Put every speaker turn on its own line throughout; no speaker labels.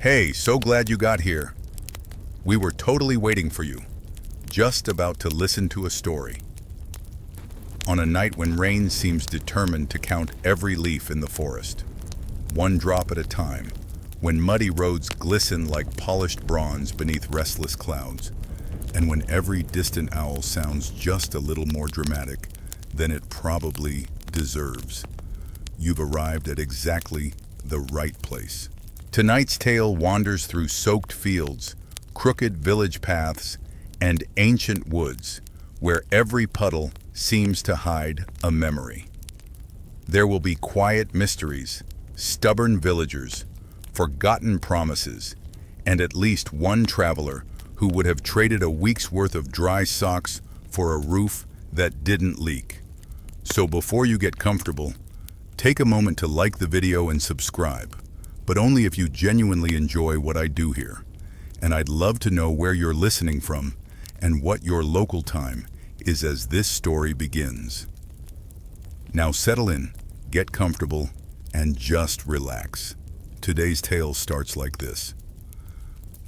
Hey, so glad you got here. We were totally waiting for you, just about to listen to a story. On a night when rain seems determined to count every leaf in the forest, one drop at a time, when muddy roads glisten like polished bronze beneath restless clouds, and when every distant owl sounds just a little more dramatic than it probably deserves, you've arrived at exactly the right place. Tonight's tale wanders through soaked fields, crooked village paths, and ancient woods, where every puddle seems to hide a memory. There will be quiet mysteries, stubborn villagers, forgotten promises, and at least one traveler who would have traded a week's worth of dry socks for a roof that didn't leak. So before you get comfortable, take a moment to like the video and subscribe, but only if you genuinely enjoy what I do here. And I'd love to know where you're listening from and what your local time is as this story begins. Now settle in, get comfortable, and just relax. Today's tale starts like this.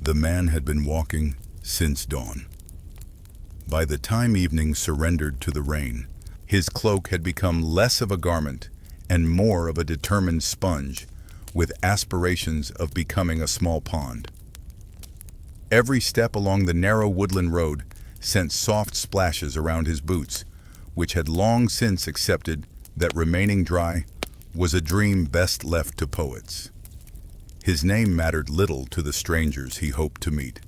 The man had been walking since dawn. By the time evening surrendered to the rain, his cloak had become less of a garment and more of a determined sponge, with aspirations of becoming a small pond. Every step along the narrow woodland road sent soft splashes around his boots, which had long since accepted that remaining dry was a dream best left to poets. His name mattered little to the strangers he hoped to meet.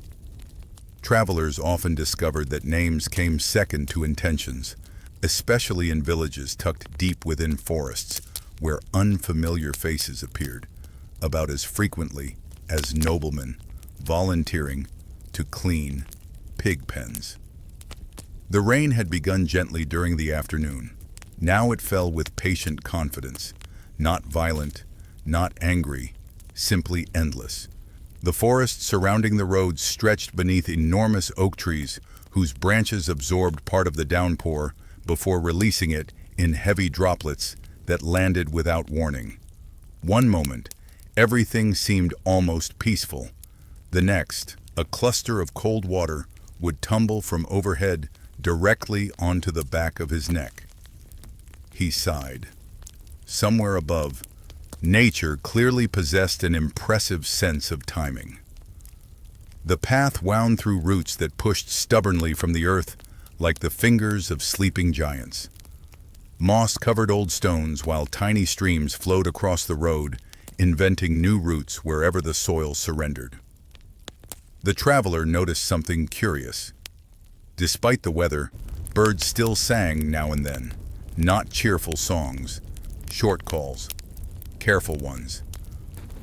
Travelers often discovered that names came second to intentions, especially in villages tucked deep within forests, where unfamiliar faces appeared about as frequently as noblemen volunteering to clean pig pens. The rain had begun gently during the afternoon. Now it fell with patient confidence, not violent, not angry, simply endless. The forest surrounding the road stretched beneath enormous oak trees whose branches absorbed part of the downpour before releasing it in heavy droplets that landed without warning. One moment, everything seemed almost peaceful. The next, a cluster of cold water would tumble from overhead directly onto the back of his neck. He sighed. Somewhere above, nature clearly possessed an impressive sense of timing. The path wound through roots that pushed stubbornly from the earth like the fingers of sleeping giants. Moss covered old stones while tiny streams flowed across the road, inventing new routes wherever the soil surrendered. The traveler noticed something curious. Despite the weather, birds still sang now and then, not cheerful songs, short calls, careful ones,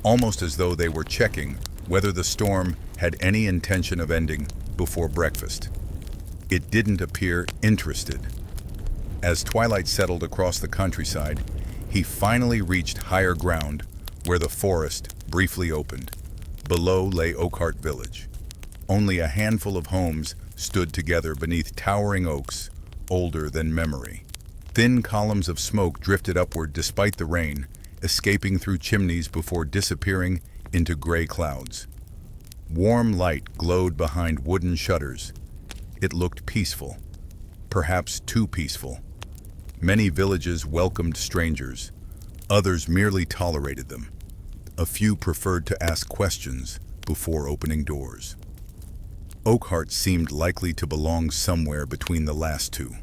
almost as though they were checking whether the storm had any intention of ending before breakfast. It didn't appear interested. As twilight settled across the countryside, he finally reached higher ground where the forest briefly opened. Below lay Oakheart village. Only a handful of homes stood together beneath towering oaks, older than memory. Thin columns of smoke drifted upward despite the rain, escaping through chimneys before disappearing into gray clouds. Warm light glowed behind wooden shutters. It looked peaceful, perhaps too peaceful. Many villages welcomed strangers. Others merely tolerated them. A few preferred to ask questions before opening doors. Oakheart seemed likely to belong somewhere between the last two.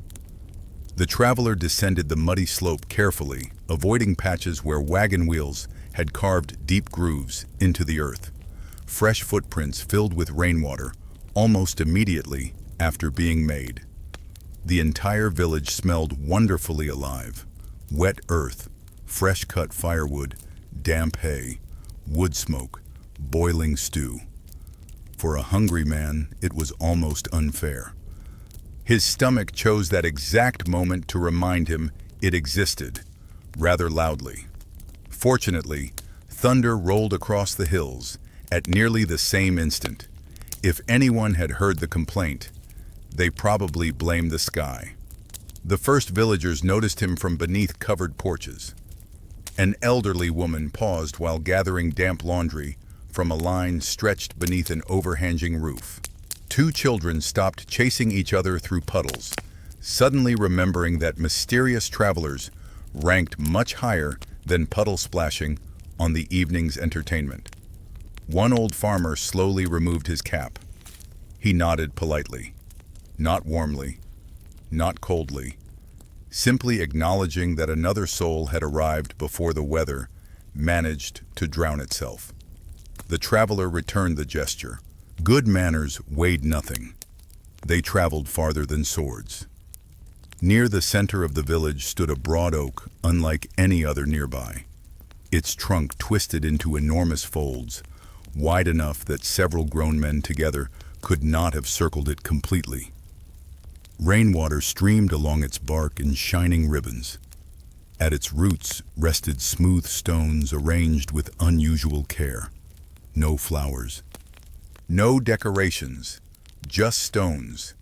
The traveler descended the muddy slope carefully, avoiding patches where wagon wheels had carved deep grooves into the earth. Fresh footprints filled with rainwater almost immediately after being made. The entire village smelled wonderfully alive. Wet earth, fresh-cut firewood, damp hay, wood smoke, boiling stew. For a hungry man, it was almost unfair. His stomach chose that exact moment to remind him it existed, rather loudly. Fortunately, thunder rolled across the hills at nearly the same instant. If anyone had heard the complaint, they probably blamed the sky. The first villagers noticed him from beneath covered porches. An elderly woman paused while gathering damp laundry from a line stretched beneath an overhanging roof. Two children stopped chasing each other through puddles, suddenly remembering that mysterious travelers ranked much higher than puddle splashing on the evening's entertainment. One old farmer slowly removed his cap. He nodded politely, not warmly, not coldly, simply acknowledging that another soul had arrived before the weather managed to drown itself. The traveler returned the gesture. Good manners weighed nothing. They traveled farther than swords. Near the center of the village stood a broad oak, unlike any other nearby. Its trunk twisted into enormous folds, wide enough that several grown men together could not have circled it completely. Rainwater streamed along its bark in shining ribbons. At its roots rested smooth stones arranged with unusual care. No flowers. No decorations, just stones,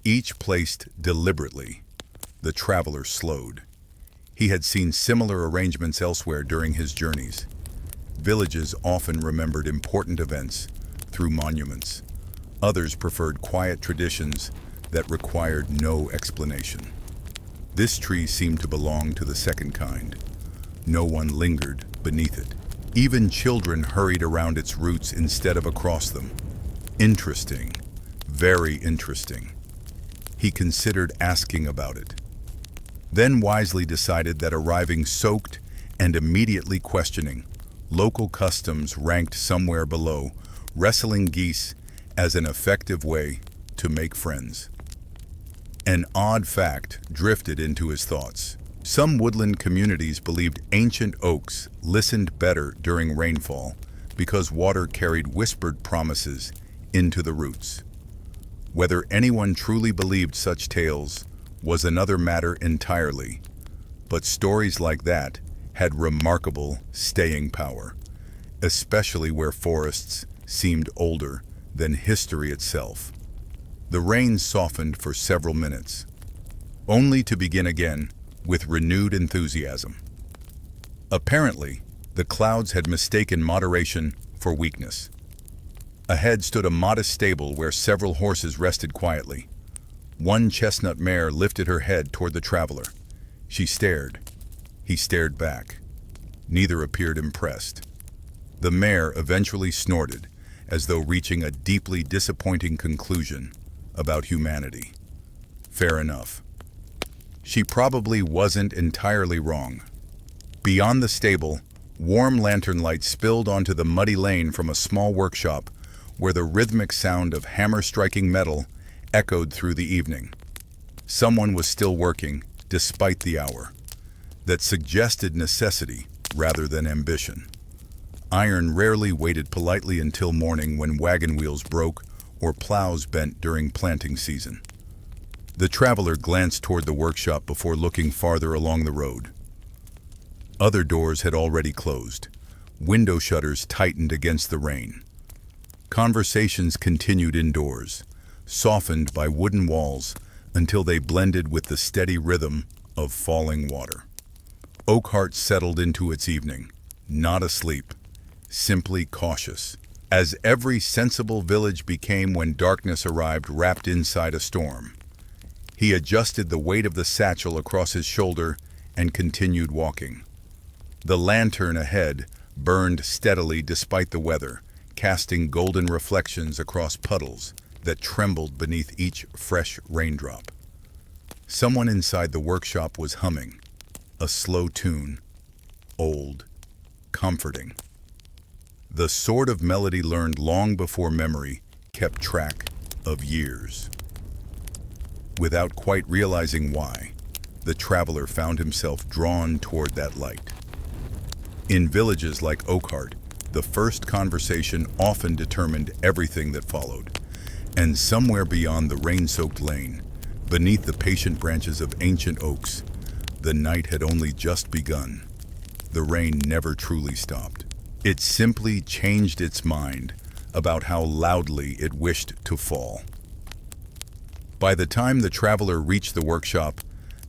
each placed deliberately. The traveler slowed. He had seen similar arrangements elsewhere during his journeys. Villages often remembered important events through monuments. Others preferred quiet traditions that required no explanation. This tree seemed to belong to the second kind. No one lingered beneath it. Even children hurried around its roots instead of across them. Interesting, very interesting. He considered asking about it, then wisely decided that arriving soaked and immediately questioning local customs ranked somewhere below wrestling geese as an effective way to make friends. An odd fact drifted into his thoughts. Some woodland communities believed ancient oaks listened better during rainfall because water carried whispered promises into the roots. Whether anyone truly believed such tales was another matter entirely, but stories like that had remarkable staying power, especially where forests seemed older than history itself. The rain softened for several minutes, only to begin again with renewed enthusiasm. Apparently, the clouds had mistaken moderation for weakness. Ahead stood a modest stable where several horses rested quietly. One chestnut mare lifted her head toward the traveler. She stared. He stared back. Neither appeared impressed. The mare eventually snorted, as though reaching a deeply disappointing conclusion about humanity. Fair enough. She probably wasn't entirely wrong. Beyond the stable, warm lantern light spilled onto the muddy lane from a small workshop where the rhythmic sound of hammer-striking metal echoed through the evening. Someone was still working, despite the hour. That suggested necessity rather than ambition. Iron rarely waited politely until morning when wagon wheels broke or plows bent during planting season. The traveler glanced toward the workshop before looking farther along the road. Other doors had already closed. Window shutters tightened against the rain. Conversations continued indoors, softened by wooden walls until they blended with the steady rhythm of falling water. Oakheart settled into its evening, not asleep, simply cautious, as every sensible village became when darkness arrived wrapped inside a storm. He adjusted the weight of the satchel across his shoulder and continued walking. The lantern ahead burned steadily despite the weather, casting golden reflections across puddles that trembled beneath each fresh raindrop. Someone inside the workshop was humming, a slow tune, old, comforting. The sort of melody learned long before memory kept track of years. Without quite realizing why, the traveler found himself drawn toward that light. In villages like Oakheart, the first conversation often determined everything that followed, and somewhere beyond the rain-soaked lane, beneath the patient branches of ancient oaks, the night had only just begun. The rain never truly stopped. It simply changed its mind about how loudly it wished to fall. By the time the traveler reached the workshop,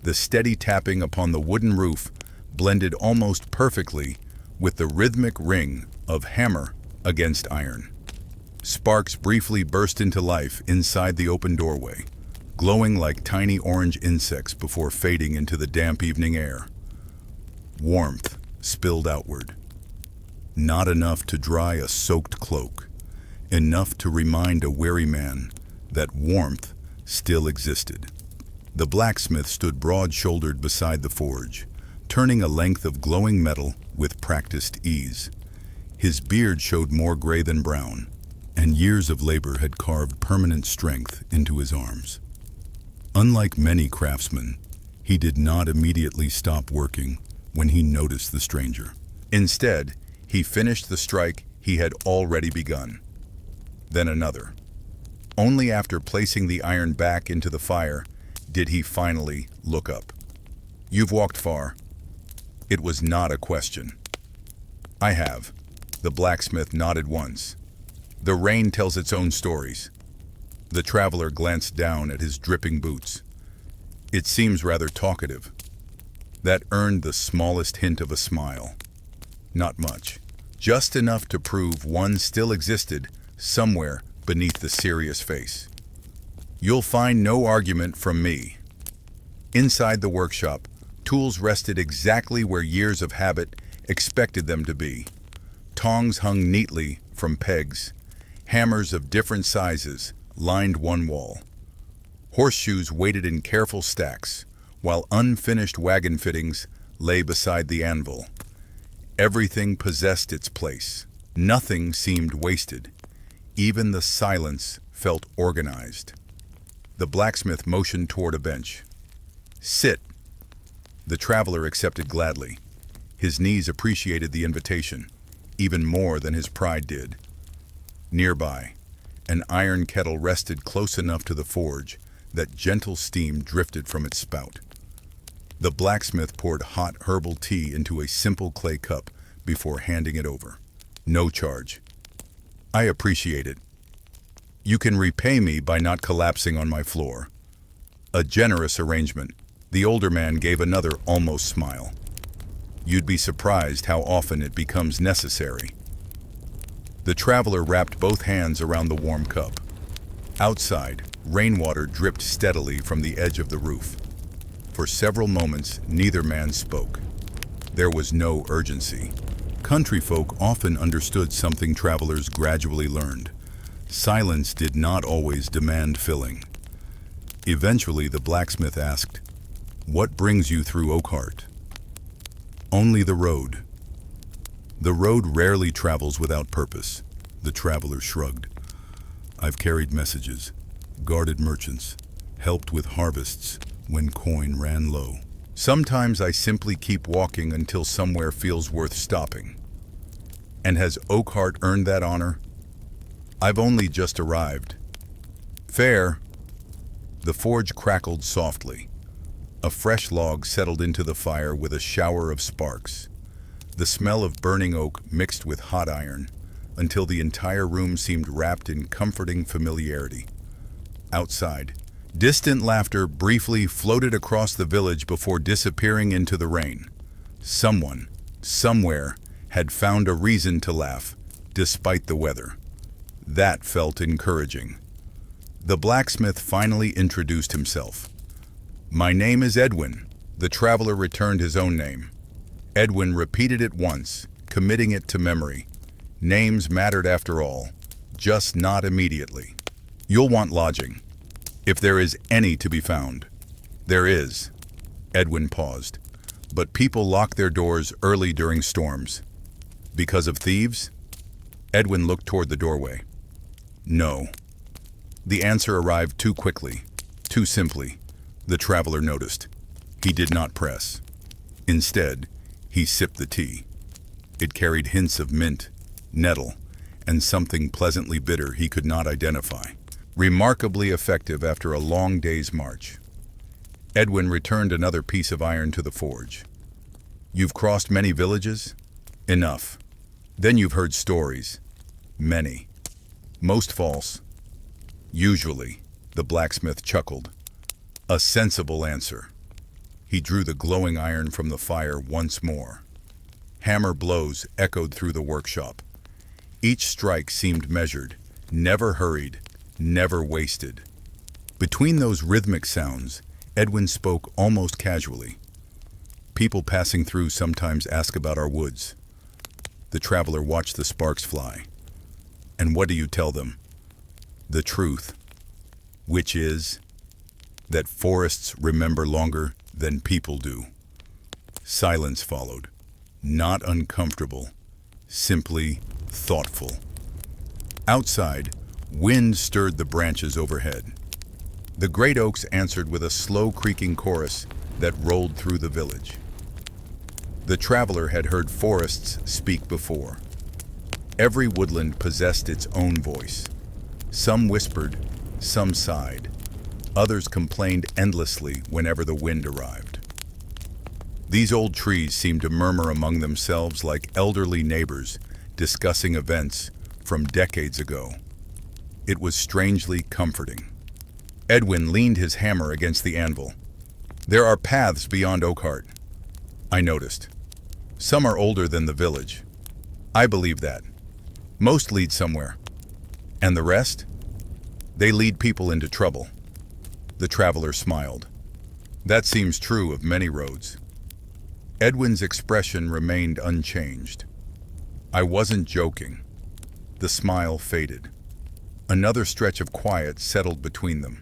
the steady tapping upon the wooden roof blended almost perfectly with the rhythmic ring of hammer against iron. Sparks briefly burst into life inside the open doorway, glowing like tiny orange insects before fading into the damp evening air. Warmth spilled outward. Not enough to dry a soaked cloak, enough to remind a weary man that warmth still existed. The blacksmith stood broad-shouldered beside the forge, turning a length of glowing metal with practiced ease. His beard showed more gray than brown, and years of labor had carved permanent strength into his arms. Unlike many craftsmen, he did not immediately stop working when he noticed the stranger. Instead, he finished the strike he had already begun. Then another. Only after placing the iron back into the fire did he finally look up. "You've walked far." It was not a question. "I have." The blacksmith nodded once. "The rain tells its own stories." The traveler glanced down at his dripping boots. "It seems rather talkative." That earned the smallest hint of a smile. Not much. Just enough to prove one still existed somewhere beneath the serious face. "You'll find no argument from me." Inside the workshop, tools rested exactly where years of habit expected them to be. Tongs hung neatly from pegs. Hammers of different sizes lined one wall. Horseshoes waited in careful stacks, while unfinished wagon fittings lay beside the anvil. Everything possessed its place. Nothing seemed wasted. Even the silence felt organized. The blacksmith motioned toward a bench. "Sit." The traveler accepted gladly. His knees appreciated the invitation, even more than his pride did. Nearby, an iron kettle rested close enough to the forge that gentle steam drifted from its spout. The blacksmith poured hot herbal tea into a simple clay cup before handing it over. "No charge." "I appreciate it. You can repay me by not collapsing on my floor." A generous arrangement. The older man gave another almost smile. "You'd be surprised how often it becomes necessary." The traveler wrapped both hands around the warm cup. Outside, rainwater dripped steadily from the edge of the roof. For several moments, neither man spoke. There was no urgency. Country folk often understood something travelers gradually learned. Silence did not always demand filling. Eventually, the blacksmith asked, "What brings you through Oakheart?" "Only the road." "The road rarely travels without purpose." The traveler shrugged. "I've carried messages, guarded merchants, helped with harvests when coin ran low. Sometimes I simply keep walking until somewhere feels worth stopping." "And has Oakheart earned that honor?" "I've only just arrived." "Fair." The forge crackled softly. A fresh log settled into the fire with a shower of sparks. The smell of burning oak mixed with hot iron, until the entire room seemed wrapped in comforting familiarity. Outside, distant laughter briefly floated across the village before disappearing into the rain. Someone, somewhere, had found a reason to laugh, despite the weather. That felt encouraging. The blacksmith finally introduced himself. "My name is Edwin." The traveler returned his own name. Edwin repeated it once, committing it to memory. Names mattered after all, just not immediately. "You'll want lodging, if there is any to be found." "There is." Edwin paused. "But people lock their doors early during storms." "Because of thieves?" Edwin looked toward the doorway. "No." The answer arrived too quickly, too simply. The traveler noticed. He did not press. Instead, he sipped the tea. It carried hints of mint, nettle, and something pleasantly bitter he could not identify. Remarkably effective after a long day's march. Edwin returned another piece of iron to the forge. "You've crossed many villages?" "Enough." "Then you've heard stories." "Many." "Most false?" "Usually." The blacksmith chuckled. A sensible answer. He drew the glowing iron from the fire once more. Hammer blows echoed through the workshop. Each strike seemed measured, never hurried, never wasted. Between those rhythmic sounds, Edwin spoke almost casually. People passing through sometimes ask about our woods. The traveler watched the sparks fly. And what do you tell them? The truth, which is that forests remember longer than people do. Silence followed, not uncomfortable, simply thoughtful. Outside, wind stirred the branches overhead. The great oaks answered with a slow creaking chorus that rolled through the village. The traveler had heard forests speak before. Every woodland possessed its own voice. Some whispered, some sighed. Others complained endlessly whenever the wind arrived. These old trees seemed to murmur among themselves like elderly neighbors discussing events from decades ago. It was strangely comforting. Edwin leaned his hammer against the anvil. There are paths beyond Oakheart, I noticed. Some are older than the village. I believe that. Most lead somewhere. And the rest? They lead people into trouble. The traveler smiled. That seems true of many roads. Edwin's expression remained unchanged. I wasn't joking. The smile faded. Another stretch of quiet settled between them.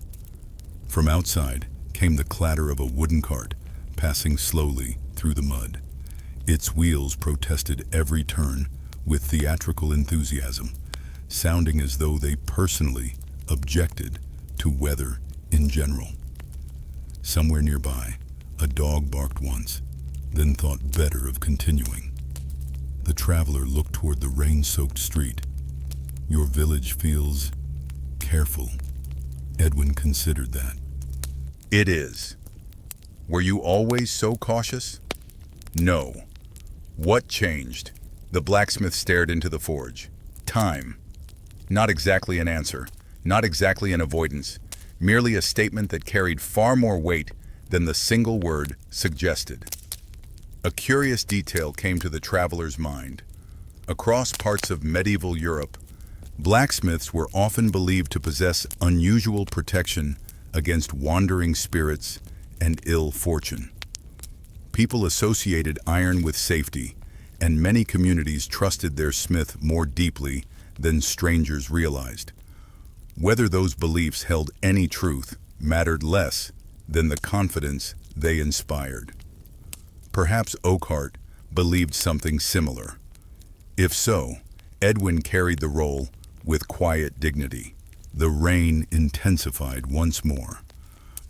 From outside came the clatter of a wooden cart passing slowly through the mud. Its wheels protested every turn with theatrical enthusiasm, sounding as though they personally objected to weather in general. Somewhere nearby, a dog barked once, then thought better of continuing. The traveler looked toward the rain-soaked street. Your village feels careful. Edwin considered that. It is. Were you always so cautious? No. What changed? The blacksmith stared into the forge. Time. Not exactly an answer, not exactly an avoidance, merely a statement that carried far more weight than the single word suggested. A curious detail came to the traveler's mind. Across parts of medieval Europe, blacksmiths were often believed to possess unusual protection against wandering spirits and ill fortune. People associated iron with safety, and many communities trusted their smith more deeply than strangers realized. Whether those beliefs held any truth mattered less than the confidence they inspired. Perhaps Oakheart believed something similar. If so, Edwin carried the role with quiet dignity. The rain intensified once more.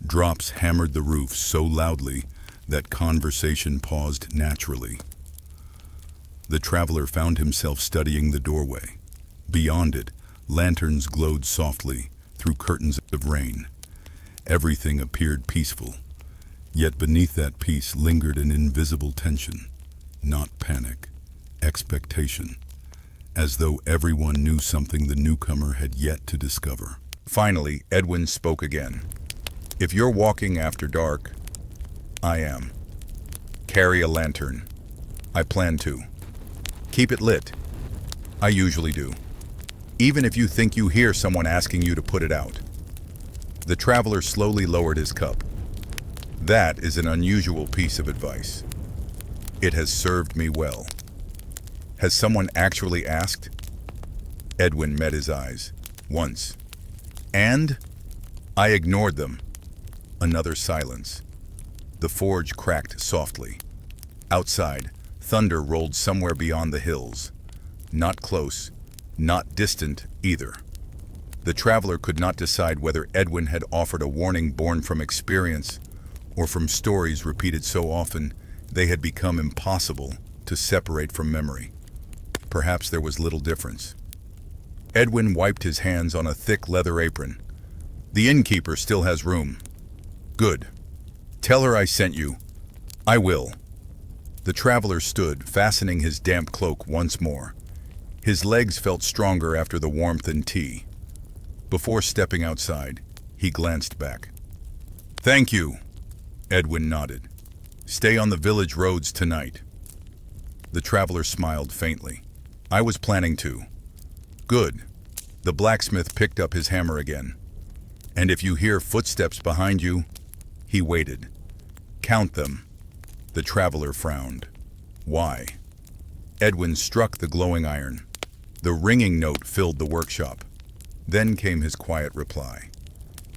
Drops hammered the roof so loudly that conversation paused naturally. The traveler found himself studying the doorway. Beyond it, lanterns glowed softly through curtains of rain. Everything appeared peaceful, yet beneath that peace lingered an invisible tension, not panic, expectation, as though everyone knew something the newcomer had yet to discover. Finally, Edwin spoke again. If you're walking after dark, I am. Carry a lantern. I plan to. Keep it lit. I usually do. Even if you think you hear someone asking you to put it out. The traveler slowly lowered his cup. That is an unusual piece of advice. It has served me well. Has someone actually asked? Edwin met his eyes. Once. And? I ignored them. Another silence. The forge cracked softly. Outside, thunder rolled somewhere beyond the hills. Not close, not distant either. The traveler could not decide whether Edwin had offered a warning born from experience or from stories repeated so often they had become impossible to separate from memory. Perhaps there was little difference. Edwin wiped his hands on a thick leather apron. The innkeeper still has room. Good. Tell her I sent you. I will. The traveler stood, fastening his damp cloak once more. His legs felt stronger after the warmth and tea. Before stepping outside, he glanced back. Thank you, Edwin nodded. Stay on the village roads tonight. The traveler smiled faintly. I was planning to. Good. The blacksmith picked up his hammer again. And if you hear footsteps behind you, he waited. Count them. The traveler frowned. Why? Edwin struck the glowing iron. The ringing note filled the workshop. Then came his quiet reply.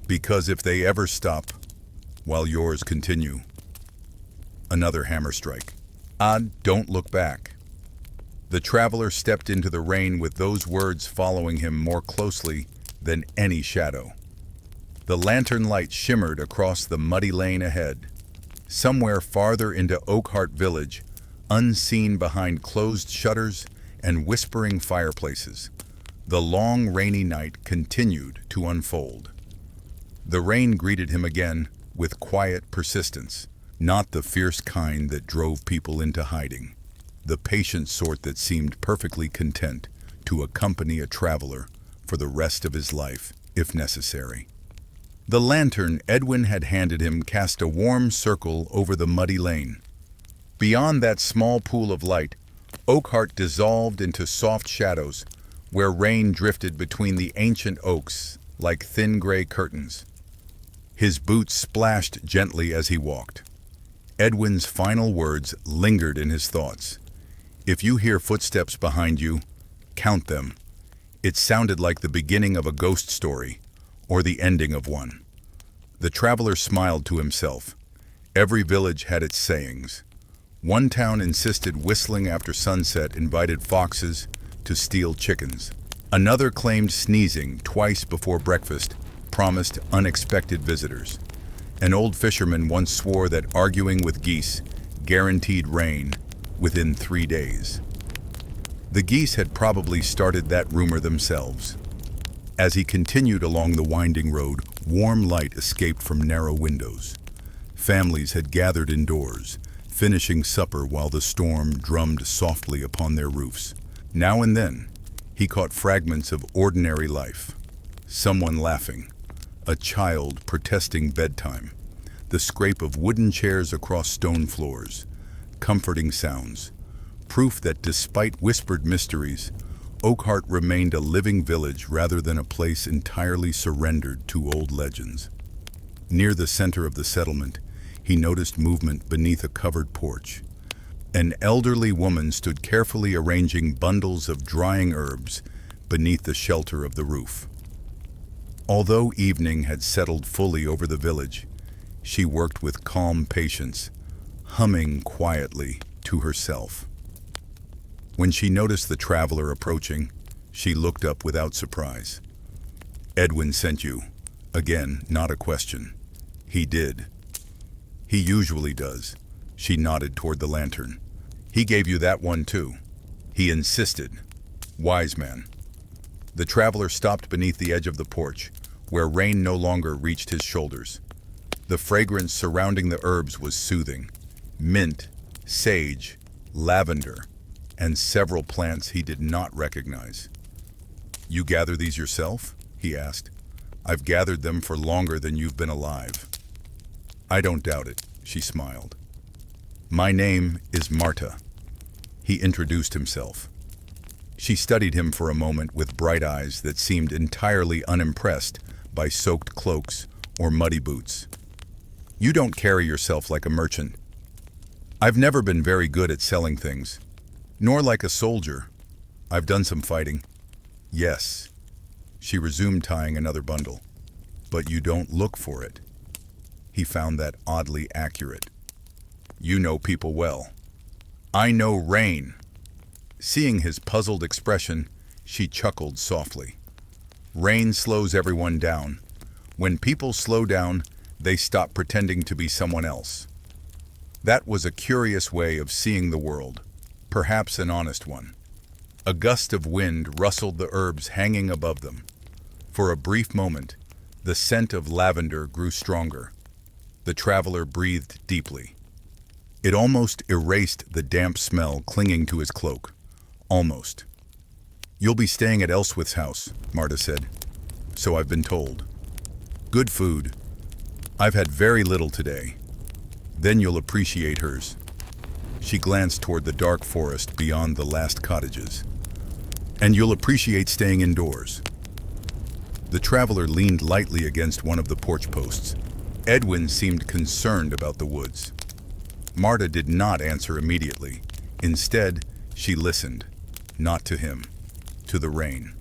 Because if they ever stop, while yours continue. Another hammer strike. Don't look back. The traveler stepped into the rain with those words following him more closely than any shadow. The lantern light shimmered across the muddy lane ahead. Somewhere farther into Oakheart village, unseen behind closed shutters and whispering fireplaces, the long rainy night continued to unfold. The rain greeted him again with quiet persistence, not the fierce kind that drove people into hiding, the patient sort that seemed perfectly content to accompany a traveler for the rest of his life, if necessary. The lantern Edwin had handed him cast a warm circle over the muddy lane. Beyond that small pool of light, Oakheart dissolved into soft shadows, where rain drifted between the ancient oaks like thin gray curtains. His boots splashed gently as he walked. Edwin's final words lingered in his thoughts. If you hear footsteps behind you, count them. It sounded like the beginning of a ghost story, or the ending of one. The traveler smiled to himself. Every village had its sayings. One town insisted whistling after sunset invited foxes to steal chickens. Another claimed sneezing twice before breakfast promised unexpected visitors. An old fisherman once swore that arguing with geese guaranteed rain within 3 days. The geese had probably started that rumor themselves. As he continued along the winding road, warm light escaped from narrow windows. Families had gathered indoors, finishing supper while the storm drummed softly upon their roofs. Now and then, he caught fragments of ordinary life. Someone laughing, a child protesting bedtime, the scrape of wooden chairs across stone floors, comforting sounds, proof that despite whispered mysteries, Oakheart remained a living village rather than a place entirely surrendered to old legends. Near the center of the settlement, he noticed movement beneath a covered porch. An elderly woman stood carefully arranging bundles of drying herbs beneath the shelter of the roof. Although evening had settled fully over the village, she worked with calm patience, humming quietly to herself. When she noticed the traveler approaching, she looked up without surprise. "Edwin sent you." Again, not a question. "He did." "He usually does." She nodded toward the lantern. "He gave you that one too." He insisted. Wise man. The traveler stopped beneath the edge of the porch, where rain no longer reached his shoulders. The fragrance surrounding the herbs was soothing. Mint, sage, lavender, and several plants he did not recognize. "You gather these yourself?" he asked. "I've gathered them for longer than you've been alive." "I don't doubt it," she smiled. "My name is Marta." He introduced himself. She studied him for a moment with bright eyes that seemed entirely unimpressed by soaked cloaks or muddy boots. "You don't carry yourself like a merchant." "I've never been very good at selling things. Nor like a soldier. I've done some fighting." "Yes." She resumed tying another bundle. "But you don't look for it." He found that oddly accurate. "You know people well." "I know rain." Seeing his puzzled expression, she chuckled softly. "Rain slows everyone down. When people slow down, they stop pretending to be someone else." That was a curious way of seeing the world, perhaps an honest one. A gust of wind rustled the herbs hanging above them. For a brief moment, the scent of lavender grew stronger. The traveler breathed deeply. It almost erased the damp smell clinging to his cloak. Almost. "You'll be staying at Elswith's house," Marta said. "So I've been told. Good food. I've had very little today. Then you'll appreciate hers." She glanced toward the dark forest beyond the last cottages. and you'll appreciate staying indoors." The traveler leaned lightly against one of the porch posts. Edwin seemed concerned about the woods. Marta did not answer immediately. Instead, she listened, not to him, to the rain.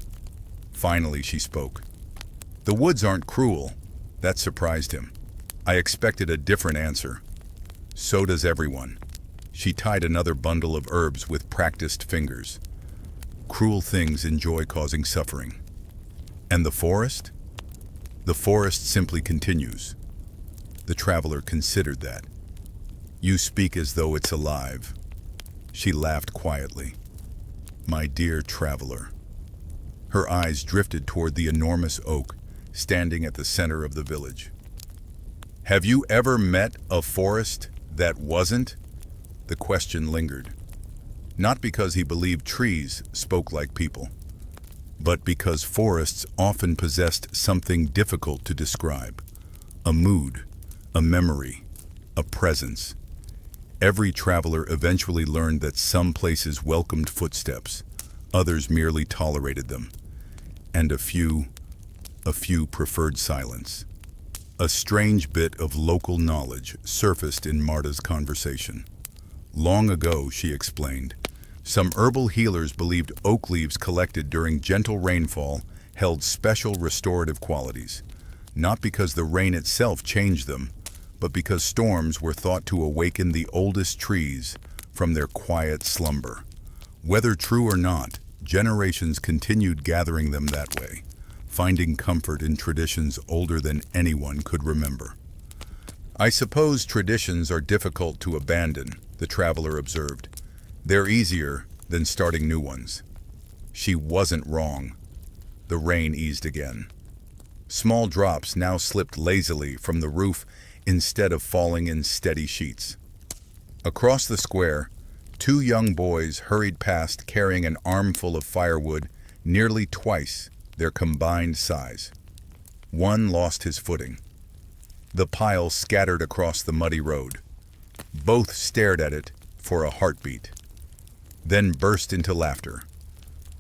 Finally, she spoke. "The woods aren't cruel." That surprised him. "I expected a different answer." "So does everyone." She tied another bundle of herbs with practiced fingers. "Cruel things enjoy causing suffering." "And the forest?" "The forest simply continues." The traveler considered that. "You speak as though it's alive." She laughed quietly. "My dear traveler." Her eyes drifted toward the enormous oak standing at the center of the village. "Have you ever met a forest that wasn't?" The question lingered. Not because he believed trees spoke like people, but because forests often possessed something difficult to describe. A mood, a memory, a presence. Every traveler eventually learned that some places welcomed footsteps, others merely tolerated them, and a few preferred silence. A strange bit of local knowledge surfaced in Marta's conversation. Long ago, she explained, some herbal healers believed oak leaves collected during gentle rainfall held special restorative qualities, not because the rain itself changed them, but because storms were thought to awaken the oldest trees from their quiet slumber. Whether true or not, generations continued gathering them that way, finding comfort in traditions older than anyone could remember. "I suppose traditions are difficult to abandon," the traveler observed. "They're easier than starting new ones." She wasn't wrong. The rain eased again. Small drops now slipped lazily from the roof instead of falling in steady sheets. Across the square, two young boys hurried past carrying an armful of firewood, nearly twice their combined size. One lost his footing. The pile scattered across the muddy road. Both stared at it for a heartbeat, then burst into laughter.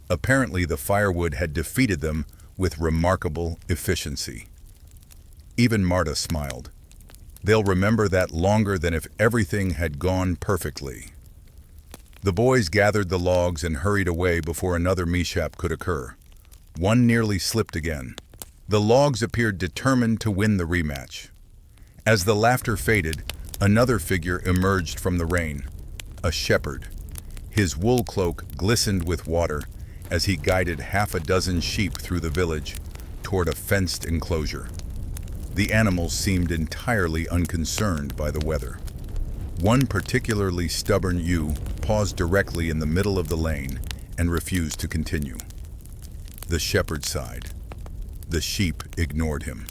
Apparently, the firewood had defeated them with remarkable efficiency. Even Marta smiled. They'll remember that longer than if everything had gone perfectly. The boys gathered the logs and hurried away before another mishap could occur. One nearly slipped again. The logs appeared determined to win the rematch. As the laughter faded, another figure emerged from the rain. A shepherd. His wool cloak glistened with water as he guided half a dozen sheep through the village toward a fenced enclosure. The animals seemed entirely unconcerned by the weather. One particularly stubborn ewe paused directly in the middle of the lane and refused to continue. The shepherd sighed. The sheep ignored him.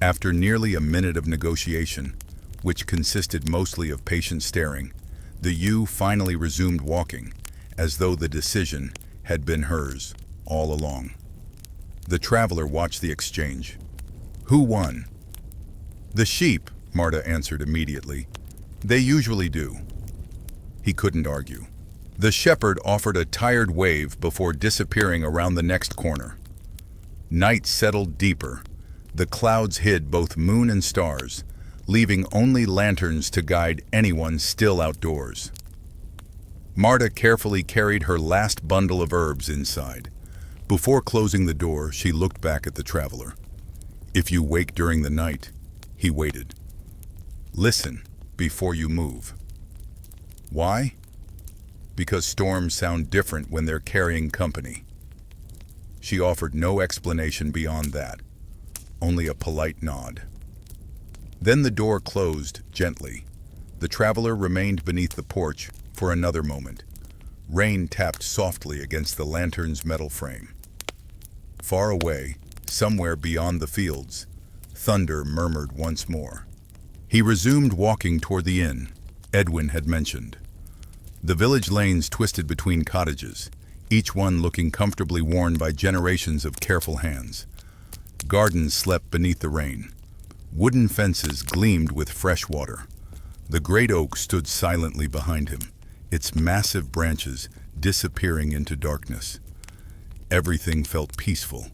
After nearly a minute of negotiation, which consisted mostly of patient staring, the ewe finally resumed walking, as though the decision had been hers all along. The traveler watched the exchange. "Who won?" "The sheep," Marta answered immediately. "They usually do." He couldn't argue. The shepherd offered a tired wave before disappearing around the next corner. Night settled deeper. The clouds hid both moon and stars, leaving only lanterns to guide anyone still outdoors. Marta carefully carried her last bundle of herbs inside. Before closing the door, she looked back at the traveler. "If you wake during the night," he waited. "Listen before you move." "Why?" "Because storms sound different when they're carrying company." She offered no explanation beyond that, only a polite nod. Then the door closed gently. The traveler remained beneath the porch for another moment. Rain tapped softly against the lantern's metal frame. Far away, somewhere beyond the fields, thunder murmured once more. He resumed walking toward the inn Edwin had mentioned. The village lanes twisted between cottages, each one looking comfortably worn by generations of careful hands. Gardens slept beneath the rain. Wooden fences gleamed with fresh water. The great oak stood silently behind him, its massive branches disappearing into darkness. Everything felt peaceful.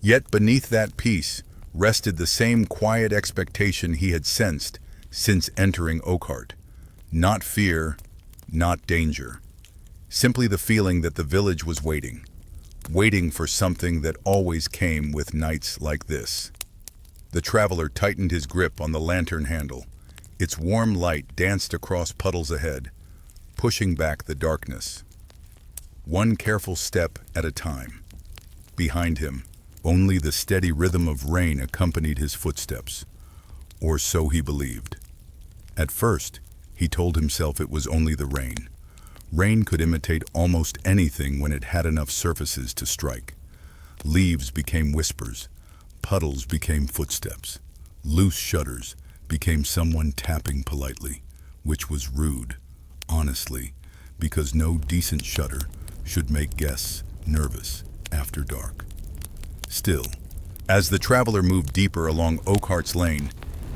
Yet beneath that peace rested the same quiet expectation he had sensed since entering Oakheart. Not fear, not danger. Simply the feeling that the village was waiting for something that always came with nights like this. The traveler tightened his grip on the lantern handle. Its warm light danced across puddles ahead, pushing back the darkness. One careful step at a time. Behind him, only the steady rhythm of rain accompanied his footsteps, or so he believed. At first, he told himself it was only the rain. Rain could imitate almost anything when it had enough surfaces to strike. Leaves became whispers, puddles became footsteps, loose shutters became someone tapping politely, which was rude, honestly, because no decent shutter should make guests nervous after dark. Still, as the traveler moved deeper along Oakhart's lane,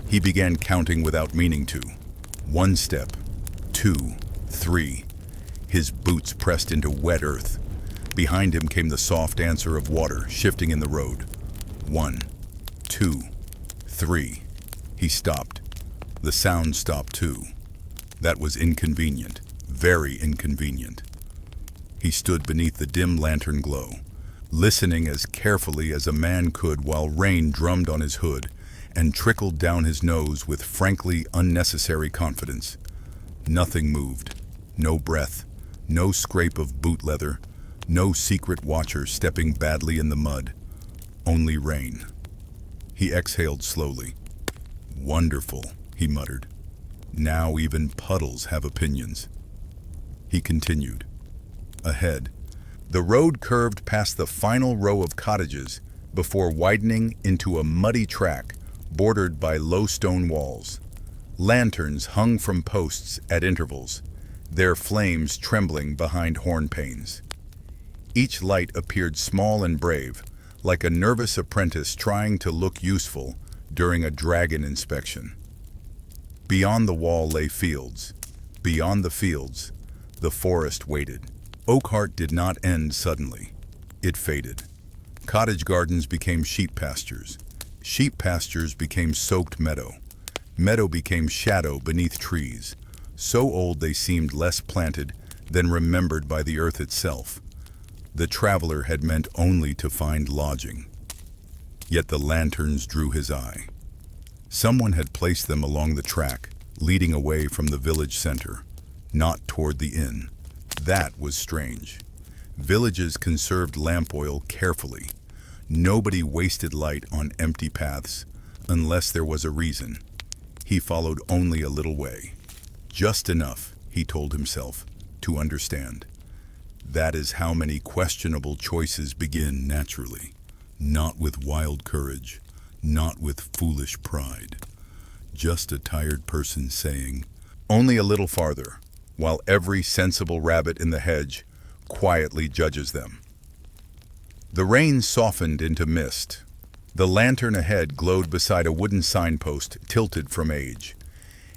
he began counting without meaning to. 1 step, 2, 3. His boots pressed into wet earth. Behind him came the soft answer of water shifting in the road. 1, 2, 3. He stopped. The sound stopped too. That was inconvenient, very inconvenient. He stood beneath the dim lantern glow, listening as carefully as a man could while rain drummed on his hood and trickled down his nose with frankly unnecessary confidence. Nothing moved. No breath. No scrape of boot leather. No secret watcher stepping badly in the mud. Only rain. He exhaled slowly. Wonderful, he muttered. Now even puddles have opinions. He continued. Ahead, the road curved past the final row of cottages before widening into a muddy track bordered by low stone walls. Lanterns hung from posts at intervals, their flames trembling behind horn panes. Each light appeared small and brave, like a nervous apprentice trying to look useful during a dragon inspection. Beyond the wall lay fields. Beyond the fields, the forest waited. Oakheart did not end suddenly. It faded. Cottage gardens became sheep pastures. Sheep pastures became soaked meadow. Meadow became shadow beneath trees, so old they seemed less planted than remembered by the earth itself. The traveler had meant only to find lodging. Yet the lanterns drew his eye. Someone had placed them along the track, leading away from the village center, not toward the inn. That was strange. Villages conserved lamp oil carefully. Nobody wasted light on empty paths, unless there was a reason. He followed only a little way. Just enough, he told himself, to understand. That is how many questionable choices begin naturally, not with wild courage, not with foolish pride. Just a tired person saying, only a little farther, while every sensible rabbit in the hedge quietly judges them. The rain softened into mist. The lantern ahead glowed beside a wooden signpost tilted from age.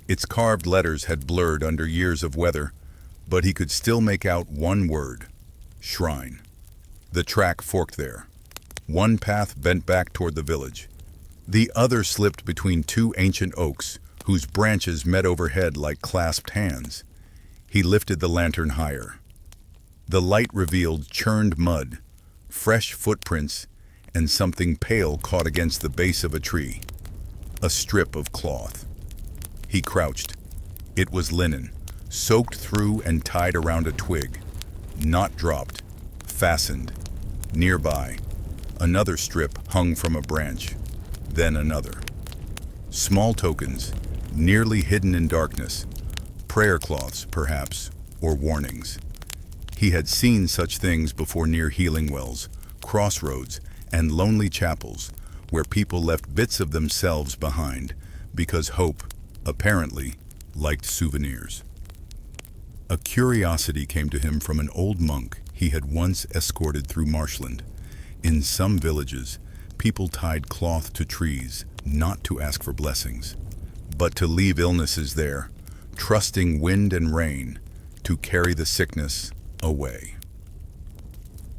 Its carved letters had blurred under years of weather, but he could still make out one word: shrine. The track forked there. One path bent back toward the village. The other slipped between two ancient oaks, whose branches met overhead like clasped hands. He lifted the lantern higher. The light revealed churned mud, fresh footprints, and something pale caught against the base of a tree. A strip of cloth. He crouched. It was linen, soaked through and tied around a twig. Not dropped, fastened. Nearby, another strip hung from a branch, then another. Small tokens, nearly hidden in darkness. Prayer cloths, perhaps, or warnings. He had seen such things before near healing wells, crossroads, and lonely chapels, where people left bits of themselves behind because hope, apparently, liked souvenirs. A curiosity came to him from an old monk he had once escorted through marshland. In some villages, people tied cloth to trees, not to ask for blessings, but to leave illnesses there, trusting wind and rain to carry the sickness away.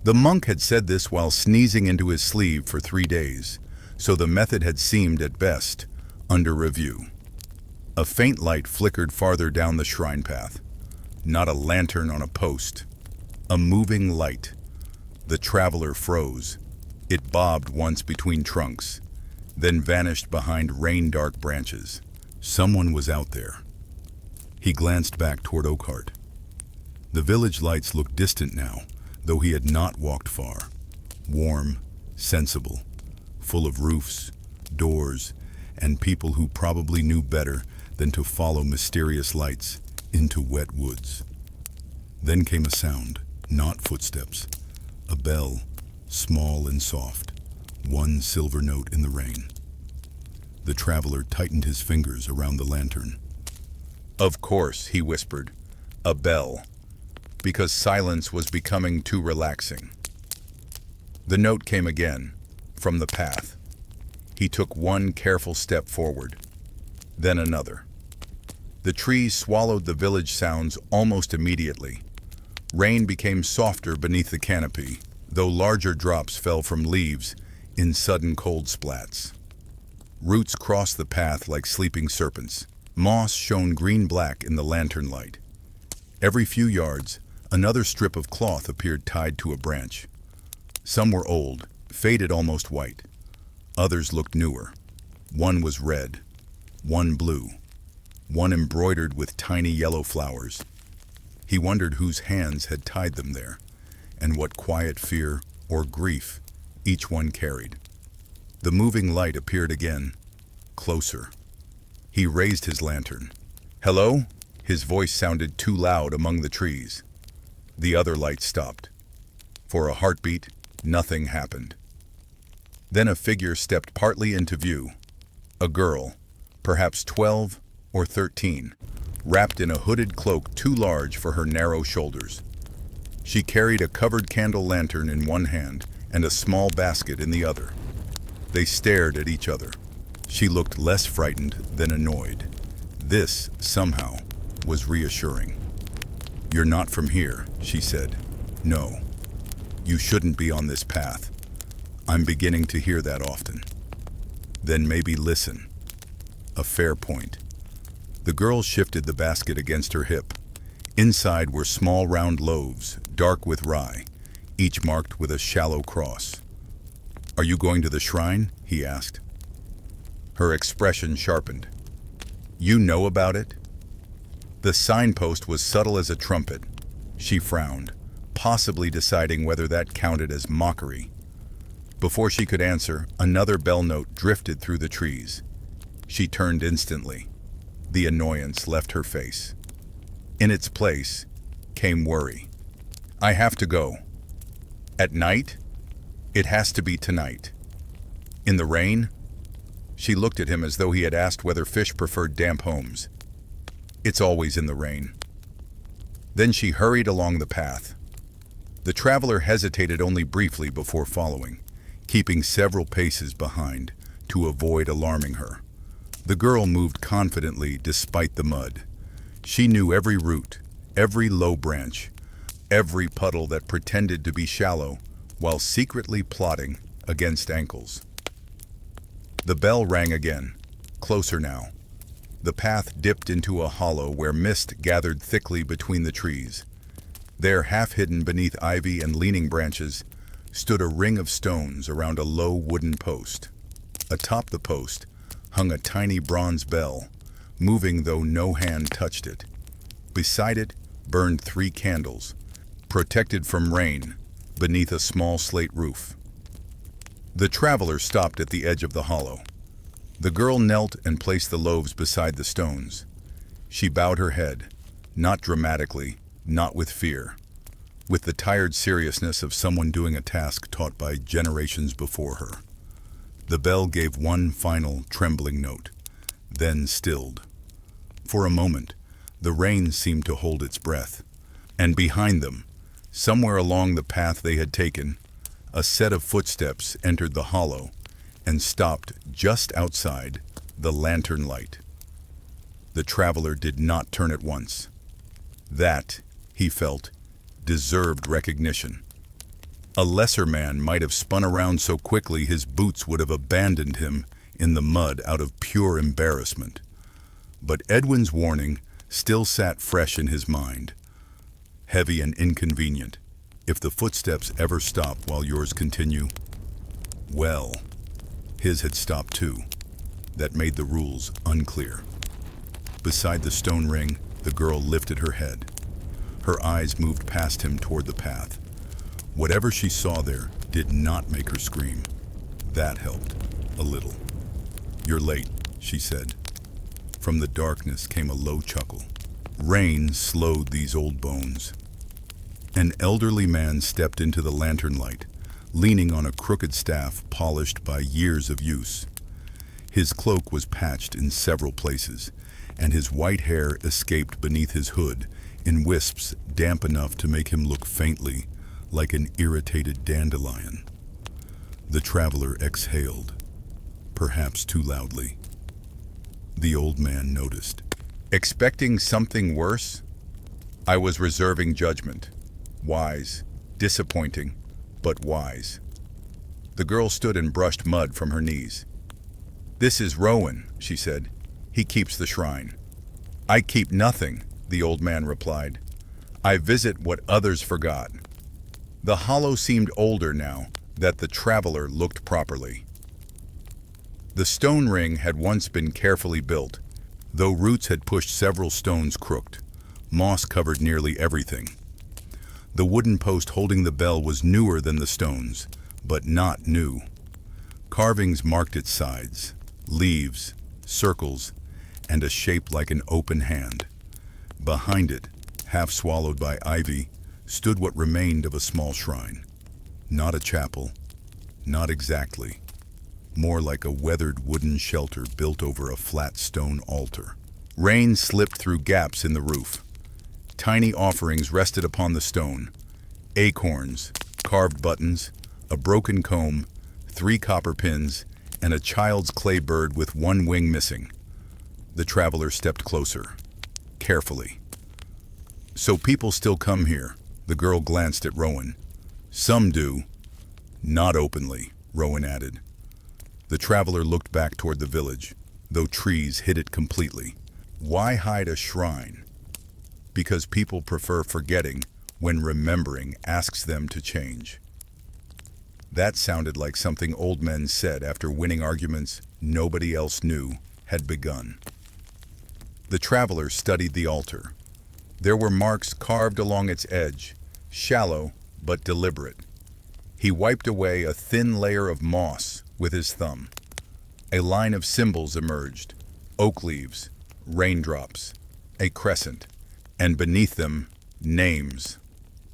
The monk had said this while sneezing into his sleeve for 3 days, so the method had seemed, at best, under review. A faint light flickered farther down the shrine path. Not a lantern on a post. A moving light. The traveler froze. It bobbed once between trunks, then vanished behind rain-dark branches. Someone was out there. He glanced back toward Oakheart. The village lights looked distant now, though he had not walked far. Warm, sensible, full of roofs, doors, and people who probably knew better than to follow mysterious lights into wet woods. Then came a sound, not footsteps. A bell, small and soft, one silver note in the rain. The traveler tightened his fingers around the lantern. "Of course," he whispered, "a bell," because silence was becoming too relaxing. The note came again, from the path. He took one careful step forward, then another. The trees swallowed the village sounds almost immediately. Rain became softer beneath the canopy, though larger drops fell from leaves in sudden cold splats. Roots crossed the path like sleeping serpents. Moss shone green-black in the lantern light. Every few yards, another strip of cloth appeared tied to a branch. Some were old, faded almost white. Others looked newer. One was red, one blue, one embroidered with tiny yellow flowers. He wondered whose hands had tied them there, and what quiet fear or grief each one carried. The moving light appeared again, closer. He raised his lantern. "Hello?" His voice sounded too loud among the trees. The other light stopped. For a heartbeat, nothing happened. Then a figure stepped partly into view. A girl, perhaps 12 or 13, wrapped in a hooded cloak too large for her narrow shoulders. She carried a covered candle lantern in one hand and a small basket in the other. They stared at each other. She looked less frightened than annoyed. This, somehow, was reassuring. "You're not from here," she said. "No. You shouldn't be on this path. I'm beginning to hear that often." "Then maybe listen." A fair point. The girl shifted the basket against her hip. Inside were small round loaves, dark with rye, each marked with a shallow cross. "Are you going to the shrine?" he asked. Her expression sharpened. "You know about it?" The signpost was subtle as a trumpet. She frowned, possibly deciding whether that counted as mockery. Before she could answer, another bell note drifted through the trees. She turned instantly. The annoyance left her face. In its place came worry. "I have to go." "At night?" "It has to be tonight." "In the rain?" She looked at him as though he had asked whether fish preferred damp homes. "It's always in the rain." Then she hurried along the path. The traveler hesitated only briefly before following, keeping several paces behind to avoid alarming her. The girl moved confidently despite the mud. She knew every root, every low branch, every puddle that pretended to be shallow while secretly plotting against ankles. The bell rang again, closer now. The path dipped into a hollow where mist gathered thickly between the trees. There, half hidden beneath ivy and leaning branches, stood a ring of stones around a low wooden post. Atop the post hung a tiny bronze bell, moving though no hand touched it. Beside it burned 3 candles, protected from rain, beneath a small slate roof. The traveler stopped at the edge of the hollow. The girl knelt and placed the loaves beside the stones. She bowed her head, not dramatically, not with fear, with the tired seriousness of someone doing a task taught by generations before her. The bell gave one final, trembling note, then stilled. For a moment, the rain seemed to hold its breath, and behind them, somewhere along the path they had taken, a set of footsteps entered the hollow and stopped just outside the lantern light. The traveler did not turn at once. That, he felt, deserved recognition. A lesser man might have spun around so quickly his boots would have abandoned him in the mud out of pure embarrassment. But Edwin's warning still sat fresh in his mind, heavy and inconvenient. If the footsteps ever stop while yours continue, well, his had stopped too. That made the rules unclear. Beside the stone ring, the girl lifted her head. Her eyes moved past him toward the path. Whatever she saw there did not make her scream. That helped, a little. "You're late," she said. From the darkness came a low chuckle. Rain slowed these old bones. An elderly man stepped into the lantern light, leaning on a crooked staff polished by years of use. His cloak was patched in several places, and his white hair escaped beneath his hood in wisps damp enough to make him look faintly like an irritated dandelion. The traveler exhaled, perhaps too loudly. The old man noticed. "Expecting something worse? I was reserving judgment. Wise, disappointing, but wise." The girl stood and brushed mud from her knees. "This is Rowan," she said. "He keeps the shrine." "I keep nothing," the old man replied. "I visit what others forgot." The hollow seemed older now that the traveler looked properly. The stone ring had once been carefully built, though roots had pushed several stones crooked. Moss covered nearly everything. The wooden post holding the bell was newer than the stones, but not new. Carvings marked its sides, leaves, circles, and a shape like an open hand. Behind it, half swallowed by ivy, stood what remained of a small shrine. Not a chapel, not exactly. More like a weathered wooden shelter built over a flat stone altar. Rain slipped through gaps in the roof. Tiny offerings rested upon the stone. Acorns, carved buttons, a broken comb, 3 copper pins, and a child's clay bird with one wing missing. The traveler stepped closer, carefully. "So people still come here," the girl glanced at Rowan. "Some do. Not openly," Rowan added. The traveler looked back toward the village, though trees hid it completely. "Why hide a shrine?" "Because people prefer forgetting when remembering asks them to change." That sounded like something old men said after winning arguments nobody else knew had begun. The traveler studied the altar. There were marks carved along its edge, shallow but deliberate. He wiped away a thin layer of moss with his thumb. A line of symbols emerged: oak leaves, raindrops, a crescent, and beneath them, names.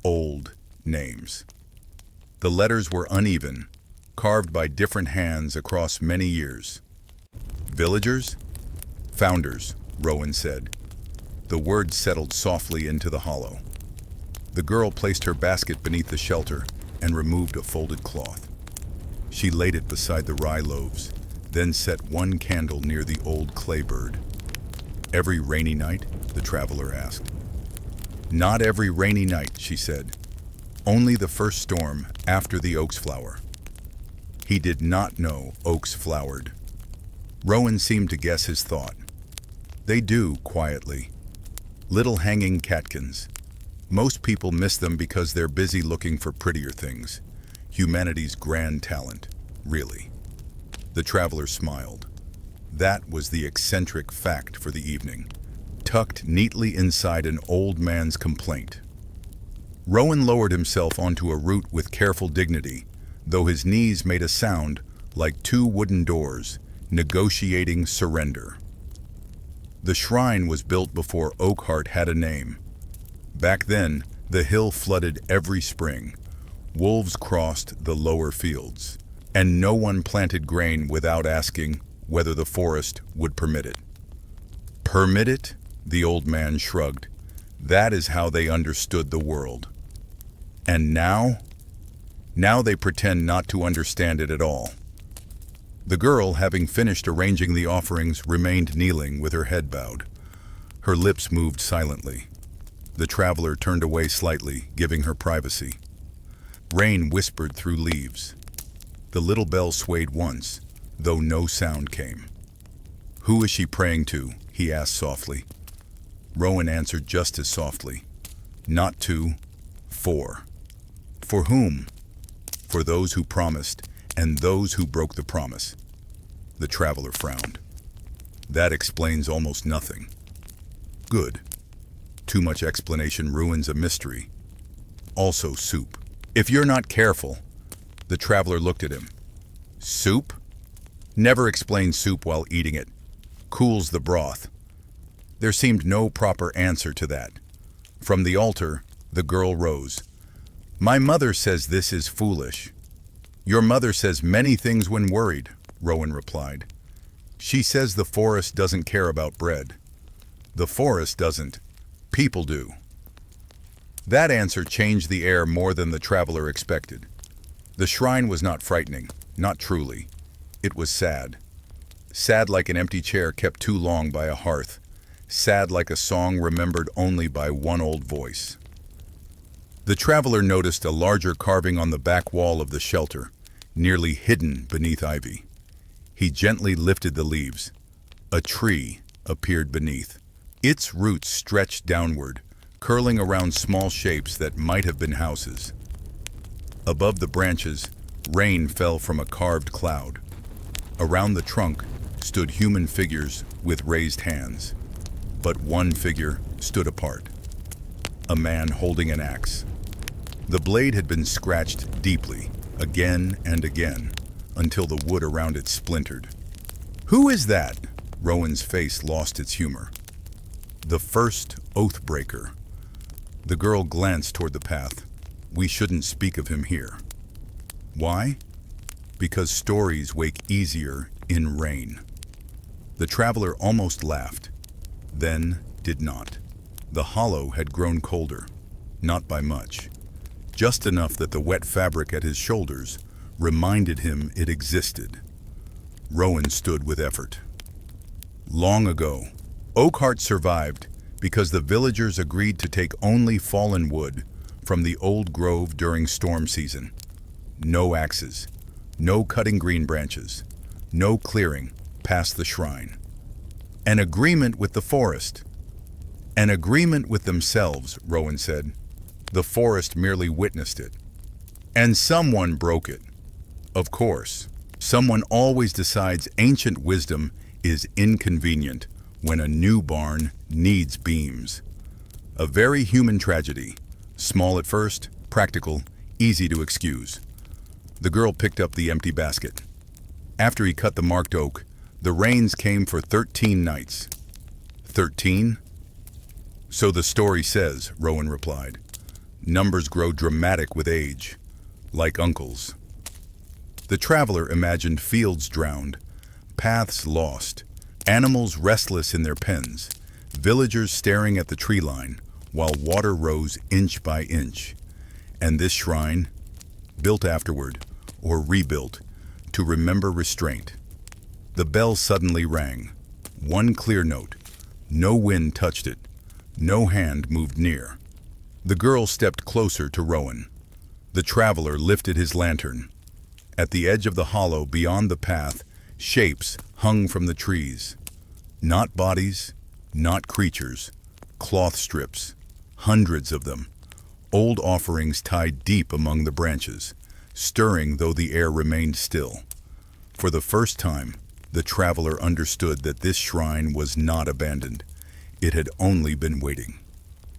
Old names. The letters were uneven, carved by different hands across many years. "Villagers?" "Founders," Rowan said. The words settled softly into the hollow. The girl placed her basket beneath the shelter and removed a folded cloth. She laid it beside the rye loaves, then set one candle near the old clay bird. "Every rainy night?" the traveler asked. "Not every rainy night," she said. "Only the first storm after the oaks flower." He did not know oaks flowered. Rowan seemed to guess his thought. "They do, quietly. Little hanging catkins. Most people miss them because they're busy looking for prettier things. Humanity's grand talent, really." The traveler smiled. That was the eccentric fact for the evening, tucked neatly inside an old man's complaint. Rowan lowered himself onto a root with careful dignity, though his knees made a sound like 2 wooden doors, negotiating surrender. The shrine was built before Oakheart had a name. Back then, the hill flooded every spring. Wolves crossed the lower fields, and no one planted grain without asking whether the forest would permit it. "Permit it?" The old man shrugged. "That is how they understood the world. And now? Now they pretend not to understand it at all." The girl, having finished arranging the offerings, remained kneeling with her head bowed. Her lips moved silently. The traveler turned away slightly, giving her privacy. Rain whispered through leaves. The little bell swayed once, though no sound came. "Who is she praying to?" he asked softly. Rowan answered just as softly. "Not to, for." "For whom?" "For those who promised, and those who broke the promise." The traveler frowned. "That explains almost nothing." "Good. Too much explanation ruins a mystery. Also soup. If you're not careful." The traveler looked at him. "Soup? Never explain soup while eating it. Cools the broth." There seemed no proper answer to that. From the altar, the girl rose. "My mother says this is foolish." "Your mother says many things when worried," Rowan replied. "She says the forest doesn't care about bread." "The forest doesn't. People do." That answer changed the air more than the traveler expected. The shrine was not frightening, not truly. It was sad. Sad like an empty chair kept too long by a hearth. Sad like a song remembered only by one old voice. The traveler noticed a larger carving on the back wall of the shelter, nearly hidden beneath ivy. He gently lifted the leaves. A tree appeared beneath. Its roots stretched downward, curling around small shapes that might have been houses. Above the branches, rain fell from a carved cloud. Around the trunk stood human figures with raised hands. But one figure stood apart. A man holding an axe. The blade had been scratched deeply, again and again, until the wood around it splintered. "Who is that?" Rowan's face lost its humor. "The first Oathbreaker." The girl glanced toward the path. "We shouldn't speak of him here." "Why?" "Because stories wake easier in rain." The traveler almost laughed, then did not. The hollow had grown colder, not by much, just enough that the wet fabric at his shoulders reminded him it existed. Rowan stood with effort. Long ago, Oakheart survived because the villagers agreed to take only fallen wood from the old grove during storm season. No axes, no cutting green branches, no clearing past the shrine. An agreement with the forest. An agreement with themselves, Rowan said. The forest merely witnessed it. And someone broke it. Of course, someone always decides ancient wisdom is inconvenient when a new barn needs beams. A very human tragedy. Small at first, practical, easy to excuse. The girl picked up the empty basket. After he cut the marked oak, the rains came for 13 nights. 13? So the story says, Rowan replied. Numbers grow dramatic with age, like uncles. The traveler imagined fields drowned, paths lost, animals restless in their pens, villagers staring at the tree line, while water rose inch by inch. And this shrine, built afterward, or rebuilt, to remember restraint. The bell suddenly rang. One clear note. No wind touched it. No hand moved near. The girl stepped closer to Rowan. The traveler lifted his lantern. At the edge of the hollow beyond the path, shapes hung from the trees. Not bodies, not creatures, cloth strips, hundreds of them. Old offerings tied deep among the branches, stirring though the air remained still. For the first time, the traveler understood that this shrine was not abandoned. It had only been waiting.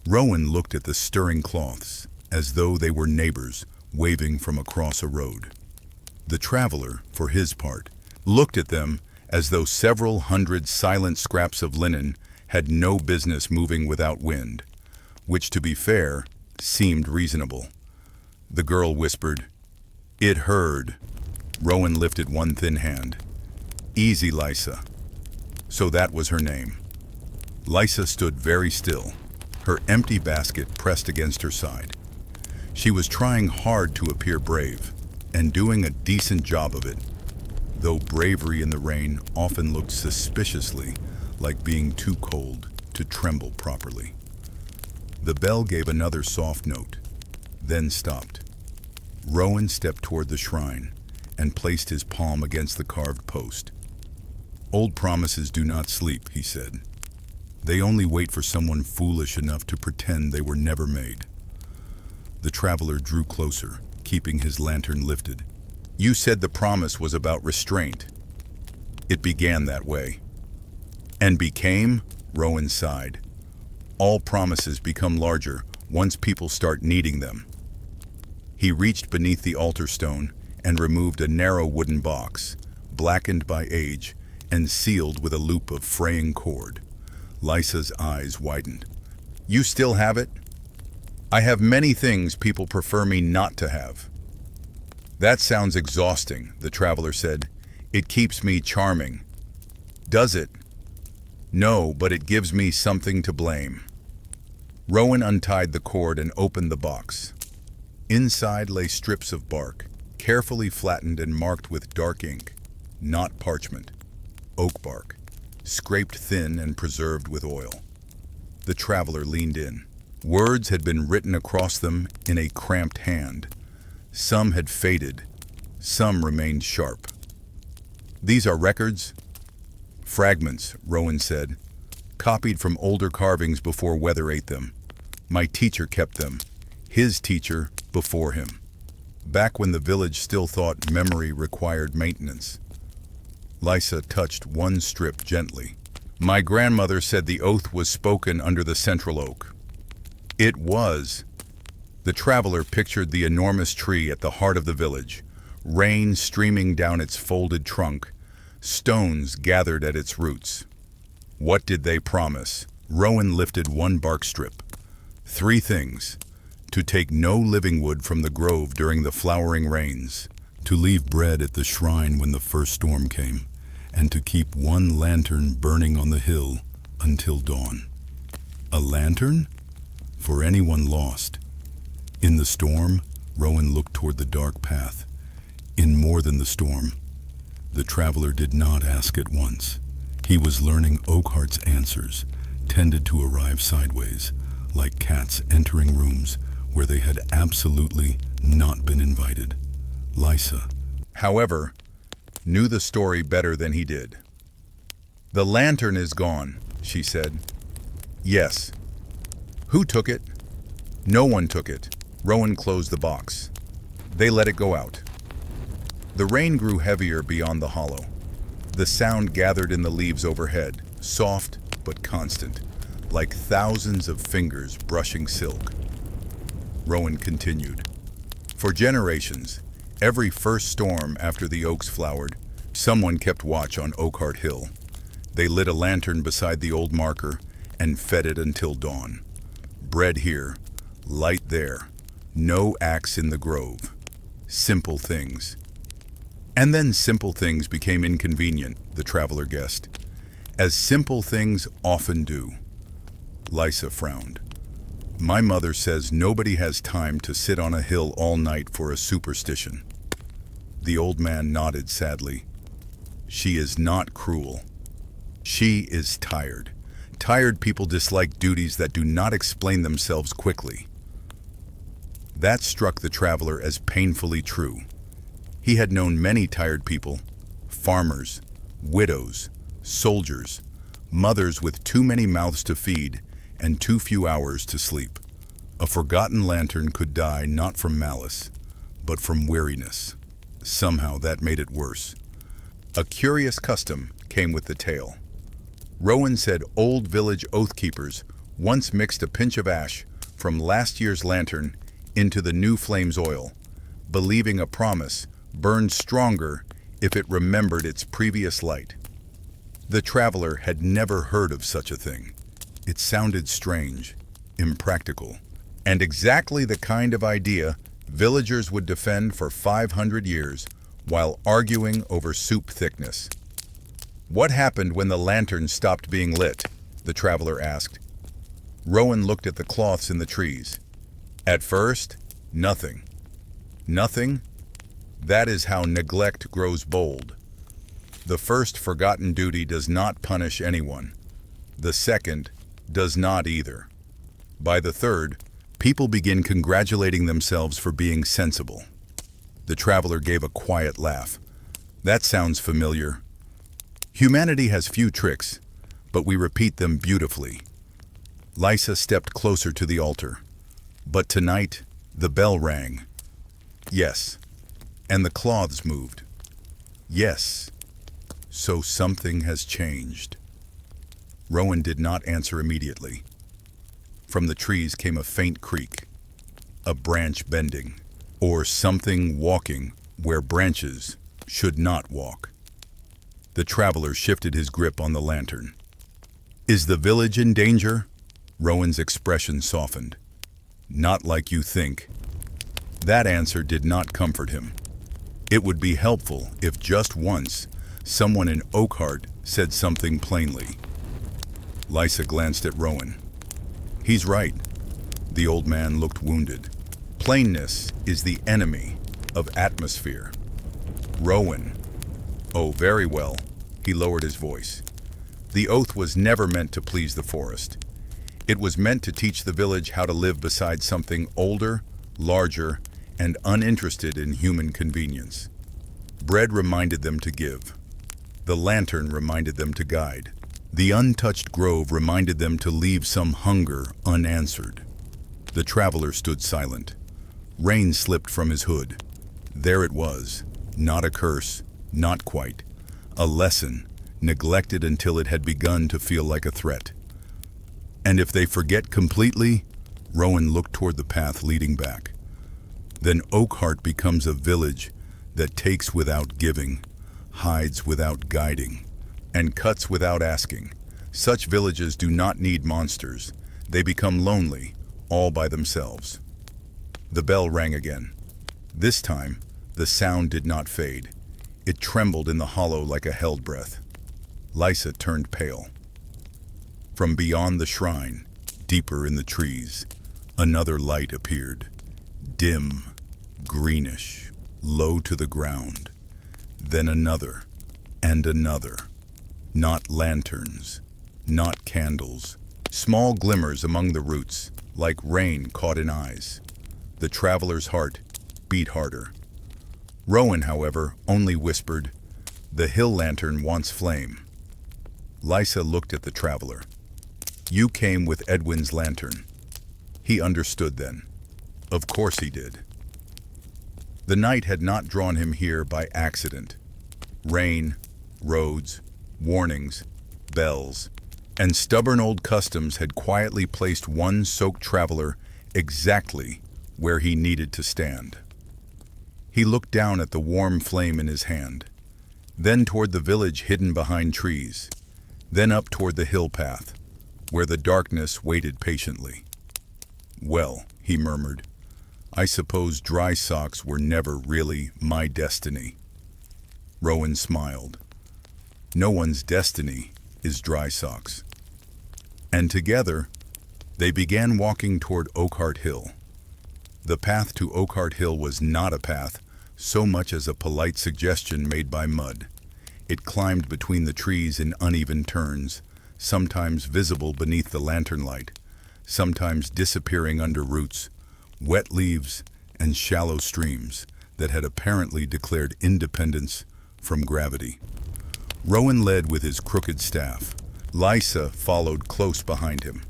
Rowan looked at the stirring cloths, as though they were neighbors waving from across a road. The traveler, for his part, looked at them as though several hundred silent scraps of linen had no business moving without wind, which, to be fair, seemed reasonable. The girl whispered, "It heard." Rowan lifted one thin hand. "Easy, Lysa." So that was her name. Lysa stood very still, her empty basket pressed against her side. She was trying hard to appear brave, and doing a decent job of it, though bravery in the rain often looked suspiciously like being too cold to tremble properly. The bell gave another soft note, then stopped. Rowan stepped toward the shrine and placed his palm against the carved post. "Old promises do not sleep," he said. "They only wait for someone foolish enough to pretend they were never made." The traveler drew closer, keeping his lantern lifted. "You said the promise was about restraint." "It began that way." "And became?" Rowan sighed. "All promises become larger once people start needing them." He reached beneath the altar stone and removed a narrow wooden box, blackened by age and sealed with a loop of fraying cord. Lysa's eyes widened. "You still have it?" "I have many things people prefer me not to have." "That sounds exhausting," the traveler said. "It keeps me charming." "Does it?" "No, but it gives me something to blame." Rowan untied the cord and opened the box. Inside lay strips of bark, carefully flattened and marked with dark ink, not parchment. Oak bark, scraped thin and preserved with oil. The traveler leaned in. Words had been written across them in a cramped hand. Some had faded, some remained sharp. "These are records?" "Fragments," Rowan said, "copied from older carvings before weather ate them. My teacher kept them, his teacher before him, back when the village still thought memory required maintenance." Lysa touched one strip gently. "My grandmother said the oath was spoken under the central oak." "It was." The traveler pictured the enormous tree at the heart of the village, rain streaming down its folded trunk, stones gathered at its roots. "What did they promise?" Rowan lifted one bark strip. "3 things. To take no living wood from the grove during the flowering rains, to leave bread at the shrine when the first storm came, and to keep one lantern burning on the hill until dawn." "A lantern?" "For anyone lost." In the storm, Rowan looked toward the dark path. In more than the storm. The traveler did not ask at once. He was learning Oakheart's answers, tended to arrive sideways, like cats entering rooms where they had absolutely not been invited. Lysa, however, knew the story better than he did. "The lantern is gone," she said. "Yes." "Who took it?" "No one took it." Rowan closed the box. "They let it go out." The rain grew heavier beyond the hollow. The sound gathered in the leaves overhead, soft but constant, like thousands of fingers brushing silk. Rowan continued. "For generations, every first storm after the oaks flowered, someone kept watch on Oakheart Hill. They lit a lantern beside the old marker and fed it until dawn. Bread here, light there, no axe in the grove. Simple things. And then simple things became inconvenient," the traveler guessed, "as simple things often do." Lysa frowned. "My mother says nobody has time to sit on a hill all night for a superstition." The old man nodded sadly. "She is not cruel. She is tired. Tired people dislike duties that do not explain themselves quickly." That struck the traveler as painfully true. He had known many tired people, farmers, widows, soldiers, mothers with too many mouths to feed and too few hours to sleep. A forgotten lantern could die not from malice, but from weariness. Somehow that made it worse. A curious custom came with the tale. Rowan said old village oath-keepers once mixed a pinch of ash from last year's lantern into the new flame's oil, believing a promise burned stronger if it remembered its previous light. The traveler had never heard of such a thing. It sounded strange, impractical, and exactly the kind of idea villagers would defend for 500 years while arguing over soup thickness. "What happened when the lantern stopped being lit?" the traveler asked. Rowan looked at the cloths in the trees. "At first, nothing." "Nothing? That is how neglect grows bold. The first forgotten duty does not punish anyone. The second does not either." By the third, people begin congratulating themselves for being sensible. The traveler gave a quiet laugh. That sounds familiar. Humanity has few tricks, but we repeat them beautifully. Lysa stepped closer to the altar. But tonight, the bell rang. Yes. And the cloths moved. Yes. So something has changed. Rowan did not answer immediately. From the trees came a faint creak, a branch bending, or something walking where branches should not walk. The traveler shifted his grip on the lantern. Is the village in danger? Rowan's expression softened. Not like you think. That answer did not comfort him. It would be helpful if just once someone in Oakheart said something plainly. Lysa glanced at Rowan. He's right. The old man looked wounded. Plainness is the enemy of atmosphere. Rowan. Oh, very well. He lowered his voice. The oath was never meant to please the forest. It was meant to teach the village how to live beside something older, larger, and uninterested in human convenience. Bread reminded them to give. The lantern reminded them to guide. The untouched grove reminded them to leave some hunger unanswered. The traveler stood silent. Rain slipped from his hood. There it was, not a curse, not quite. A lesson, neglected until it had begun to feel like a threat. And if they forget completely, Rowan looked toward the path leading back. Then Oakheart becomes a village that takes without giving, hides without guiding, and cuts without asking. Such villages do not need monsters. They become lonely, all by themselves. The bell rang again. This time, the sound did not fade. It trembled in the hollow like a held breath. Lysa turned pale. From beyond the shrine, deeper in the trees, another light appeared. Dim, greenish, low to the ground. Then another, and another. Not lanterns, not candles. Small glimmers among the roots, like rain caught in eyes. The traveler's heart beat harder. Rowan, however, only whispered, "The hill lantern wants flame." Lysa looked at the traveler. "You came with Edwin's lantern." He understood then. Of course he did. The night had not drawn him here by accident. Rain, roads, warnings, bells, and stubborn old customs had quietly placed one soaked traveler exactly where he needed to stand. He looked down at the warm flame in his hand, then toward the village hidden behind trees, then up toward the hill path, where the darkness waited patiently. "Well," he murmured, "I suppose dry socks were never really my destiny." Rowan smiled. No one's destiny is dry socks. And together, they began walking toward Oakheart Hill. The path to Oakheart Hill was not a path so much as a polite suggestion made by mud. It climbed between the trees in uneven turns, sometimes visible beneath the lantern light, sometimes disappearing under roots, wet leaves, and shallow streams that had apparently declared independence from gravity. Rowan led with his crooked staff. Lysa followed close behind him.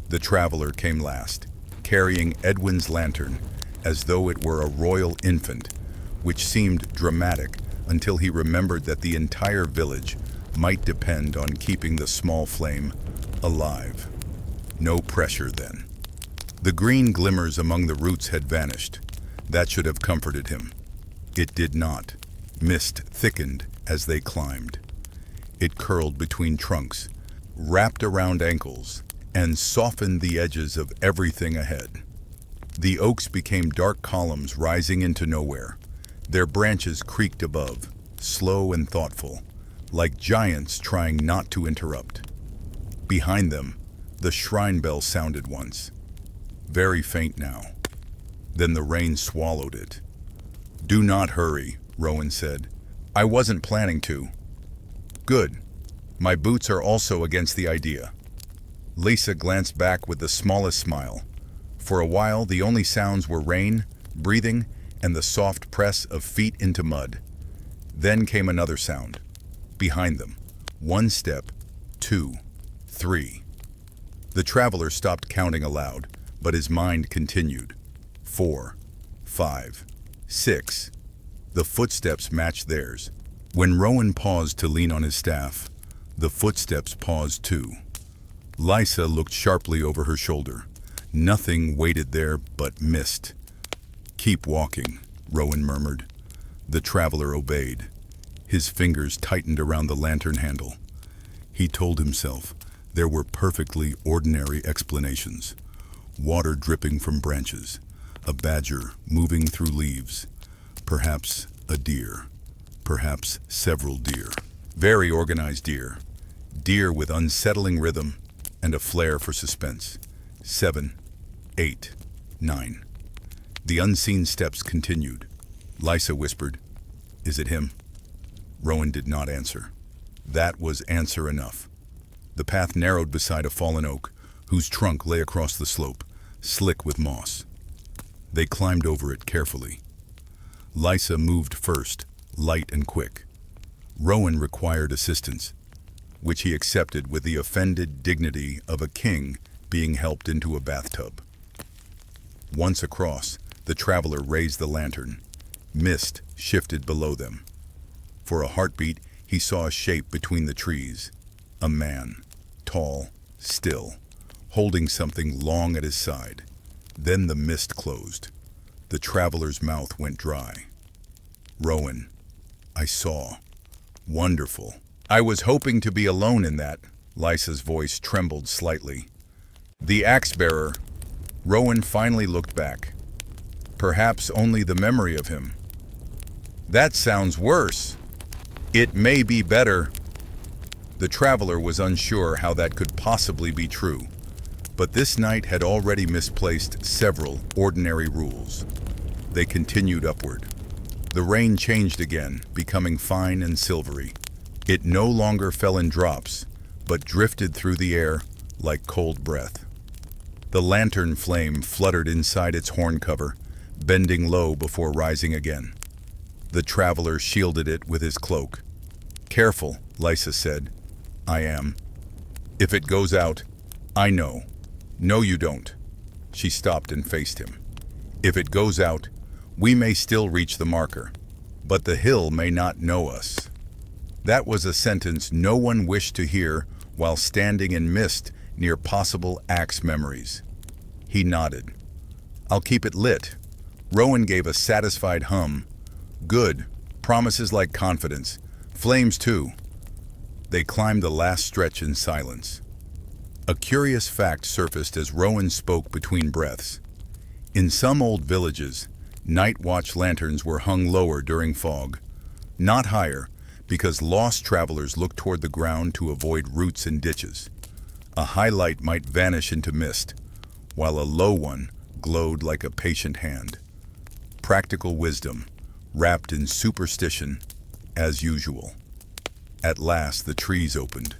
The traveler came last, carrying Edwin's lantern as though it were a royal infant, which seemed dramatic until he remembered that the entire village might depend on keeping the small flame alive. No pressure then. The green glimmers among the roots had vanished. That should have comforted him. It did not. Mist thickened as they climbed. It curled between trunks, wrapped around ankles, and softened the edges of everything ahead. The oaks became dark columns rising into nowhere. Their branches creaked above, slow and thoughtful, like giants trying not to interrupt. Behind them, the shrine bell sounded once. Very faint now. Then the rain swallowed it. "Do not hurry," Rowan said. "I wasn't planning to." "Good. My boots are also against the idea." Lisa glanced back with the smallest smile. For a while, the only sounds were rain, breathing, and the soft press of feet into mud. Then came another sound. Behind them. 1 step, 2, 3. The traveler stopped counting aloud, but his mind continued. 4, 5, 6. The footsteps matched theirs. When Rowan paused to lean on his staff, the footsteps paused too. Lisa looked sharply over her shoulder. Nothing waited there but mist. "Keep walking," Rowan murmured. The traveler obeyed. His fingers tightened around the lantern handle. He told himself there were perfectly ordinary explanations. Water dripping from branches, a badger moving through leaves, perhaps a deer, perhaps several deer. Very organized deer. Deer with unsettling rhythm and a flair for suspense. 7, 8, 9. The unseen steps continued. Lisa whispered, "Is it him?" Rowan did not answer. That was answer enough. The path narrowed beside a fallen oak, whose trunk lay across the slope, slick with moss. They climbed over it carefully. Lisa moved first, light and quick. Rowan required assistance, which he accepted with the offended dignity of a king being helped into a bathtub. Once across, the traveler raised the lantern. Mist shifted below them. For a heartbeat, he saw a shape between the trees. A man, tall, still, holding something long at his side. Then the mist closed. The traveler's mouth went dry. "Rowan, I saw. Wonderful. I was hoping to be alone in that." Lisa's voice trembled slightly. "The axe-bearer." Rowan finally looked back. Perhaps only the memory of him. "That sounds worse." "It may be better." The traveler was unsure how that could possibly be true, but this night had already misplaced several ordinary rules. They continued upward. The rain changed again, becoming fine and silvery. It no longer fell in drops, but drifted through the air like cold breath. The lantern flame fluttered inside its horn cover, bending low before rising again. The traveler shielded it with his cloak. "Careful," Lisa said. "I am. If it goes out, I know." "No, you don't." She stopped and faced him. "If it goes out, we may still reach the marker, but the hill may not know us." That was a sentence no one wished to hear while standing in mist near possible axe memories. He nodded. "I'll keep it lit." Rowan gave a satisfied hum. "Good. Promises like confidence. Flames too." They climbed the last stretch in silence. A curious fact surfaced as Rowan spoke between breaths. In some old villages, night watch lanterns were hung lower during fog, not higher, because lost travelers looked toward the ground to avoid roots and ditches. A high light might vanish into mist, while a low one glowed like a patient hand. Practical wisdom, wrapped in superstition, as usual. At last the trees opened.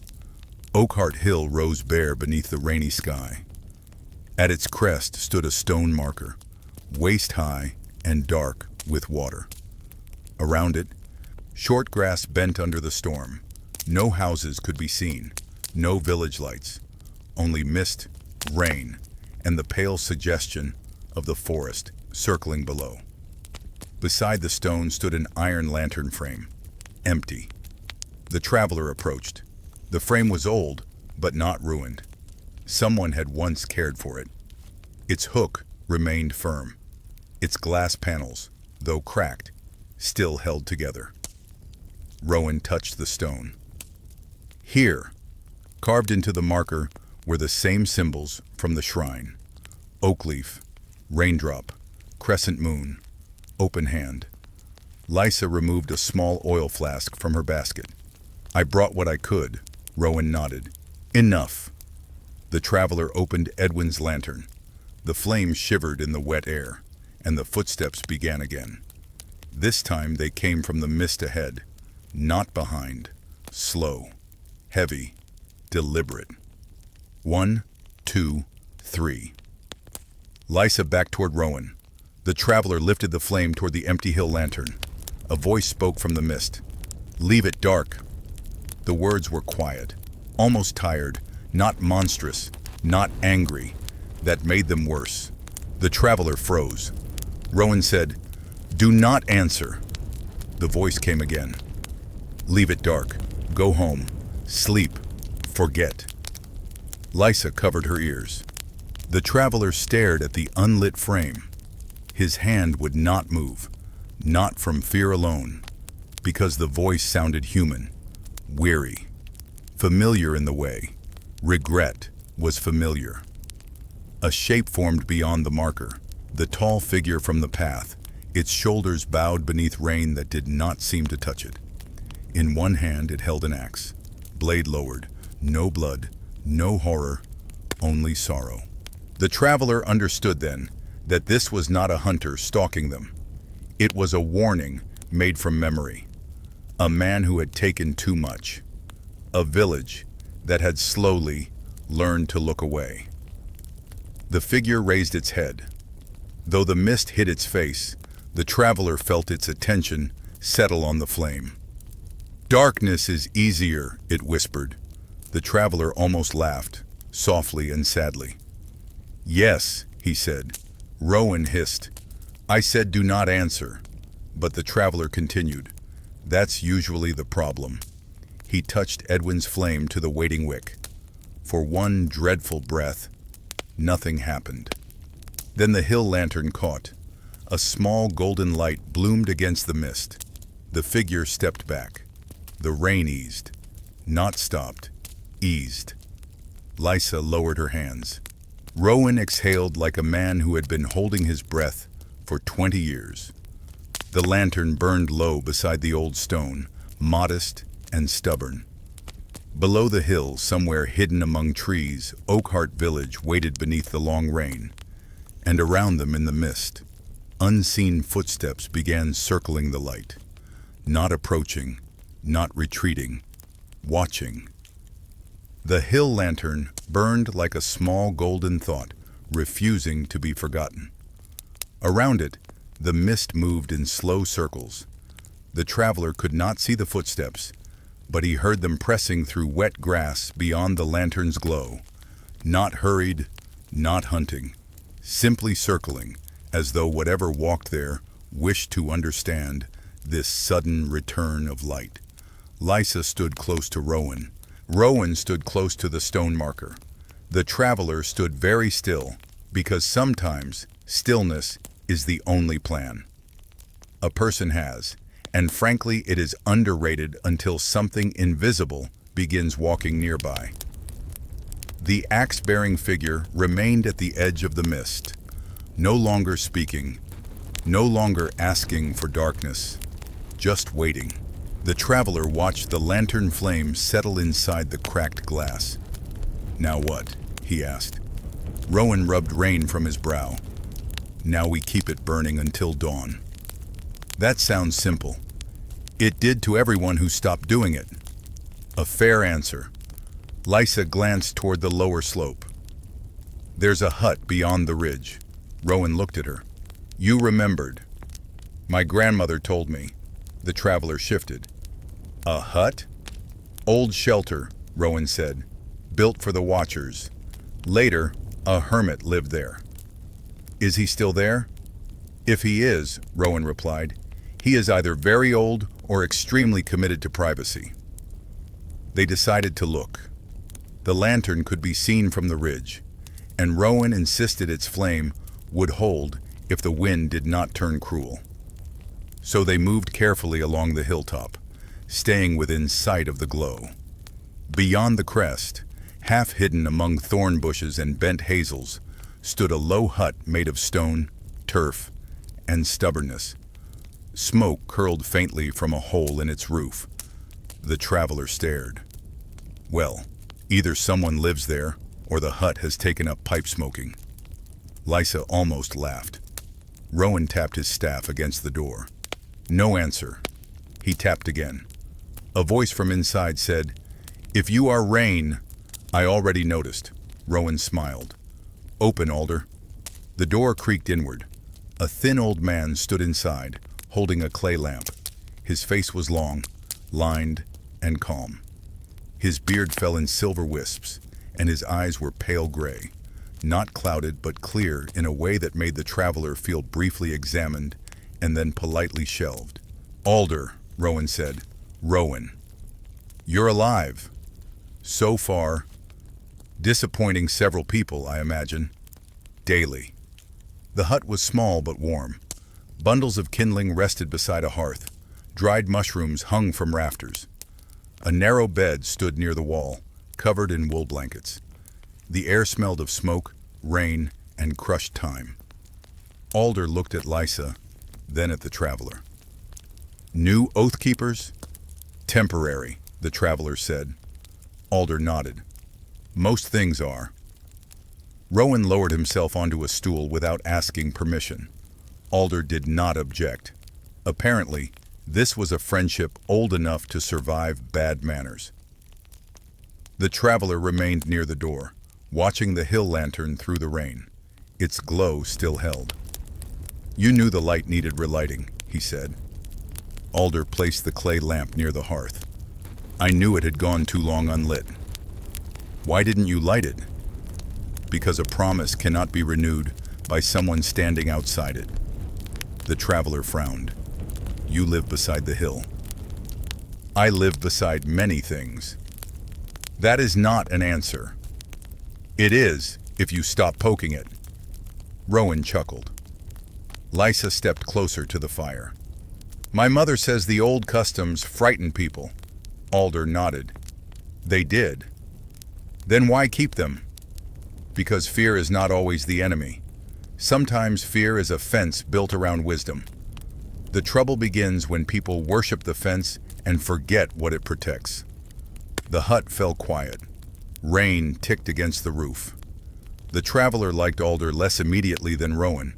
Oakheart Hill rose bare beneath the rainy sky. At its crest stood a stone marker, waist-high and dark with water. Around it, short grass bent under the storm. No houses could be seen, no village lights, only mist, rain, and the pale suggestion of the forest circling below. Beside the stone stood an iron lantern frame, empty. The traveler approached. The frame was old, but not ruined. Someone had once cared for it. Its hook remained firm. Its glass panels, though cracked, still held together. Rowan touched the stone. Here, carved into the marker, were the same symbols from the shrine. Oak leaf, raindrop, crescent moon, open hand. Lisa removed a small oil flask from her basket. "I brought what I could," Rowan nodded. "Enough." The traveler opened Edwin's lantern. The flame shivered in the wet air, and the footsteps began again. This time they came from the mist ahead, not behind, slow, heavy, deliberate. 1, 2, 3. Lysa backed toward Rowan. The traveler lifted the flame toward the empty hill lantern. A voice spoke from the mist. "Leave it dark." The words were quiet, almost tired, not monstrous, not angry. That made them worse. The traveler froze. Rowan said, "Do not answer." The voice came again. "Leave it dark. Go home. Sleep. Forget." Lysa covered her ears. The traveler stared at the unlit frame. His hand would not move, not from fear alone, because the voice sounded human, weary, familiar in the way. Regret was familiar. A shape formed beyond the marker, the tall figure from the path, its shoulders bowed beneath rain that did not seem to touch it. In one hand it held an axe, blade lowered, no blood, no horror, only sorrow. The traveler understood then that this was not a hunter stalking them. It was a warning made from memory. A man who had taken too much. A village that had slowly learned to look away. The figure raised its head. Though the mist hid its face, the traveler felt its attention settle on the flame. "Darkness is easier," it whispered. The traveler almost laughed, softly and sadly. "Yes," he said. Rowan hissed. "I said do not answer." But the traveler continued. "That's usually the problem." He touched Edwin's flame to the waiting wick. For one dreadful breath, nothing happened. Then the hill lantern caught. A small golden light bloomed against the mist. The figure stepped back. The rain eased. Not stopped. Eased. Lysa lowered her hands. Rowan exhaled like a man who had been holding his breath for 20 years. The lantern burned low beside the old stone, modest and stubborn. Below the hill, somewhere hidden among trees, Oakheart village waited beneath the long rain. And around them in the mist, unseen footsteps began circling the light. Not approaching, not retreating, watching. The hill lantern burned like a small golden thought, refusing to be forgotten. Around it, the mist moved in slow circles. The traveler could not see the footsteps, but he heard them pressing through wet grass beyond the lantern's glow. Not hurried, not hunting, simply circling, as though whatever walked there wished to understand this sudden return of light. Lysa stood close to Rowan. Rowan stood close to the stone marker. The traveler stood very still, because sometimes stillness is the only plan a person has, and frankly it is underrated until something invisible begins walking nearby. The axe-bearing figure remained at the edge of the mist, no longer speaking, no longer asking for darkness, just waiting. The traveler watched the lantern flame settle inside the cracked glass. "Now what?" he asked. Rowan rubbed rain from his brow. "Now we keep it burning until dawn." That sounds simple. It did to everyone who stopped doing it. A fair answer. Lysa glanced toward the lower slope. "There's a hut beyond the ridge." Rowan looked at her. "You remembered." "My grandmother told me." The traveler shifted. "A hut?" "Old shelter," Rowan said. "Built for the watchers. Later, a hermit lived there." "Is he still there?" "If he is," Rowan replied, "he is either very old or extremely committed to privacy." They decided to look. The lantern could be seen from the ridge, and Rowan insisted its flame would hold if the wind did not turn cruel. So they moved carefully along the hilltop, staying within sight of the glow. Beyond the crest, half hidden among thorn bushes and bent hazels, stood a low hut made of stone, turf, and stubbornness. Smoke curled faintly from a hole in its roof. The traveler stared. Well, either someone lives there, or the hut has taken up pipe smoking. Lysa almost laughed. Rowan tapped his staff against the door. No answer. He tapped again. A voice from inside said, "If you are Rain, I already noticed. Rowan smiled. Open, Alder. The door creaked inward. A thin old man stood inside, holding a clay lamp. His face was long, lined, and calm. His beard fell in silver wisps, and his eyes were pale gray, not clouded but clear in a way that made the traveler feel briefly examined and then politely shelved. Alder, Rowan said. Rowan. You're alive. So far. Disappointing several people, I imagine. Daily. The hut was small but warm. Bundles of kindling rested beside a hearth. Dried mushrooms hung from rafters. A narrow bed stood near the wall, covered in wool blankets. The air smelled of smoke, rain, and crushed thyme. Alder looked at Lysa, then at the traveler. New oath keepers? Temporary, the traveler said. Alder nodded. Most things are. Rowan lowered himself onto a stool without asking permission. Alder did not object. Apparently, this was a friendship old enough to survive bad manners. The traveler remained near the door, watching the hill lantern through the rain. Its glow still held. You knew the light needed relighting, he said. Alder placed the clay lamp near the hearth. I knew it had gone too long unlit. Why didn't you light it? Because a promise cannot be renewed by someone standing outside it. The traveler frowned. You live beside the hill. I live beside many things. That is not an answer. It is, if you stop poking it. Rowan chuckled. Lysa stepped closer to the fire. My mother says the old customs frighten people. Alder nodded. They did. Then why keep them? Because fear is not always the enemy. Sometimes fear is a fence built around wisdom. The trouble begins when people worship the fence and forget what it protects. The hut fell quiet. Rain ticked against the roof. The traveler liked Alder less immediately than Rowan,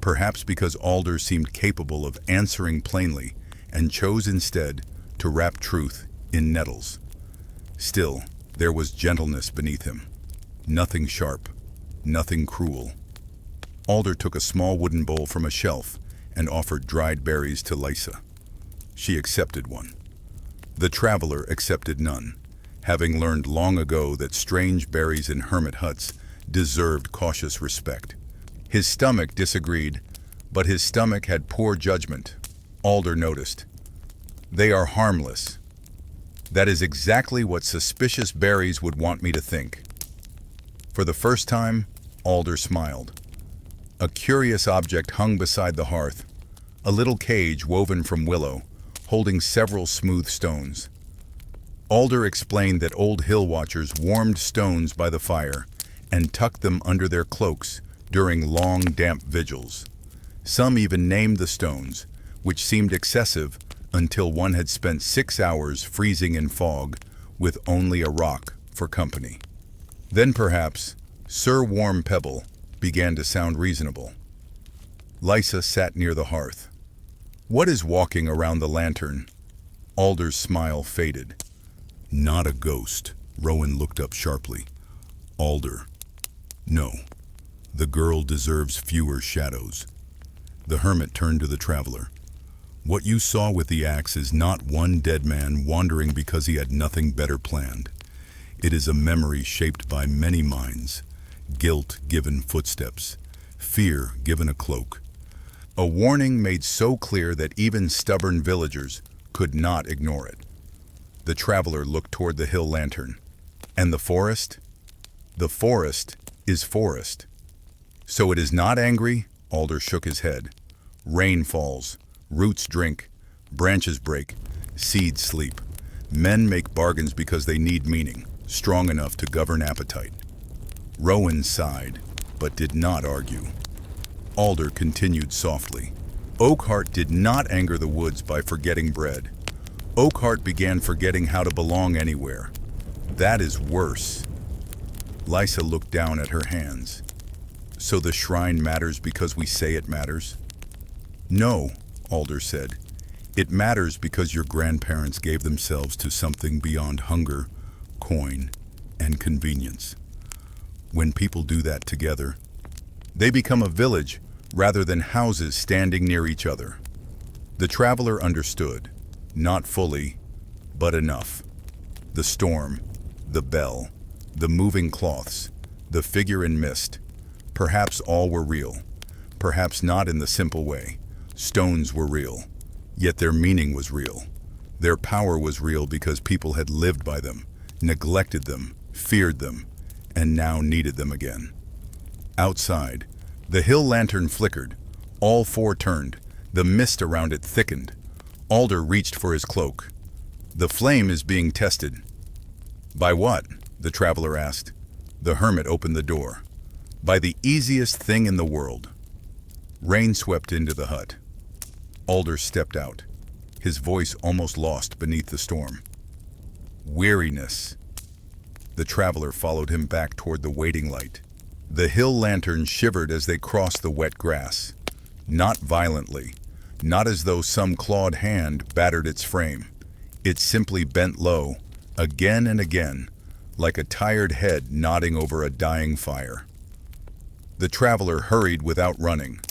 perhaps because Alder seemed capable of answering plainly and chose instead to wrap truth in nettles. Still, there was gentleness beneath him. Nothing sharp, nothing cruel. Alder took a small wooden bowl from a shelf and offered dried berries to Lysa. She accepted one. The traveler accepted none, having learned long ago that strange berries in hermit huts deserved cautious respect. His stomach disagreed, but his stomach had poor judgment. Alder noticed. They are harmless. That is exactly what suspicious berries would want me to think. For the first time, Alder smiled. A curious object hung beside the hearth, a little cage woven from willow, holding several smooth stones. Alder explained that old hill watchers warmed stones by the fire and tucked them under their cloaks during long, damp vigils. Some even named the stones, which seemed excessive until one had spent 6 hours freezing in fog with only a rock for company. Then perhaps Sir Warm Pebble began to sound reasonable. Lysa sat near the hearth. What is walking around the lantern? Alder's smile faded. Not a ghost. Rowan looked up sharply. Alder. No. The girl deserves fewer shadows. The hermit turned to the traveler. What you saw with the axe is not one dead man wandering because he had nothing better planned. It is a memory shaped by many minds. Guilt given footsteps. Fear given a cloak. A warning made so clear that even stubborn villagers could not ignore it. The traveler looked toward the hill lantern. And the forest? The forest is forest. So it is not angry? Alder shook his head. Rain falls, roots drink, branches break, seeds sleep. Men make bargains because they need meaning, strong enough to govern appetite. Rowan sighed, but did not argue. Alder continued softly. Oakheart did not anger the woods by forgetting bread. Oakheart began forgetting how to belong anywhere. That is worse. Lysa looked down at her hands. So the shrine matters because we say it matters? No, Alder said. It matters because your grandparents gave themselves to something beyond hunger, coin, and convenience. When people do that together, they become a village rather than houses standing near each other. The traveler understood, not fully, but enough. The storm, the bell, the moving cloths, the figure in mist, perhaps all were real, perhaps not in the simple way. Stones were real, yet their meaning was real. Their power was real because people had lived by them, neglected them, feared them, and now needed them again. Outside, the hill lantern flickered. All four turned. The mist around it thickened. Alder reached for his cloak. "The flame is being tested." "By what?" the traveler asked. The hermit opened the door. "By the easiest thing in the world." Rain swept into the hut. Alder stepped out, his voice almost lost beneath the storm. "Weariness." The traveler followed him back toward the waiting light. The hill lantern shivered as they crossed the wet grass. Not violently, not as though some clawed hand battered its frame. It simply bent low, again and again, like a tired head nodding over a dying fire. The traveler hurried without running.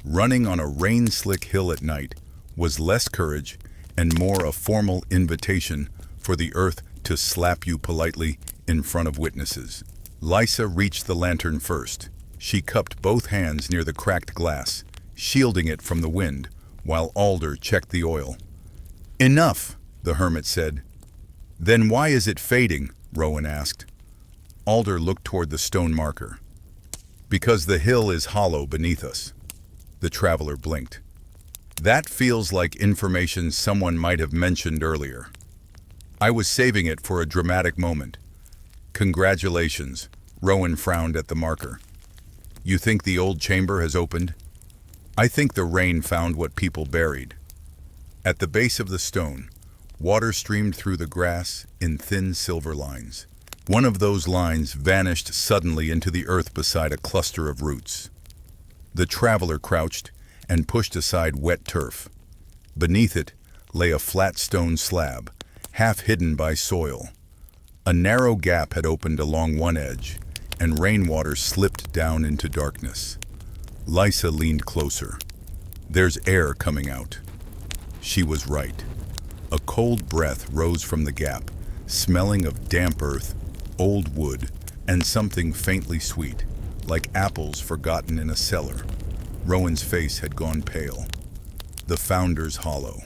Running on a rain-slick hill at night was less courage and more a formal invitation for the earth to slap you politely in front of witnesses. Lysa reached the lantern first. She cupped both hands near the cracked glass, shielding it from the wind, while Alder checked the oil. "Enough," the hermit said. "Then why is it fading?" Rowan asked. Alder looked toward the stone marker. "Because the hill is hollow beneath us." The traveler blinked. "That feels like information someone might have mentioned earlier. I was saving it for a dramatic moment." "Congratulations," Rowan frowned at the marker. "You think the old chamber has opened?" "I think the rain found what people buried." At the base of the stone, water streamed through the grass in thin silver lines. One of those lines vanished suddenly into the earth beside a cluster of roots. The traveler crouched and pushed aside wet turf. Beneath it lay a flat stone slab, half hidden by soil. A narrow gap had opened along one edge, and rainwater slipped down into darkness. Lysa leaned closer. "There's air coming out." She was right. A cold breath rose from the gap, smelling of damp earth, old wood, and something faintly sweet, like apples forgotten in a cellar. Rowan's face had gone pale. "The Founder's Hollow."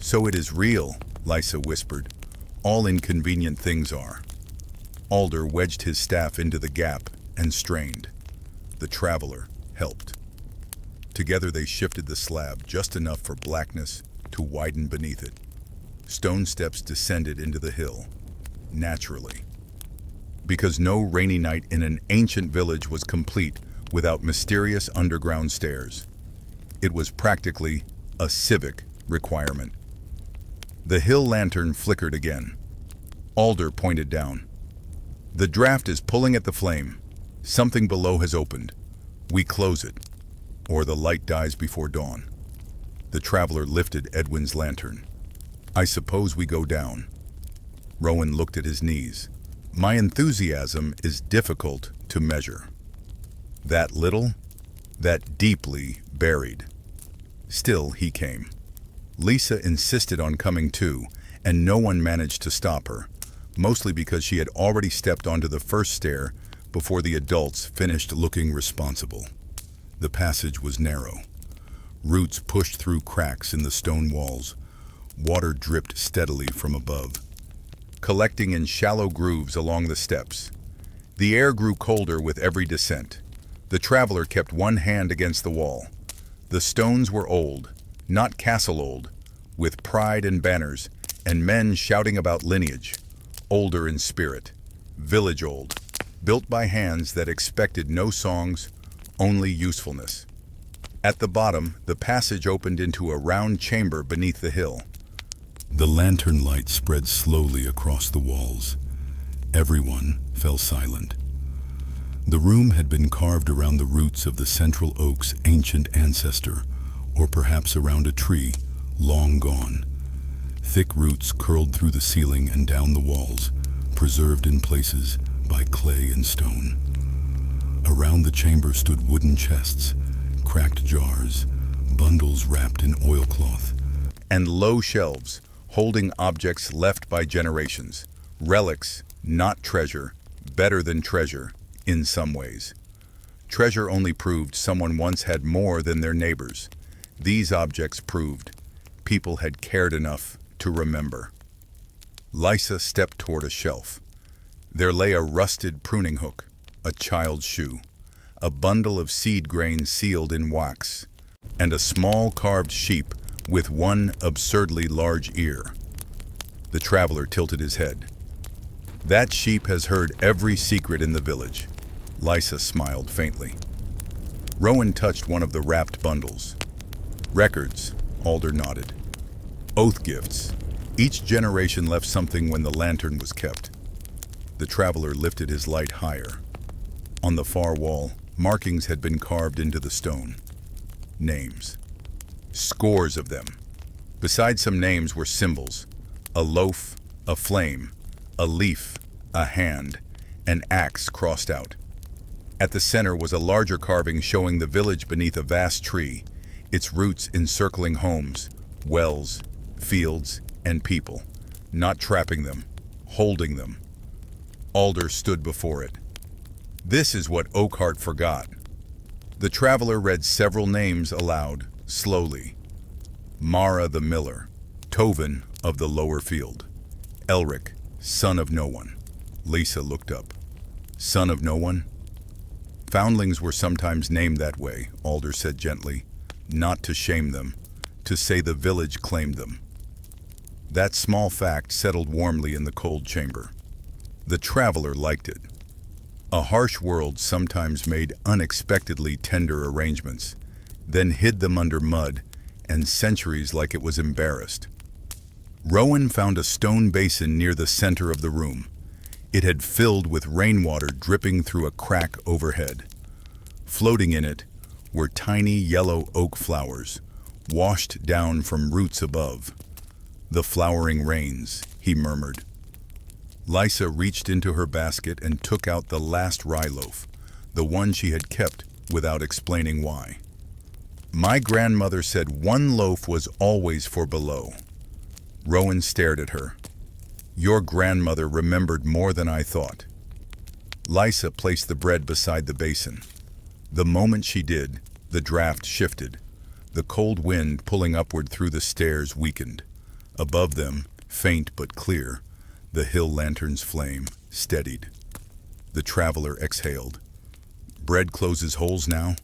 "So it is real," Lysa whispered. "All inconvenient things are." Alder wedged his staff into the gap and strained. The traveler helped. Together they shifted the slab just enough for blackness to widen beneath it. Stone steps descended into the hill, naturally. Because no rainy night in an ancient village was complete without mysterious underground stairs. It was practically a civic requirement. The hill lantern flickered again. Alder pointed down. "The draft is pulling at the flame. Something below has opened. We close it, or the light dies before dawn." The traveler lifted Edwin's lantern. "I suppose we go down." Rowan looked at his knees. "My enthusiasm is difficult to measure. That little, that deeply buried." Still, he came. Lysa insisted on coming too, and no one managed to stop her, mostly because she had already stepped onto the first stair before the adults finished looking responsible. The passage was narrow. Roots pushed through cracks in the stone walls. Water dripped steadily from above, collecting in shallow grooves along the steps. The air grew colder with every descent. The traveler kept one hand against the wall. The stones were old, not castle old, with pride and banners, and men shouting about lineage, older in spirit, village old, built by hands that expected no songs, only usefulness. At the bottom, the passage opened into a round chamber beneath the hill. The lantern light spread slowly across the walls. Everyone fell silent. The room had been carved around the roots of the central oak's ancient ancestor, or perhaps around a tree, long gone. Thick roots curled through the ceiling and down the walls, preserved in places by clay and stone.
Around the chamber stood wooden chests, cracked jars, bundles wrapped in oilcloth,
and low shelves holding objects left by generations, relics, not treasure, better than treasure in some ways. Treasure only proved someone once had more than their neighbors. These objects proved people had cared enough to remember. Lysa stepped toward a shelf. There lay a rusted pruning hook, a child's shoe, a bundle of seed grain sealed in wax, and a small carved sheep with one absurdly large ear. The traveler tilted his head. That sheep has heard every secret in the village. Lysa smiled faintly. Rowan touched one of the wrapped bundles. Records, Alder nodded. Oath gifts. Each generation left something when the lantern was kept. The traveler lifted his light higher. On the far wall, markings had been carved into the stone. Names. Scores of them. Beside some names were symbols. A loaf, a flame, a leaf, a hand, an axe crossed out. At the center was a larger carving showing the village beneath a vast tree, its roots encircling homes, wells, fields, and people, not trapping them, holding them. Alder stood before it. This is what Oakheart forgot. The traveler read several names aloud, slowly. Mara the miller, Tovin of the lower field, Elric, son of no one. Lysa looked up. Son of no one? Foundlings were sometimes named that way, Alder said gently, not to shame them, to say the village claimed them. That small fact settled warmly in the cold chamber. The traveler liked it. A harsh world sometimes made unexpectedly tender arrangements, then hid them under mud and centuries like it was embarrassed. Rowan found a stone basin near the center of the room. It had filled with rainwater dripping through a crack overhead. Floating in it were tiny yellow oak flowers, washed down from roots above. The flowering rains, he murmured. Lysa reached into her basket and took out the last rye loaf, the one she had kept without explaining why. My grandmother said one loaf was always for below. Rowan stared at her. Your grandmother remembered more than I thought. Lysa placed the bread beside the basin. The moment she did, the draft shifted. The cold wind pulling upward through the stairs weakened. Above them, faint but clear, the hill lantern's flame steadied. The traveler exhaled. Bread closes holes now?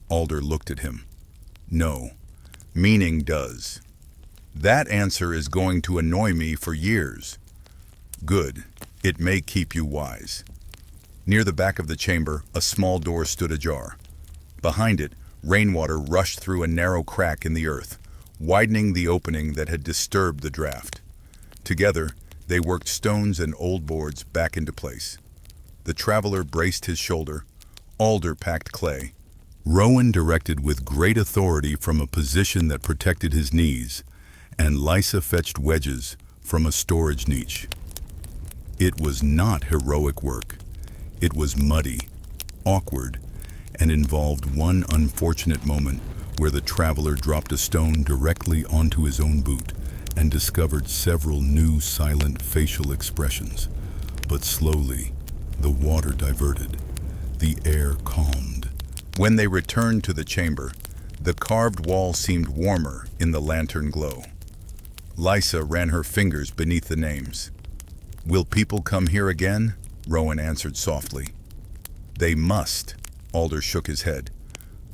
Alder looked at him. No, meaning does. That answer is going to annoy me for years. Good, it may keep you wise. Near the back of the chamber, a small door stood ajar. Behind it, rainwater rushed through a narrow crack in the earth, widening the opening that had disturbed the draft. Together, they worked stones and old boards back into place. The traveler braced his shoulder. Alder packed clay. Rowan directed with great authority from a position that protected his knees, and Lysa fetched wedges from a storage niche. It was not heroic work. It was muddy, awkward, and involved one unfortunate moment where the traveler dropped a stone directly onto his own boot and discovered several new silent facial expressions. But slowly, the water diverted. The air calmed. When they returned to the chamber, the carved wall seemed warmer in the lantern glow. Lysa ran her fingers beneath the names. Will people come here again? Rowan answered softly. They must. Alder shook his head.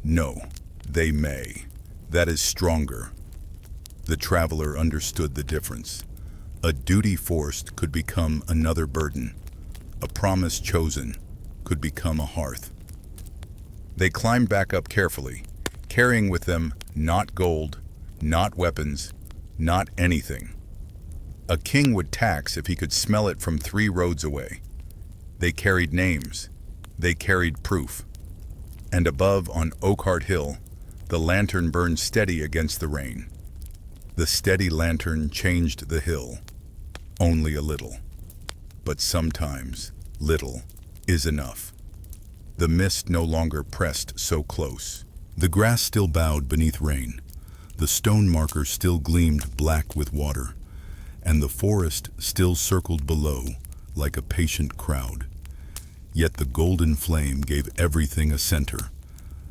No, they may. That is stronger. The traveler understood the difference. A duty forced could become another burden. A promise chosen could become a hearth. They climbed back up carefully, carrying with them not gold, not weapons, not anything. A king would tax if he could smell it from 3 roads away. They carried names. They carried proof. And above on Oakheart Hill, the lantern burned steady against the rain. The steady lantern changed the hill, only a little. But sometimes, little is enough. The mist no longer pressed so close.
The grass still bowed beneath rain. The stone marker still gleamed black with water, and the forest still circled below like a patient crowd. Yet the golden flame gave everything a center,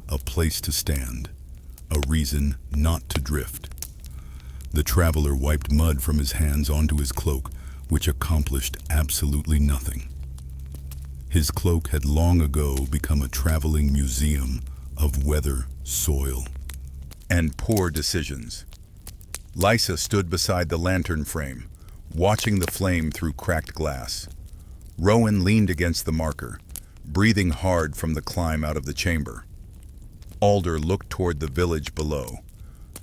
a place to stand, a reason not to drift. The traveler wiped mud from his hands onto his cloak, which accomplished absolutely nothing. His cloak had long ago become a traveling museum of weather, soil,
and poor decisions. Lysa stood beside the lantern frame, watching the flame through cracked glass. Rowan leaned against the marker, breathing hard from the climb out of the chamber. Alder looked toward the village below,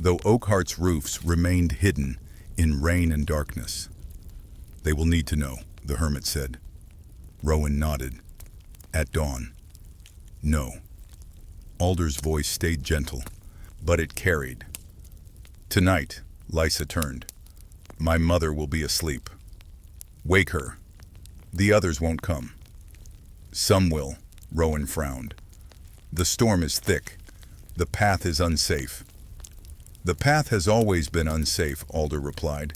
though Oakheart's roofs remained hidden in rain and darkness. "They will need to know," the hermit said. Rowan nodded. "At dawn." "No." Alder's voice stayed gentle, but it carried. "Tonight," Lysa turned. "My mother will be asleep. Wake her. The others won't come." "Some will," Rowan frowned. "The storm is thick. The path is unsafe." "The path has always been unsafe," Alder replied.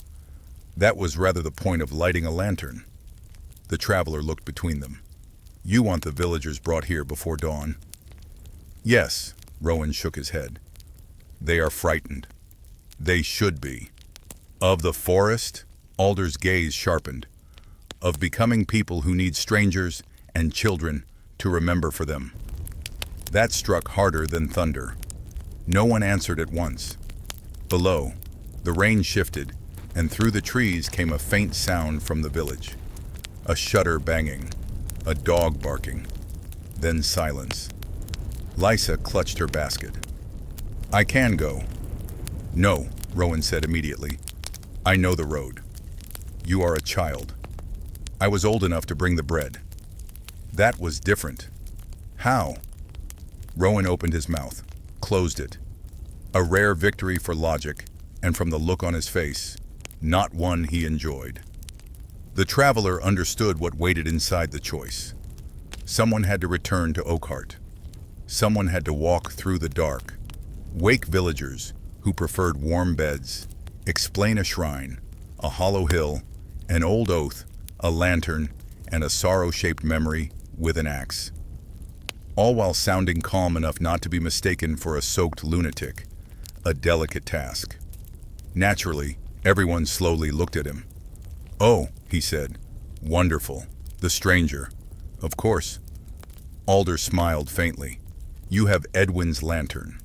"That was rather the point of lighting a lantern." The traveler looked between them. "You want the villagers brought here before dawn?" "Yes," Rowan shook his head. "They are frightened. They should be." "Of the forest?" Alder's gaze sharpened. "Of becoming people who need strangers and children to remember for them." That struck harder than thunder. No one answered at once. Below, the rain shifted, and through the trees came a faint sound from the village. A shutter banging, a dog barking, then silence. Lysa clutched her basket. "I can go." "No," Rowan said immediately. "I know the road. You are a child. I was old enough to bring the bread." "That was different." "How?" Rowan opened his mouth, closed it. A rare victory for logic, and from the look on his face, not one he enjoyed. The traveler understood what waited inside the choice. Someone had to return to Oakheart. Someone had to walk through the dark, wake villagers who preferred warm beds, explain a shrine, a hollow hill, an old oath, a lantern, and a sorrow-shaped memory with an axe. All while sounding calm enough not to be mistaken for a soaked lunatic, a delicate task. Naturally, everyone slowly looked at him. "Oh," he said. "Wonderful. The stranger. Of course." Alder smiled faintly. "You have Edwin's lantern.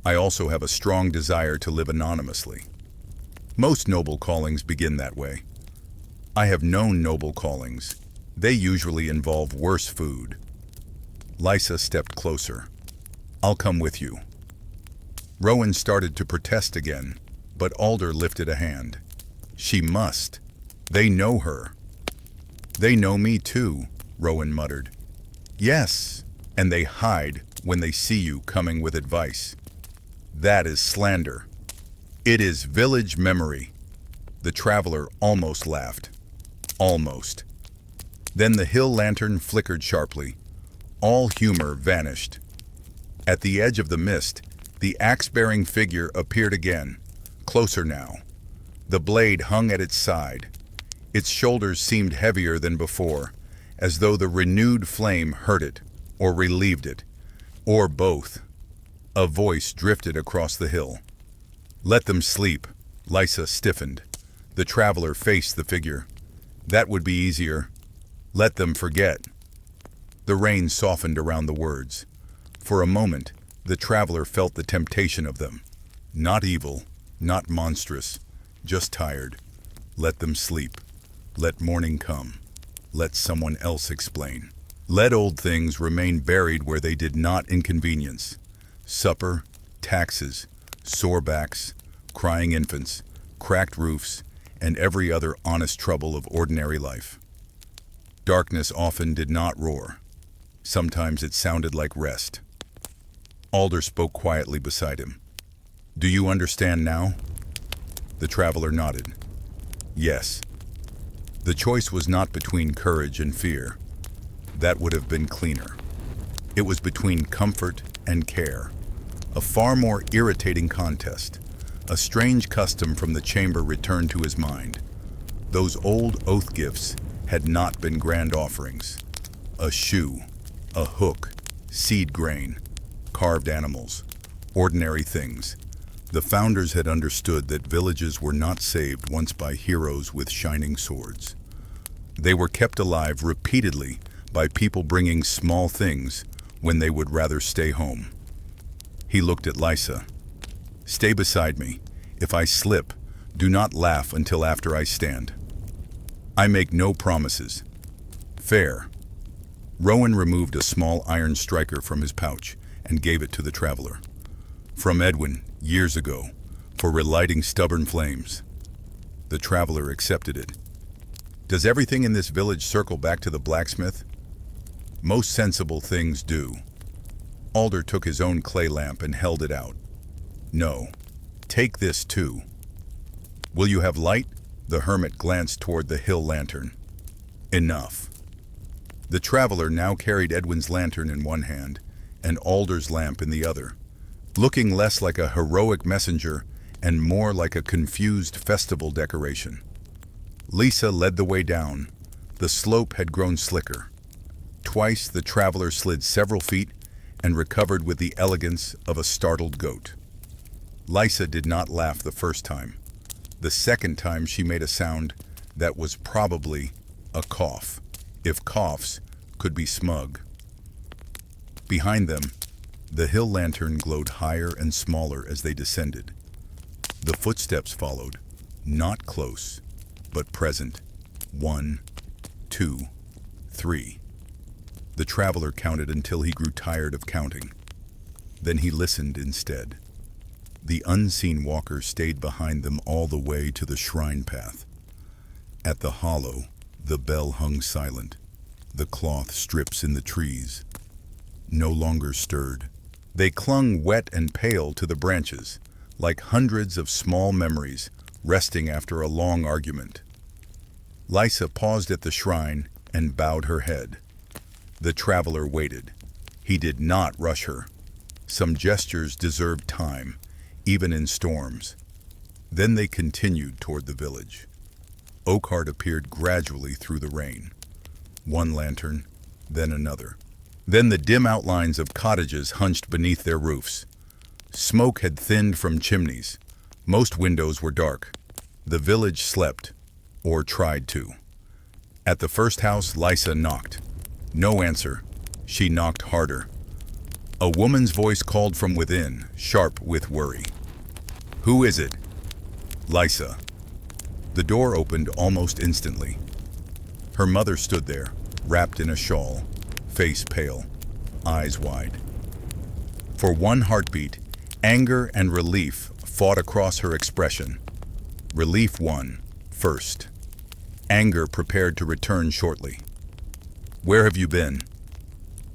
I also have a strong desire to live anonymously. Most noble callings begin that way. I have known noble callings. They usually involve worse food." Lysa stepped closer. "I'll come with you." Rowan started to protest again, but Alder lifted a hand. "She must. They know her." "They know me too," Rowan muttered. "Yes, and they hide when they see you coming with advice. That is slander. It is village memory." The traveler almost laughed. Almost. Then the hill lantern flickered sharply. All humor vanished. At the edge of the mist, the axe-bearing figure appeared again, closer now. The blade hung at its side. Its shoulders seemed heavier than before, as though the renewed flame hurt it, or relieved it, or both. A voice drifted across the hill. "Let them sleep." Lysa stiffened. The traveler faced the figure. "That would be easier. Let them forget." The rain softened around the words. For a moment, the traveler felt the temptation of them. Not evil, not monstrous, just tired. Let them sleep. Let morning come. Let someone else explain. Let old things remain buried where they did not inconvenience. Supper, taxes, sore backs, crying infants, cracked roofs, and every other honest trouble of ordinary life. Darkness often did not roar. Sometimes it sounded like rest. Alder spoke quietly beside him. "Do you understand now?" The traveler nodded. "Yes." The choice was not between courage and fear. That would have been cleaner. It was between comfort and care, a far more irritating contest. A strange custom from the chamber returned to his mind. Those old oath gifts had not been grand offerings. A shoe, a hook, seed grain, carved animals, ordinary things. The founders had understood that villages were not saved once by heroes with shining swords. They were kept alive repeatedly by people bringing small things when they would rather stay home. He looked at Lysa. "Stay beside me. If I slip, do not laugh until after I stand. I make no promises." "Fair." Rowan removed a small iron striker from his pouch and gave it to the traveler. "From Edwin, years ago, for relighting stubborn flames." The traveler accepted it. "Does everything in this village circle back to the blacksmith?" "Most sensible things do." Alder took his own clay lamp and held it out. "No. Take this too." "Will you have light?" The hermit glanced toward the hill lantern. "Enough." The traveler now carried Edwin's lantern in one hand and Alder's lamp in the other, looking less like a heroic messenger and more like a confused festival decoration. Lisa led the way down. The slope had grown slicker. Twice the traveler slid several feet and recovered with the elegance of a startled goat. Lysa did not laugh the first time. The second time she made a sound that was probably a cough, if coughs could be smug. Behind them, the hill lantern glowed higher and smaller as they descended. The footsteps followed, not close, but present. 1, 2, 3. The traveler counted until he grew tired of counting. Then he listened instead. The unseen walker stayed behind them all the way to the shrine path. At the hollow, the bell hung silent. The cloth strips in the trees no longer stirred. They clung wet and pale to the branches, like hundreds of small memories resting after a long argument. Lysa paused at the shrine and bowed her head. The traveler waited. He did not rush her. Some gestures deserved time, even in storms. Then they continued toward the village. Oakheart appeared gradually through the rain. One lantern, then another. Then the dim outlines of cottages hunched beneath their roofs. Smoke had thinned from chimneys. Most windows were dark. The village slept, or tried to. At the first house, Lysa knocked. No answer. She knocked harder. A woman's voice called from within, sharp with worry. "Who is it?" "Lysa." The door opened almost instantly. Her mother stood there, wrapped in a shawl, face pale, eyes wide. For one heartbeat, anger and relief fought across her expression. Relief won first. Anger prepared to return shortly. "Where have you been?"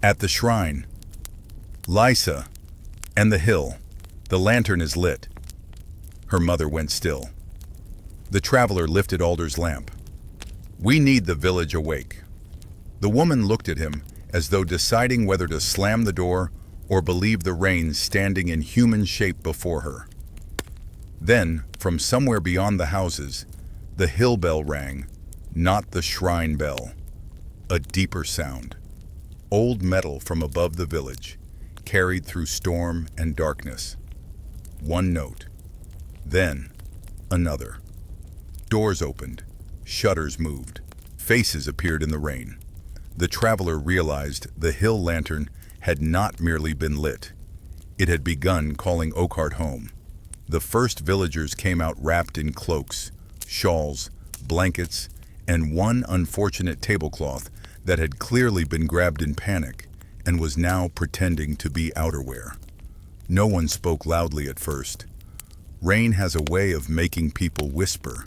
"At the shrine." "Lysa, and the hill. The lantern is lit." Her mother went still. The traveler lifted Alder's lamp. "We need the village awake." The woman looked at him as though deciding whether to slam the door or believe the rain standing in human shape before her. Then, from somewhere beyond the houses, the hill bell rang, not the shrine bell. A deeper sound. Old metal from above the village, carried through storm and darkness. One note. Then, another. Doors opened. Shutters moved. Faces appeared in the rain. The traveler realized the hill lantern had not merely been lit. It had begun calling Oakheart home. The first villagers came out wrapped in cloaks, shawls, blankets, and one unfortunate tablecloth that had clearly been grabbed in panic and was now pretending to be outerwear. No one spoke loudly at first. Rain has a way of making people whisper,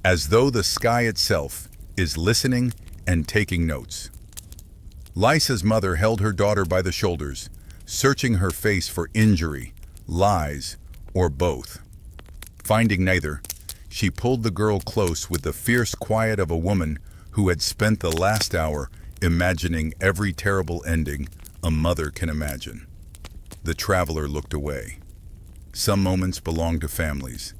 as though the sky itself is listening and taking notes. Lysa's mother held her daughter by the shoulders, searching her face for injury, lies, or both. Finding neither, she pulled the girl close with the fierce quiet of a woman who had spent the last hour imagining every terrible ending A mother can imagine. The traveler looked away. Some moments belong to families.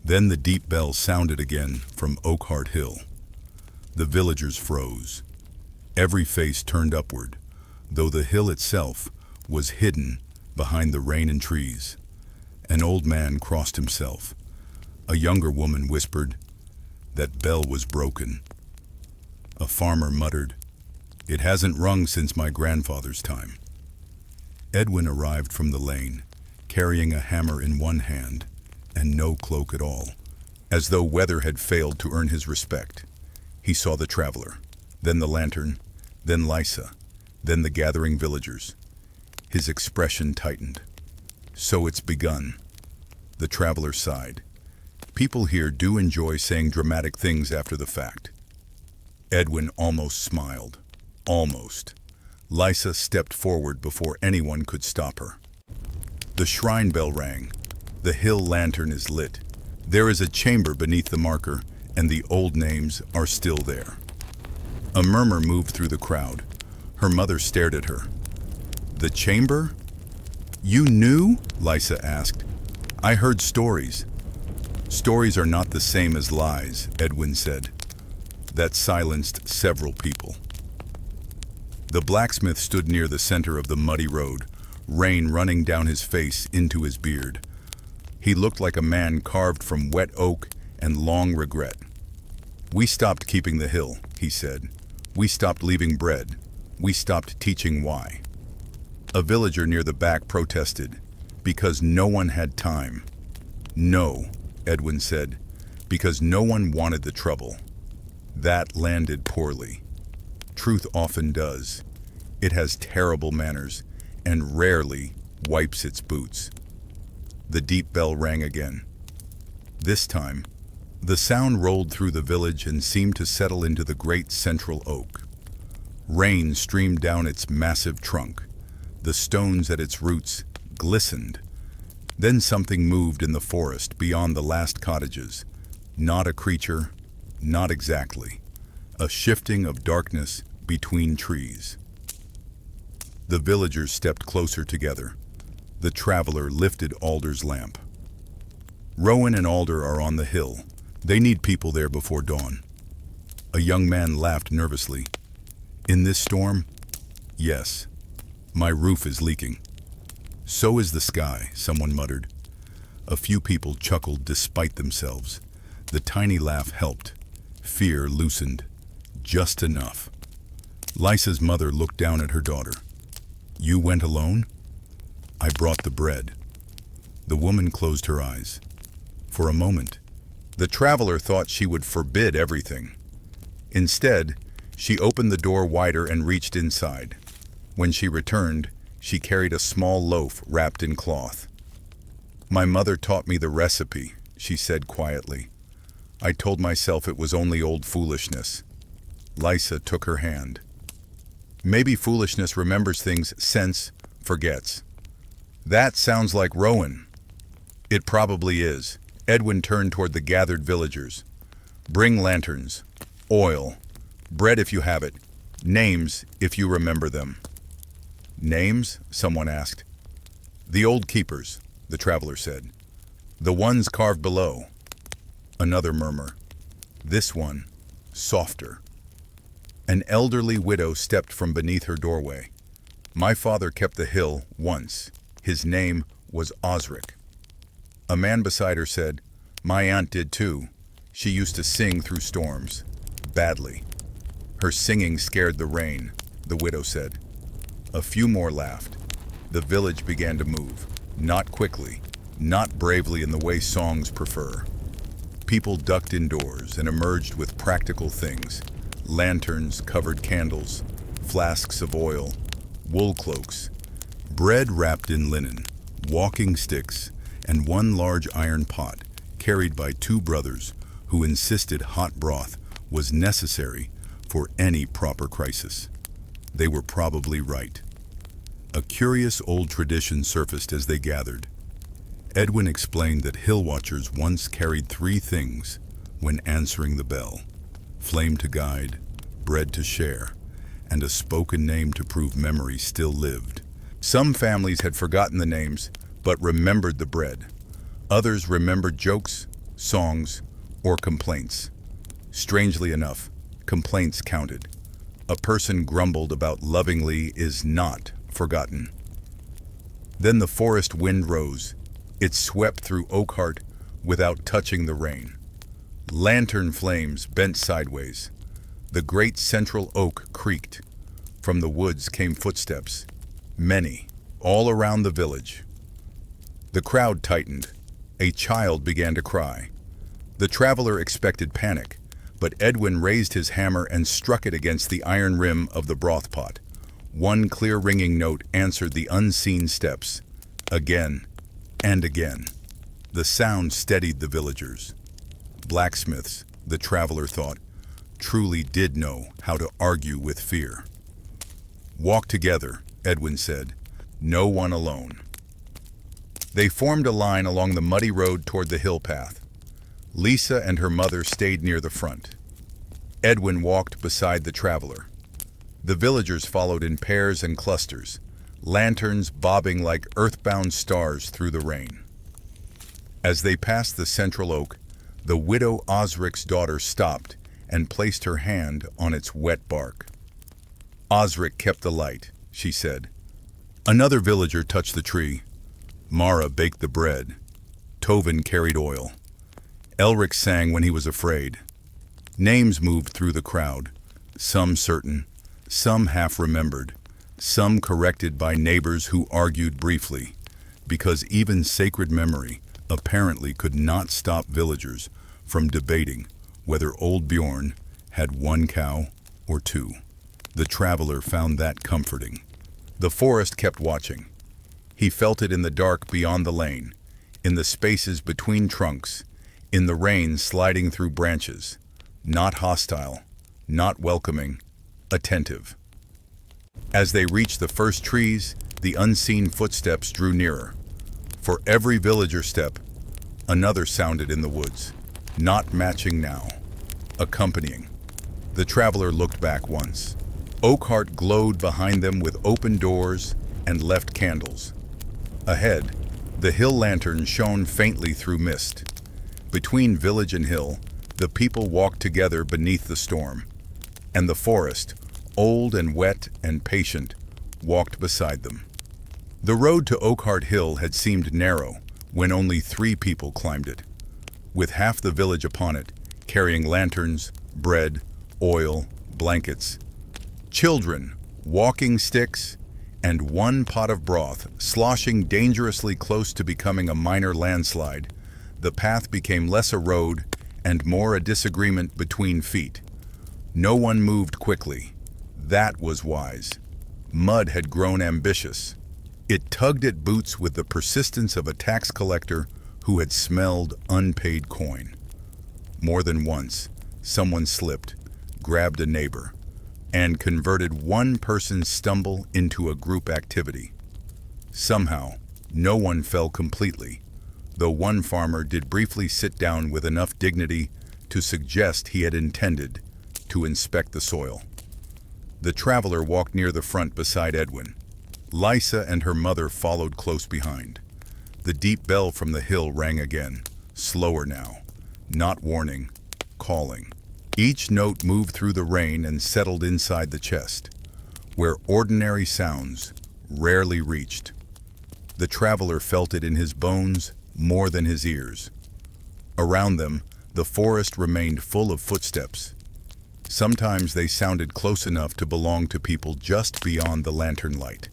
Then the deep bell sounded again from Oakheart Hill. The villagers froze. Every face turned upward, though the hill itself was hidden behind the rain and trees. An old man crossed himself. A younger woman whispered, "That bell was broken." A farmer muttered, "It hasn't rung since my grandfather's time." Edwin arrived from the lane, carrying a hammer in one hand and no cloak at all.
As though weather had failed to earn his respect, he saw the traveler, then the lantern, then Lysa, then the gathering villagers. His expression tightened. "So it's begun." The traveler sighed. People here do enjoy saying dramatic things after the fact. Edwin almost smiled. Almost. Lysa stepped forward before anyone could stop her. The shrine bell rang. The hill lantern is lit. There is a chamber beneath the marker, and the old names are still there. A murmur moved through the crowd. Her mother stared at her. "The chamber? You knew?" Lysa asked. "I heard stories." "Stories are not the same as lies," Edwin said. That silenced several people. The blacksmith stood near the center of the muddy road, rain running down his face into his beard. He looked like a man carved from wet oak and long regret. "We stopped keeping the hill," he said. "We stopped leaving bread. We stopped teaching why." A villager near the back protested, "Because no one had time." "No," Edwin said, "because no one wanted the trouble." That landed poorly. Truth often does. It has terrible manners and rarely wipes its boots. The deep bell rang again. This time, the sound rolled through the village and seemed to settle into the great central oak. Rain streamed down its massive trunk. The stones at its roots glistened. Then something moved in the forest beyond the last cottages. Not a creature, not exactly. A shifting of darkness between trees. The villagers stepped closer together. The traveler lifted Alder's lamp. "Rowan and Alder are on the hill. They need people there before dawn." A young man laughed nervously. "In this storm?" "Yes. My roof is leaking." "So is the sky," someone muttered. A few people chuckled despite themselves. The tiny laugh helped. Fear loosened. Just enough. Lysa's mother looked down at her daughter. "You went alone?" "I brought the bread." The woman closed her eyes. For a moment, the traveler thought she would forbid everything. Instead, she opened the door wider and reached inside. When she returned, she carried a small loaf wrapped in cloth. "My mother taught me the recipe," she said quietly. "I told myself it was only old foolishness." Lysa took her hand. "Maybe foolishness remembers things sense forgets." "That sounds like Rowan." "It probably is." Edwin turned toward the gathered villagers. "Bring lanterns, oil, bread if you have it, names if you remember them." "Names?" someone asked. "The old keepers," the traveler said. "The ones carved below." Another murmur. "This one, softer." An elderly widow stepped from beneath her doorway. "My father kept the hill once. His name was Osric." A man beside her said, "My aunt did too. She used to sing through storms. Badly." "Her singing scared the rain," the widow said. A few more laughed. The village began to move. Not quickly, not bravely in the way songs prefer. People ducked indoors and emerged with practical things. Lanterns, covered candles, flasks of oil, wool cloaks, bread wrapped in linen, walking sticks, and one large iron pot carried by two brothers who insisted hot broth was necessary for any proper crisis. They were probably right. A curious old tradition surfaced as they gathered. Edwin explained that hill watchers once carried three things when answering the bell: flame to guide, bread to share,
and a spoken name to prove memory still lived.
Some families had forgotten the names, but remembered the bread. Others remembered jokes, songs, or complaints. Strangely enough, complaints counted. A person grumbled about lovingly is not forgotten. Then the forest wind rose. It swept through Oakheart without touching the rain. Lantern flames bent sideways. The great central oak creaked. From the woods came footsteps, many, all around the village. The crowd tightened. A child began to cry. The traveler expected panic, but Edwin raised his hammer and struck it against the iron rim of the broth pot. One clear ringing note answered the unseen steps. Again and again. The sound steadied the villagers. Blacksmiths, the traveler thought, truly did know how to argue with fear. "Walk together," Edwin said. "No one alone." They formed a line along the muddy road toward the hill path. Lisa and her mother stayed near the front. Edwin walked beside the traveler. The villagers followed in pairs and clusters, lanterns bobbing like earthbound stars through the rain. As they passed the central oak, the widow Osric's daughter stopped and placed her hand on its wet bark. "Osric kept the light," she said. Another villager touched the tree. Mara baked the bread. Tovin carried oil. Elric sang when he was afraid. Names moved through the crowd, some certain, some half-remembered, some corrected by neighbors who argued briefly, because even sacred memory apparently could not stop villagers from debating whether old Bjorn had one cow or two. The traveler found that comforting. The forest kept watching. He felt it in the dark beyond the lane, in the spaces between trunks, in the rain sliding through branches, not hostile, not welcoming, attentive. As they reached the first trees, the unseen footsteps drew nearer. For every villager step, another sounded in the woods, not matching now, accompanying. The traveler looked back once. Oakheart glowed behind them with open doors and left candles. Ahead, the hill lantern shone faintly through mist. Between village and hill, the people walked together beneath the storm, and the forest, old and wet and patient, walked beside them. The road to Oakheart Hill had seemed narrow when only 3 people climbed it, with half the village upon it, carrying lanterns, bread, oil, blankets. Children, walking sticks, and 1 pot of broth sloshing dangerously close to becoming a minor landslide. The path became less a road and more a disagreement between feet. No one moved quickly. That was wise. Mud had grown ambitious. It tugged at boots with the persistence of a tax collector who had smelled unpaid coin. More than once, someone slipped, grabbed a neighbor, and converted one person's stumble into a group activity. Somehow, no one fell completely, though one farmer did briefly sit down with enough dignity to suggest he had intended to inspect the soil. The traveler walked near the front beside Edwin. Lisa and her mother followed close behind. The deep bell from the hill rang again, slower now, not warning, calling. Each note moved through the rain and settled inside the chest, where ordinary sounds rarely reached. The traveler felt it in his bones more than his ears. Around them, the forest remained full of footsteps. Sometimes they sounded close enough to belong to people just beyond the lantern light.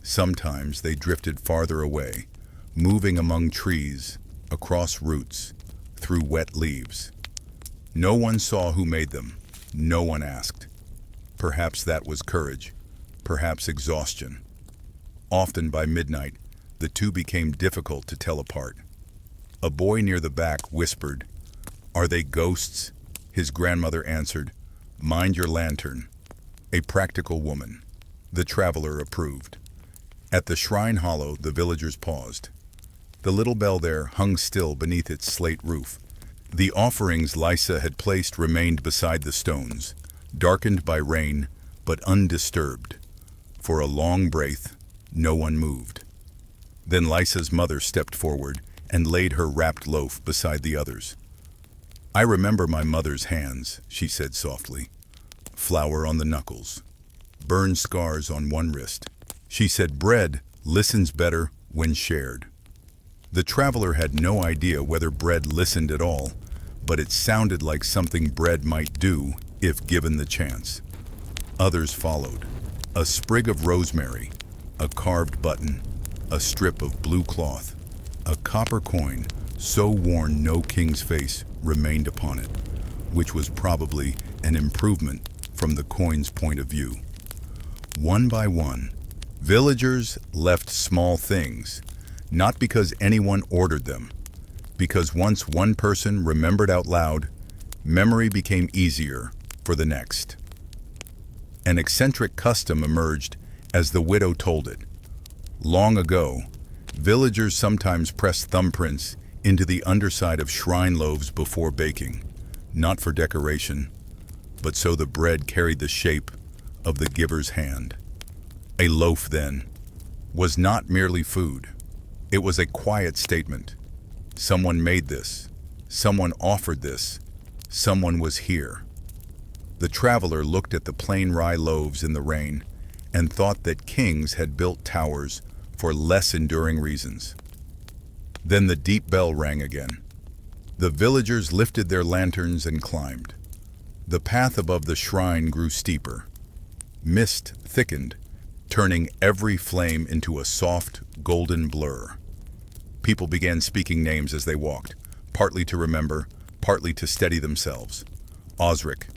Sometimes they drifted farther away, moving among trees, across roots, through wet leaves. No one saw who made them. No one asked. Perhaps that was courage, perhaps exhaustion. Often by midnight, the two became difficult to tell apart. A boy near the back whispered, "Are they ghosts?" His grandmother answered, "Mind your lantern." A practical woman. The traveler approved. At the shrine hollow, the villagers paused. The little bell there hung still beneath its slate roof. The offerings Lisa had placed remained beside the stones, darkened by rain,
but undisturbed. For a long breath, no one moved. Then Lysa's mother stepped forward and laid her wrapped loaf beside the others. "I remember my mother's hands," she said softly. "Flour on the knuckles, burned scars on one wrist." She said bread listens better when shared. The traveler had no idea whether bread listened at all, but it sounded like something bread might do if given the chance. Others followed. A sprig of rosemary, a carved button, a strip of blue cloth, a copper coin so worn no king's face remained upon it, which was probably an improvement from the coin's point of view. One by one, villagers left small things, not because anyone ordered them, because once one person remembered out loud, memory became easier for the next. An eccentric custom emerged as the widow told it. Long ago, villagers sometimes pressed thumbprints into the underside of shrine loaves before baking, not for decoration, but so the bread carried the shape of the giver's hand. A loaf, then, was not merely food. It was a quiet statement. Someone made this. Someone offered this. Someone was here. The traveler looked at the plain rye loaves in the rain and thought that kings had built towers for less enduring reasons. Then the deep bell rang again. The villagers lifted their lanterns and climbed. The path above the shrine grew steeper. Mist thickened, turning every flame into a soft, golden blur. People began speaking names as they walked, partly to remember, partly to steady themselves. Osric,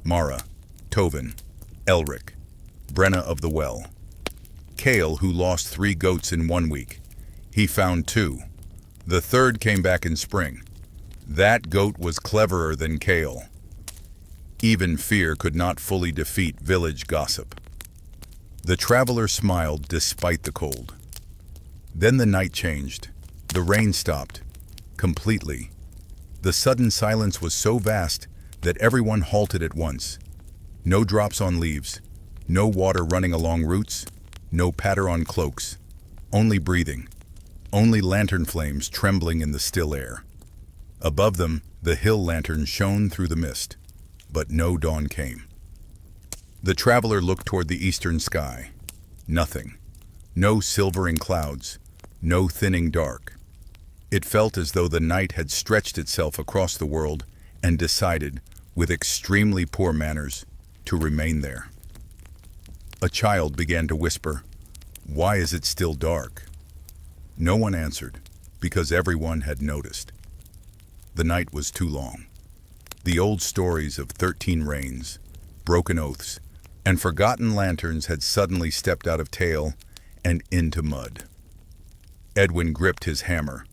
Mara, Tovin, Elric, Brenna of the Well. Kale, who lost 3 goats in 1 week. He found 2. The third came back in spring. That goat was cleverer than Kale. Even fear could not fully defeat village gossip. The traveler smiled despite the cold. Then the night changed. The rain stopped. Completely. The sudden silence was so vast that everyone halted at once. No drops on leaves. No water running along roots. No patter on cloaks. Only breathing. Only lantern flames trembling in the still air. Above them, the hill lantern shone through the mist. But no dawn came. The traveler looked toward the eastern sky. Nothing. No silvering clouds. No thinning dark. It felt as though the night had stretched itself across the world and decided, with extremely poor manners, to remain there. A child began to whisper, "Why is it still dark?" No one answered, because everyone had noticed. The night was too long. The old stories of 13 rains, broken oaths, and forgotten lanterns had suddenly stepped out of tale and into mud. Edwin gripped his hammer.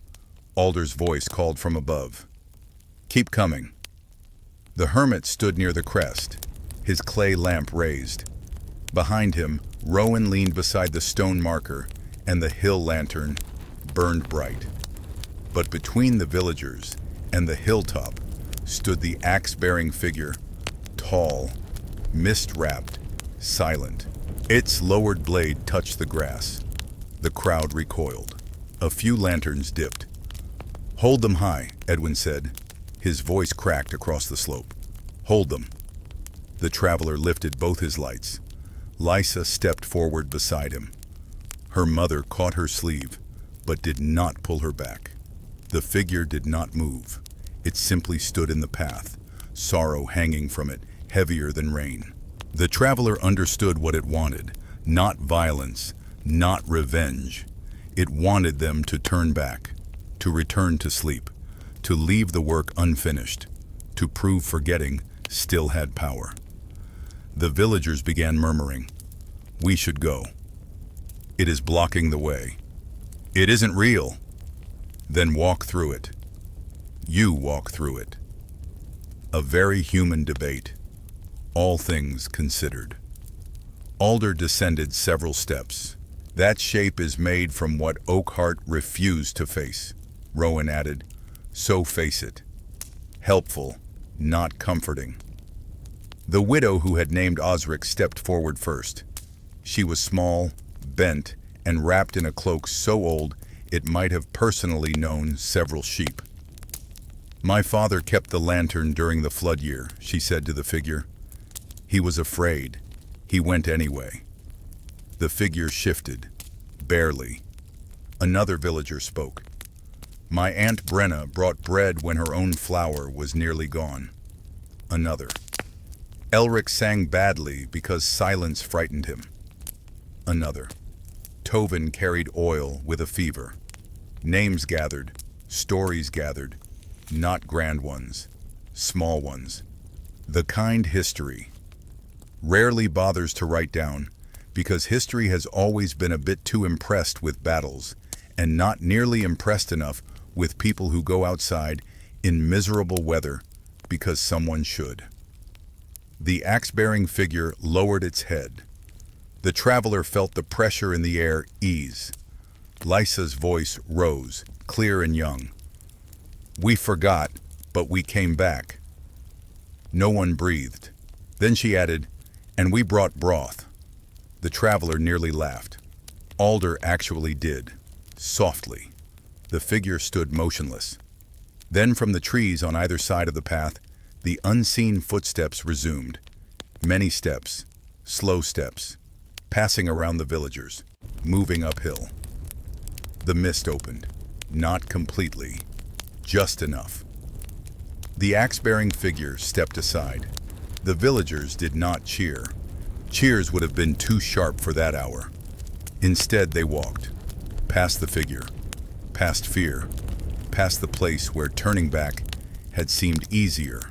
Alder's voice called from above. "Keep coming." The hermit stood near the crest, his clay lamp raised. Behind him, Rowan leaned beside the stone marker, and the hill lantern burned bright. But between the villagers and the hilltop stood the axe-bearing figure, tall, mist-wrapped, silent. Its lowered blade touched the grass. The crowd recoiled. A few lanterns dipped. "Hold them high," Edwin said. His voice cracked across the slope. "Hold them." The traveler lifted both his lights. Lysa stepped forward beside him. Her mother caught her sleeve, but did not pull her back. The figure did not move. It simply stood in the path, sorrow hanging from it, heavier than rain. The traveler understood what it wanted, not violence, not revenge. It wanted them to turn back, to return to sleep, to leave the work unfinished, to prove forgetting still had power. The villagers began murmuring, "We should go. It is blocking the way. It isn't real." "Then walk through it. You walk through it." A very human debate, all things considered. Alder descended several steps. "That shape is made from what Oakheart refused to face," Rowan added. "So face it. Helpful, not comforting."
The widow who had named Osric stepped forward first. She was small, bent, and wrapped in a cloak so old it might have personally known several sheep. "My father kept the lantern during the flood year," she said to the figure. "He was afraid. He went anyway." The figure shifted, barely. Another villager spoke. "My Aunt Brenna brought bread when her own flour was nearly gone." Another. "Elric sang badly because silence frightened him." Another. "Tavern carried oil with a fever." Names gathered, stories gathered, not grand ones, small ones. The kind history rarely bothers to write down, because history has always been a bit too impressed with battles, and not nearly impressed enough with people who go outside in miserable weather because someone should. The axe-bearing figure lowered its head. The traveler felt the pressure in the air ease. Lysa's voice rose, clear and young. "We forgot, but we came back." No one breathed. Then she added, "And we brought broth." The traveler nearly laughed. Alder actually did, softly. The figure stood motionless. Then from the trees on either side of the path, the unseen footsteps resumed. Many steps, slow steps, passing around the villagers, moving uphill. The mist opened, not completely, just enough. The axe-bearing figure stepped aside. The villagers did not cheer. Cheers would have been too sharp for that hour. Instead, they walked, past the figure, past fear, past the place where turning back had seemed easier.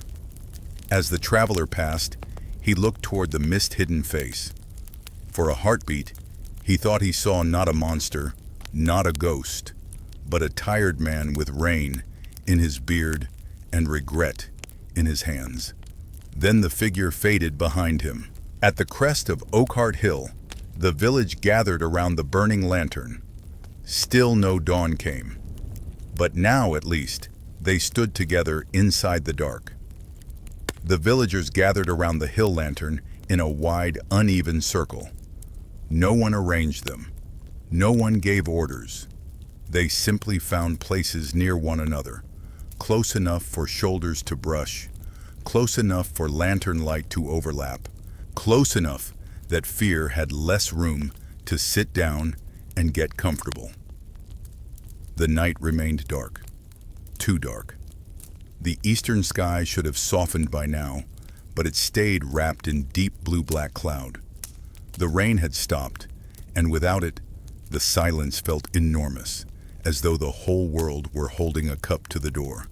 As the traveler passed, he looked toward the mist-hidden face. For a heartbeat, he thought he saw not a monster, not a ghost, but a tired man with rain in his beard and regret in his hands. Then the figure faded behind him. At the crest of Oakheart Hill, the village gathered around the burning lantern. Still no dawn came. But now, at least, they stood together inside the dark. The villagers gathered around the hill lantern in a wide, uneven circle. No one arranged them. No one gave orders. They simply found places near one another, close enough for shoulders to brush, close enough for lantern light to overlap, close enough that fear had less room to sit down and get comfortable. The night remained dark, too dark. The eastern sky should have softened by now, but it stayed wrapped in deep blue-black cloud. The rain had stopped, and without it, the silence felt enormous, as though the whole world were holding a cup to the door,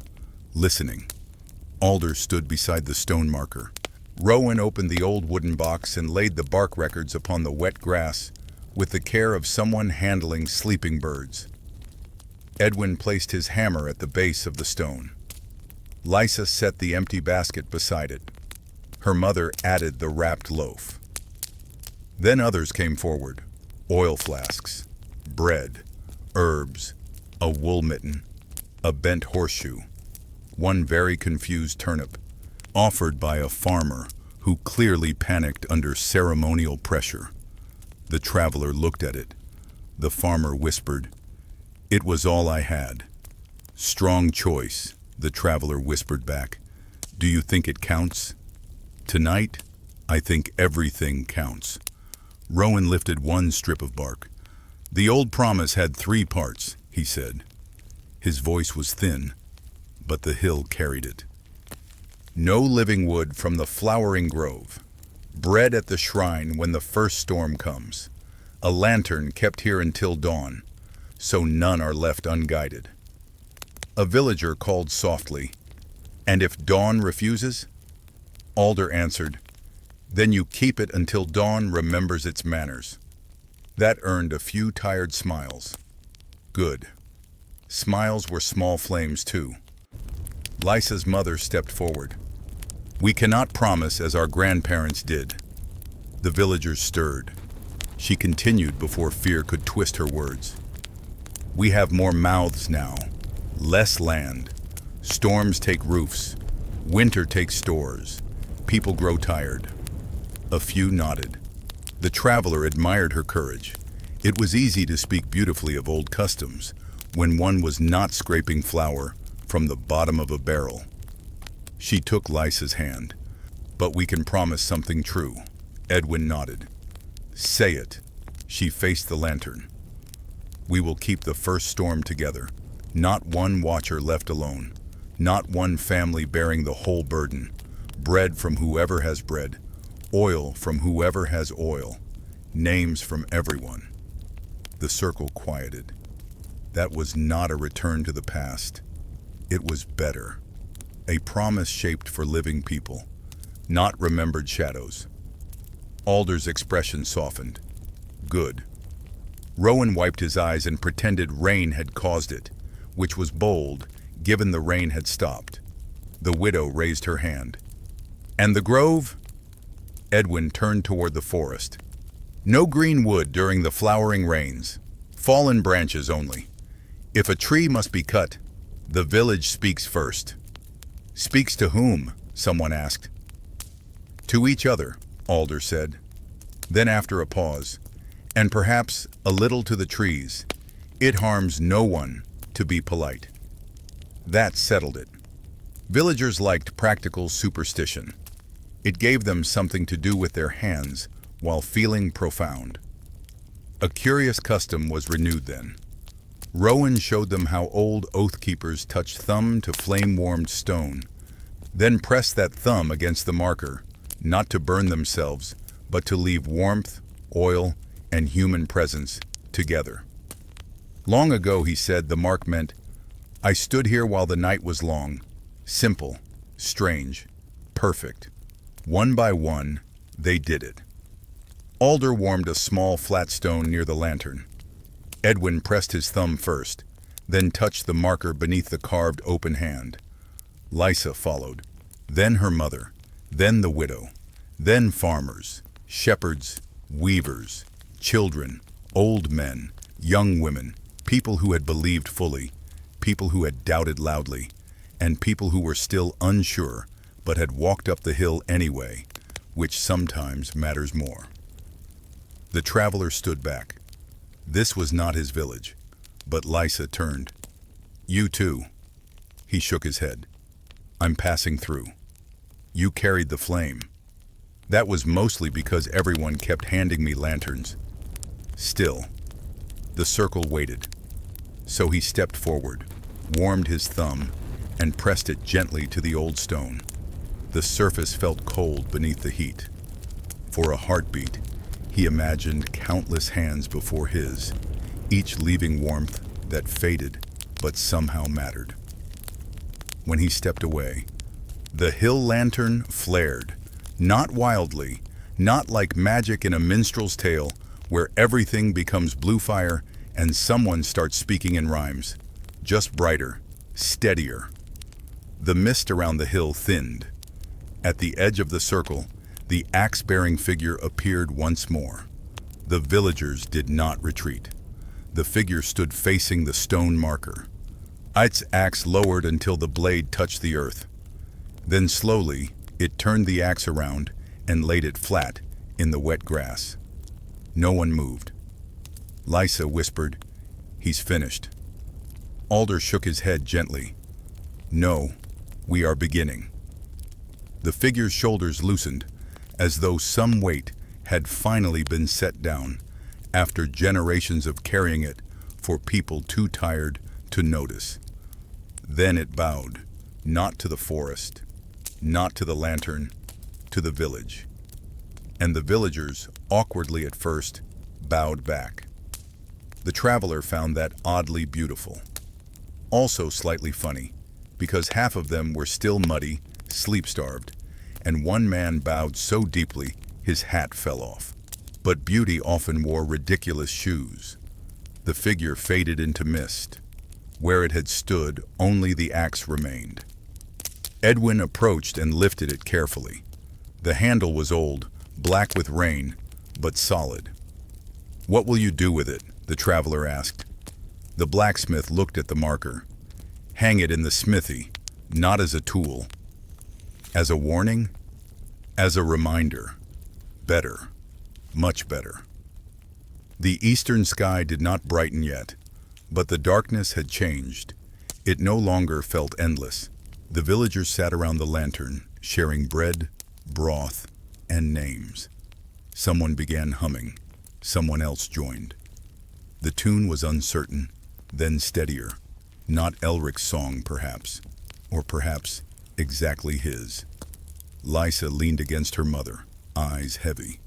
listening. Alder stood beside the stone marker. Rowan opened the old wooden box and laid the bark records upon the wet grass with the care of someone handling sleeping birds. Edwin placed his hammer at the base of the stone. Lysa set the empty basket beside it. Her mother added the wrapped loaf. Then others came forward. Oil flasks, bread, herbs, a wool mitten, a bent horseshoe, one very confused turnip, offered by a farmer who clearly panicked under ceremonial pressure. The traveler looked at it. The farmer whispered, "It was all I had." "Strong choice," the traveler whispered back. "Do you think it counts?" "Tonight, I think everything counts." Rowan lifted one strip of bark. "The old promise had 3 parts," he said. His voice was thin, but the hill carried it. "No living wood from the flowering grove. Bread at the shrine when the first storm comes. A lantern kept here until dawn, so none are left unguided." A villager called softly, "And if dawn refuses?" Alder answered, "Then you keep it until dawn remembers its manners." That earned a few tired smiles. Good. Smiles were small flames too. Lysa's mother stepped forward. "We cannot promise as our grandparents did." The villagers stirred. She continued before fear could twist her words. "We have more mouths now, less land. Storms take roofs. Winter takes stores. People grow tired. A few nodded. The traveler admired her courage. It was easy to speak beautifully of old customs when one was not scraping flour from the bottom of a barrel. She took Lysa's hand. But we can promise something true. Edwin nodded. Say it. She faced the lantern. We will keep the first storm together. Not one watcher left alone. Not one family bearing the whole burden. Bread from whoever has bread. Oil from whoever has oil. Names from everyone. The circle quieted. That was not a return to the past. It was better. A promise shaped for living people. Not remembered shadows. Alder's expression softened. Good. Rowan wiped his eyes and pretended rain had caused it, which was bold, given the rain had stopped. The widow raised her hand. And the grove? Edwin turned toward the forest. No green wood during the flowering rains. Fallen branches only. If a tree must be cut, the village speaks first. Speaks to whom? Someone asked. To each other, Alder said. Then after a pause, and perhaps a little to the trees, it harms no one to be polite. That settled it. Villagers liked practical superstition. It gave them something to do with their hands while feeling profound. A curious custom was renewed then. Rowan showed them how old oath keepers touched thumb to flame-warmed stone, then pressed that thumb against the marker, not to burn themselves, but to leave warmth, oil, and human presence together. Long ago, he said, the mark meant, I stood here while the night was long, simple, strange, perfect. One by one, they did it. Alder warmed a small flat stone near the lantern. Edwin pressed his thumb first, then touched the marker beneath the carved open hand. Lysa followed, then her mother, then the widow, then farmers, shepherds, weavers, children, old men, young women, people who had believed fully, people who had doubted loudly, and people who were still unsure but had walked up the hill anyway, which sometimes matters more. The traveler stood back. This was not his village, but Lysa turned. You too. He shook his head. I'm passing through. You carried the flame. That was mostly because everyone kept handing me lanterns. Still, the circle waited. So he stepped forward, warmed his thumb, and pressed it gently to the old stone. The surface felt cold beneath the heat. For a heartbeat, he imagined countless hands before his, each leaving warmth that faded but somehow mattered. When he stepped away, the hill lantern flared, not wildly, not like magic in a minstrel's tale where everything becomes blue fire and someone starts speaking in rhymes, just brighter, steadier. The mist around the hill thinned. At the edge of the circle, the axe-bearing figure appeared once more. The villagers did not retreat. The figure stood facing the stone marker. Its axe lowered until the blade touched the earth. Then slowly, it turned the axe around and laid it flat in the wet grass. No one moved. Lysa whispered, "He's finished." Alder shook his head gently. "No, we are beginning." The figure's shoulders loosened, as though some weight had finally been set down after generations of carrying it for people too tired to notice. Then it bowed, not to the forest, not to the lantern, to the village. And the villagers, awkwardly at first, bowed back. The traveler found that oddly beautiful. Also slightly funny, because half of them were still muddy, sleep-starved, and one man bowed so deeply his hat fell off. But beauty often wore ridiculous shoes. The figure faded into mist. Where it had stood, only the axe remained. Edwin approached and lifted it carefully. The handle was old, black with rain, but solid. "What will you do with it?" the traveler asked. The blacksmith looked at the marker. "Hang it in the smithy, not as a tool." "As a warning?" As a reminder, better, much better. The eastern sky did not brighten yet, but the darkness had changed. It no longer felt endless. The villagers sat around the lantern, sharing bread, broth, and names. Someone began humming. Someone else joined. The tune was uncertain, then steadier. Not Elric's song, perhaps. Or perhaps exactly his. Lysa leaned against her mother, eyes heavy.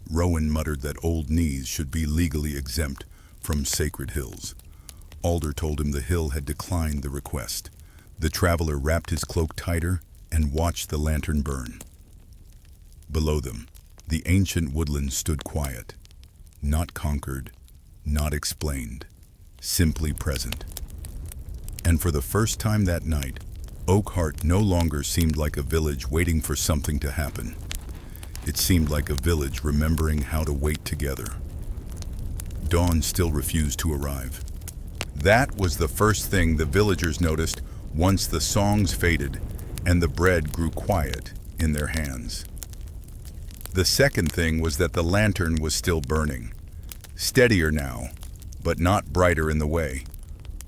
Rowan muttered that old knees should be legally exempt from sacred hills. Alder told him the hill had declined the request. The traveler wrapped his cloak tighter and watched the lantern burn. Below them, the ancient woodland stood quiet, not conquered, not explained, simply present. And for the first time that night, Oakheart no longer seemed like a village waiting for something to happen. It seemed like a village remembering how to wait together. Dawn still refused to arrive. That was the first thing the villagers noticed once the songs faded and the bread grew quiet in their hands. The second thing was that the lantern was still burning. Steadier now, but not brighter in the way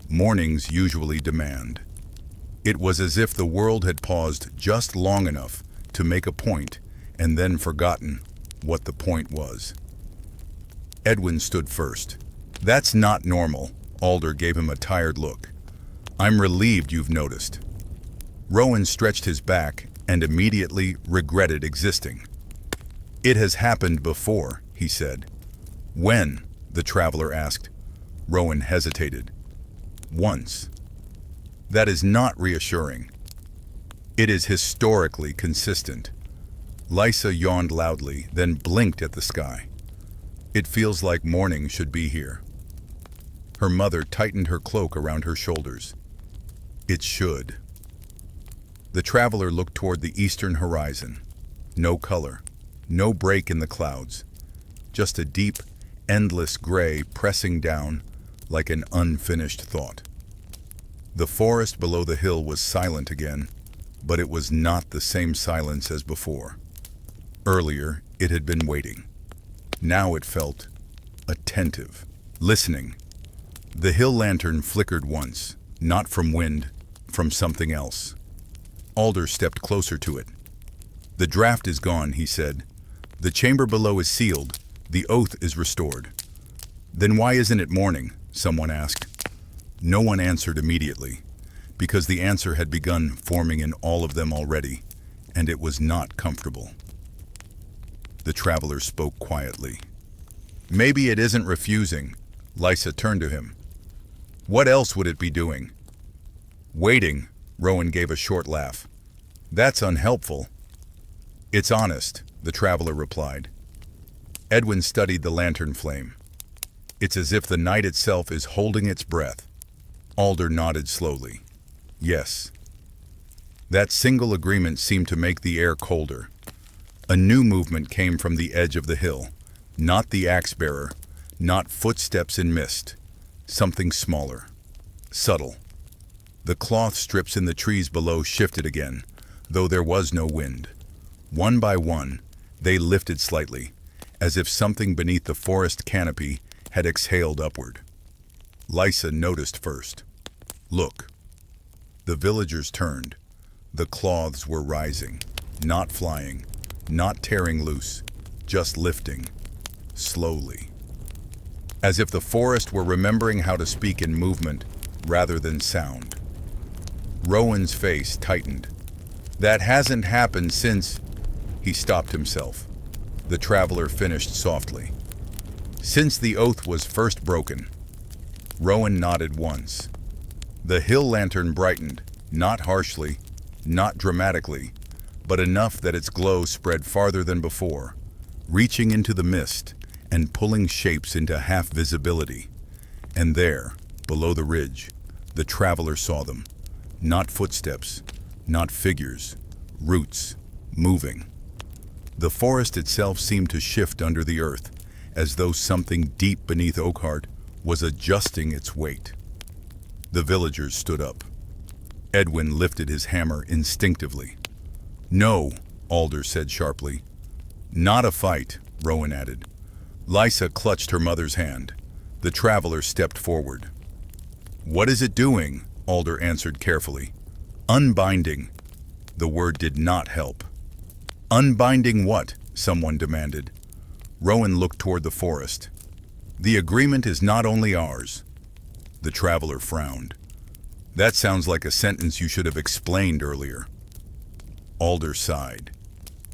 mornings usually demand. It was as if the world had paused just long enough to make a point and then forgotten what the point was. Edwin stood first. "That's not normal." Alder gave him a tired look. "I'm relieved you've noticed." Rowan stretched his back and immediately regretted existing. "It has happened before," he said. "When?" the traveler asked. Rowan hesitated. "Once." "That is not reassuring." "It is historically consistent." Lysa yawned loudly, then blinked at the sky. "It feels like morning should be here." Her mother tightened her cloak around her shoulders. "It should." The traveler looked toward the eastern horizon. No color, no break in the clouds, just a deep, endless gray pressing down like an unfinished thought. The forest below the hill was silent again, but it was not the same silence as before. Earlier, it had been waiting. Now it felt attentive, listening. The hill lantern flickered once, not from wind, from something else. Alder stepped closer to it. "The draft is gone," he said. "The chamber below is sealed. The oath is restored." "Then why isn't it morning?" someone asked. No one answered immediately, because the answer had begun forming in all of them already, and it was not comfortable. The traveler spoke quietly. "Maybe it isn't refusing." Lysa turned to him. "What else would it be doing?" "Waiting," Rowan gave a short laugh. "That's unhelpful." "It's honest," the traveler replied. Edwin studied the lantern flame. "It's as if the night itself is holding its breath." Alder nodded slowly. "Yes." That single agreement seemed to make the air colder. A new movement came from the edge of the hill. Not the axe-bearer, not footsteps in mist. Something smaller, subtle. The cloth strips in the trees below shifted again, though there was no wind. One by one, they lifted slightly, as if something beneath the forest canopy had exhaled upward. Lysa noticed first. "Look." The villagers turned. The cloths were rising, not flying, not tearing loose, just lifting, slowly. As if the forest were remembering how to speak in movement rather than sound. Rowan's face tightened. "That hasn't happened since—" He stopped himself. The traveler finished softly. "Since the oath was first broken." Rowan nodded once. The hill lantern brightened, not harshly, not dramatically, but enough that its glow spread farther than before, reaching into the mist and pulling shapes into half-visibility. And there, below the ridge, the traveler saw them. Not footsteps, not figures, roots, moving. The forest itself seemed to shift under the earth, as though something deep beneath Oakheart was adjusting its weight. The villagers stood up. Edwin lifted his hammer instinctively. "No," Alder said sharply. Not a fight, Rowan added. Lysa clutched her mother's hand. The traveler stepped forward. What is it doing? Alder answered carefully. Unbinding. The word did not help. Unbinding what? Someone demanded. Rowan looked toward the forest. The agreement is not only ours. The traveler frowned. That sounds like a sentence you should have explained earlier. Alder sighed.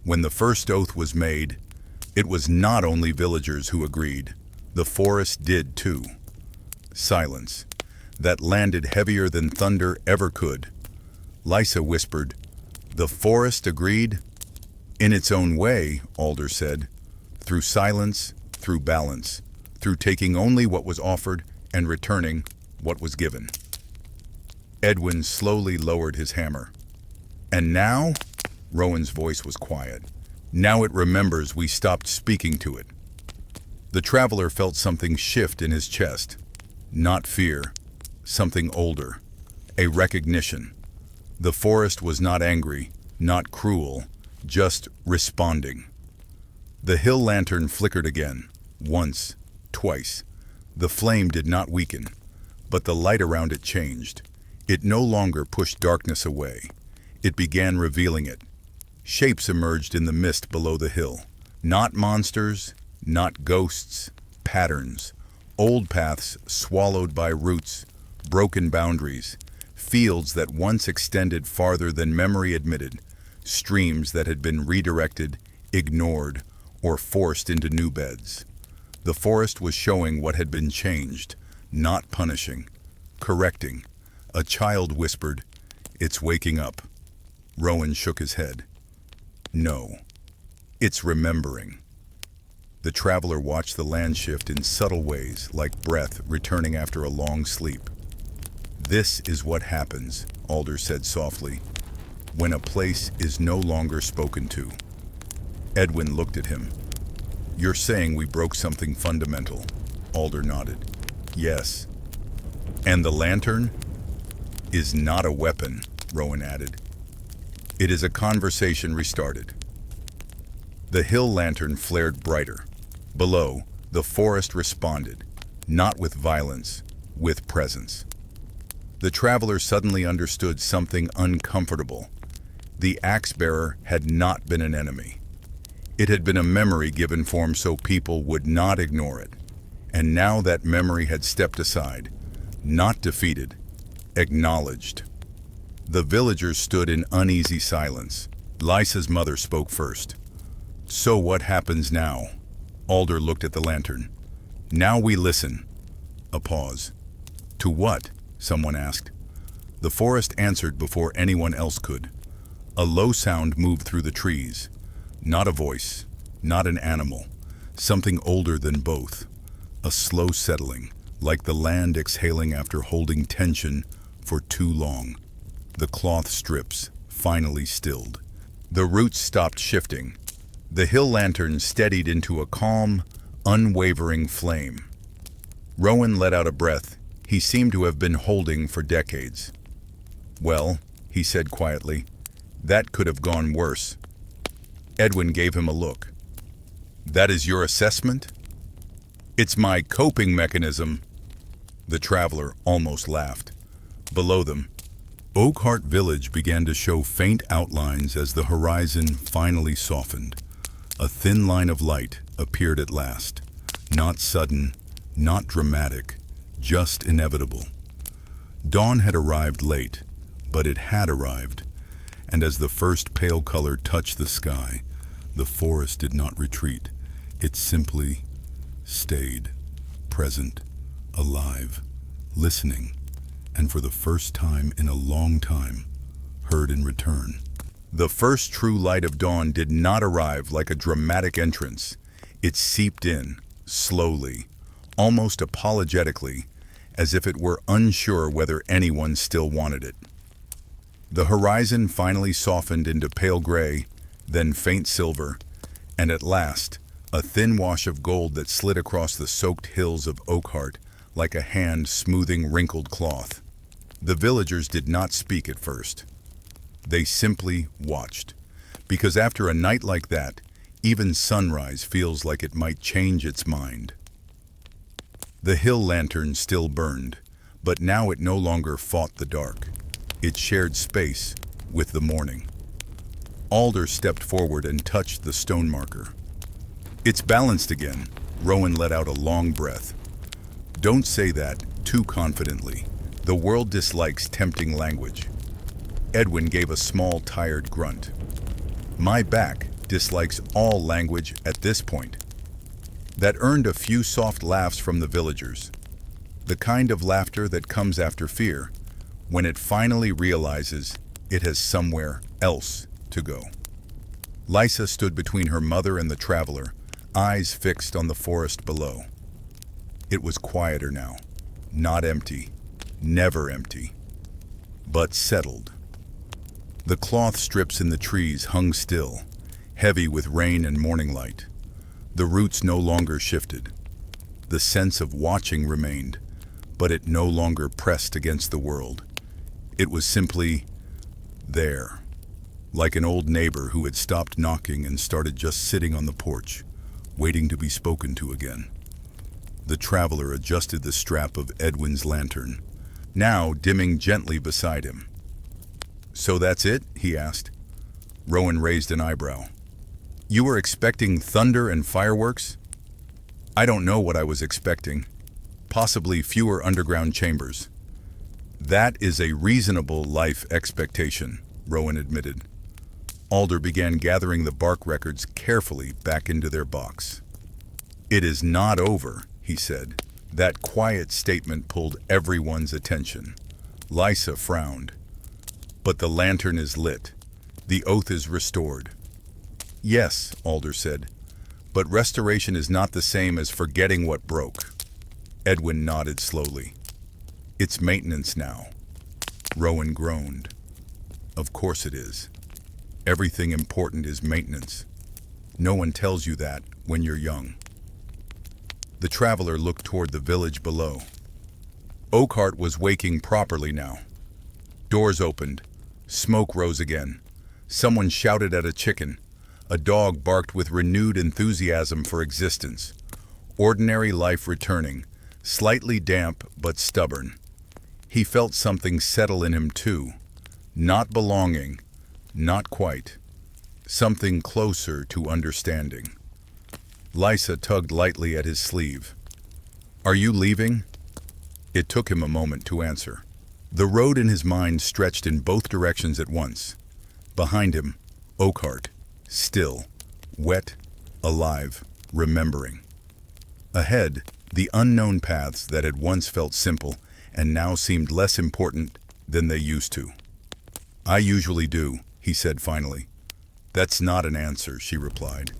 When the first oath was made, it was not only villagers who agreed. The forest did too. Silence. That landed heavier than thunder ever could. Lysa whispered, The forest agreed? In its own way, Alder said. Through silence, through balance, through taking only what was offered and returning what was given. Edwin slowly lowered his hammer. And now? Rowan's voice was quiet. Now it remembers we stopped speaking to it. The traveler felt something shift in his chest. Not fear, something older. A recognition. The forest was not angry, not cruel, just responding. The hill lantern flickered again, once, twice. The flame did not weaken, but the light around it changed. It no longer pushed darkness away. It began revealing it. Shapes emerged in the mist below the hill. Not monsters, not ghosts, patterns. Old paths swallowed by roots, broken boundaries. Fields that once extended farther than memory admitted. Streams that had been redirected, ignored, or forced into new beds. The forest was showing what had been changed, not punishing, correcting. A child whispered, It's waking up. Rowan shook his head. No, it's remembering. The traveler watched the land shift in subtle ways, like breath returning after a long sleep. This is what happens, Alder said softly, when a place is no longer spoken to. Edwin looked at him. You're saying we broke something fundamental? Alder nodded. Yes. And the lantern? Is not a weapon, Rowan added. It is a conversation restarted. The hill lantern flared brighter. Below, the forest responded, not with violence, with presence. The traveler suddenly understood something uncomfortable. The axe-bearer had not been an enemy. It had been a memory given form so people would not ignore it. And now that memory had stepped aside, not defeated, acknowledged. The villagers stood in uneasy silence. Lysa's mother spoke first. So what happens now? Alder looked at the lantern. Now we listen. A pause. To what? Someone asked. The forest answered before anyone else could. A low sound moved through the trees. Not a voice, not an animal. Something older than both. A slow settling, like the land exhaling after holding tension for too long. The cloth strips, finally stilled. The roots stopped shifting. The hill lantern steadied into a calm, unwavering flame. Rowan let out a breath he seemed to have been holding for decades. Well, he said quietly, that could have gone worse. Edwin gave him a look. That is your assessment? It's my coping mechanism. The traveler almost laughed. Below them, Oakheart village began to show faint outlines as the horizon finally softened. A thin line of light appeared at last. Not sudden, not dramatic, just inevitable. Dawn had arrived late, but it had arrived, and as the first pale color touched the sky, the forest did not retreat. It simply stayed, present, alive, listening, and for the first time in a long time, heard in return. The first true light of dawn did not arrive like a dramatic entrance. It seeped in, slowly, almost apologetically, as if it were unsure whether anyone still wanted it. The horizon finally softened into pale gray, then faint silver, and at last, a thin wash of gold that slid across the soaked hills of Oakheart like a hand smoothing wrinkled cloth. The villagers did not speak at first. They simply watched, Because after a night like that, even sunrise feels like it might change its mind. The hill lantern still burned, but now it no longer fought the dark. It shared space with the morning. Alder stepped forward and touched the stone marker. "It's balanced again." Rowan let out a long breath. "Don't say that too confidently. The world dislikes tempting language." Edwin gave a small, tired grunt. "My back dislikes all language at this point." That earned a few soft laughs from the villagers. The kind of laughter that comes after fear, when it finally realizes it has somewhere else to go. Lysa stood between her mother and the traveler, eyes fixed on the forest below. It was quieter now, not empty, never empty, but settled. The cloth strips in the trees hung still, heavy with rain and morning light. The roots no longer shifted. The sense of watching remained, but it no longer pressed against the world. It was simply there, like an old neighbor who had stopped knocking and started just sitting on the porch, waiting to be spoken to again. The traveler adjusted the strap of Edwin's lantern, now dimming gently beside him. "So that's it?" he asked. Rowan raised an eyebrow. "You were expecting thunder and fireworks?" "I don't know what I was expecting. Possibly fewer underground chambers." "That is a reasonable life expectation," Rowan admitted. Alder began gathering the bark records carefully back into their box. "It is not over," he said. That quiet statement pulled everyone's attention. Lysa frowned. "But the lantern is lit. The oath is restored." "Yes," Alder said, "but restoration is not the same as forgetting what broke." Edwin nodded slowly. "It's maintenance now." Rowan groaned. "Of course it is. Everything important is maintenance. No one tells you that when you're young." The traveler looked toward the village below. Oakheart was waking properly now. Doors opened. Smoke rose again. Someone shouted at a chicken. A dog barked with renewed enthusiasm for existence. Ordinary life returning, slightly damp but stubborn. He felt something settle in him too. Not belonging, not quite. Something closer to understanding. Lysa tugged lightly at his sleeve. "Are you leaving?" It took him a moment to answer. The road in his mind stretched in both directions at once. Behind him, Oakheart, still, wet, alive, remembering. Ahead, the unknown paths that had once felt simple and now seemed less important than they used to. "I usually do," he said finally. "That's not an answer," she replied.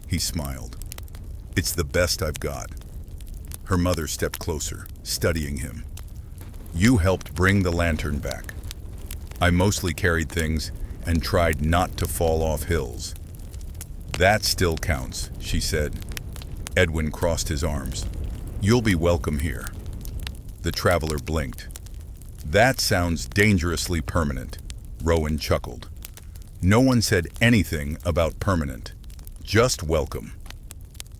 He smiled. "It's the best I've got." Her mother stepped closer, studying him. "You helped bring the lantern back. I mostly carried things and tried not to fall off hills." "That still counts," she said. Edwin crossed his arms. "You'll be welcome here." The traveler blinked. "That sounds dangerously permanent," Rowan chuckled. "No one said anything about permanent. Just welcome."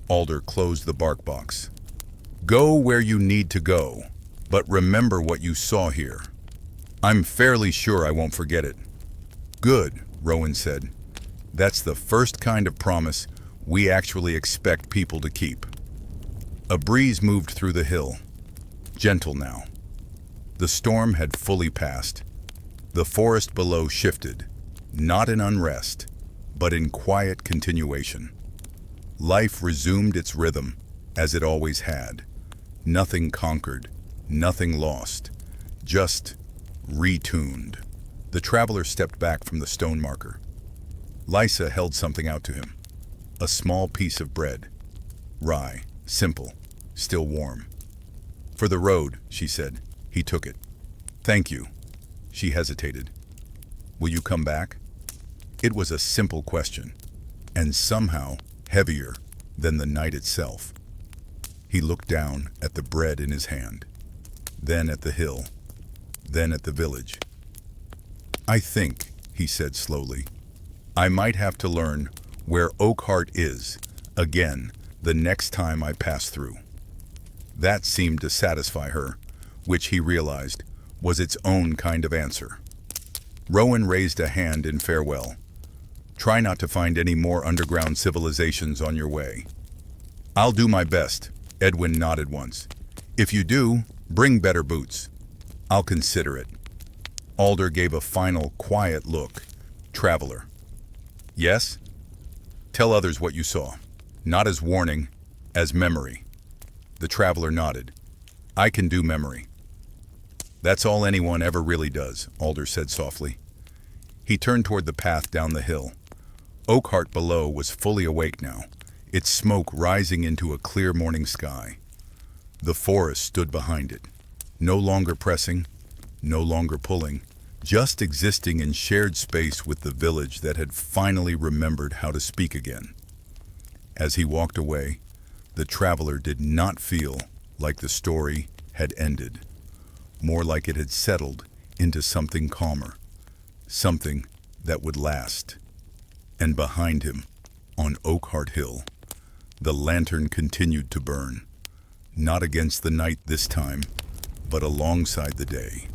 Alder closed the bark box. "Go where you need to go, but remember what you saw here. I'm fairly sure I won't forget it." "Good," Rowan said. "That's the first kind of promise we actually expect people to keep." A breeze moved through the hill, gentle now. The storm had fully passed. The forest below shifted, not in unrest, but in quiet continuation. Life resumed its rhythm, as it always had. Nothing conquered, nothing lost, just retuned. The traveler stepped back from the stone marker. Lysa held something out to him. A small piece of bread. Rye, simple, still warm. "For the road," she said. He took it. "Thank you." She hesitated. "Will you come back?" It was a simple question, and somehow heavier than the night itself. He looked down at the bread in his hand, then at the hill, then at the village. "I think," he said slowly, I might have to learn where Oakheart is, again, the next time I pass through. That seemed to satisfy her, which he realized was its own kind of answer. Rowan raised a hand in farewell. Try not to find any more underground civilizations on your way. I'll do my best, Edwin nodded once. If you do, bring better boots. I'll consider it. Alder gave a final, quiet look. Traveler. Yes? Tell others what you saw. Not as warning, as memory. The traveler nodded. I can do memory. That's all anyone ever really does, Alder said softly. He turned toward the path down the hill. Oakheart below was fully awake now, its smoke rising into a clear morning sky. The forest stood behind it, no longer pressing, no longer pulling, just existing in shared space with the village that had finally remembered how to speak again. As he walked away, the traveler did not feel like the story had ended, more like it had settled into something calmer, something that would last. And behind him, on Oakheart Hill, the lantern continued to burn, not against the night this time, but alongside the day.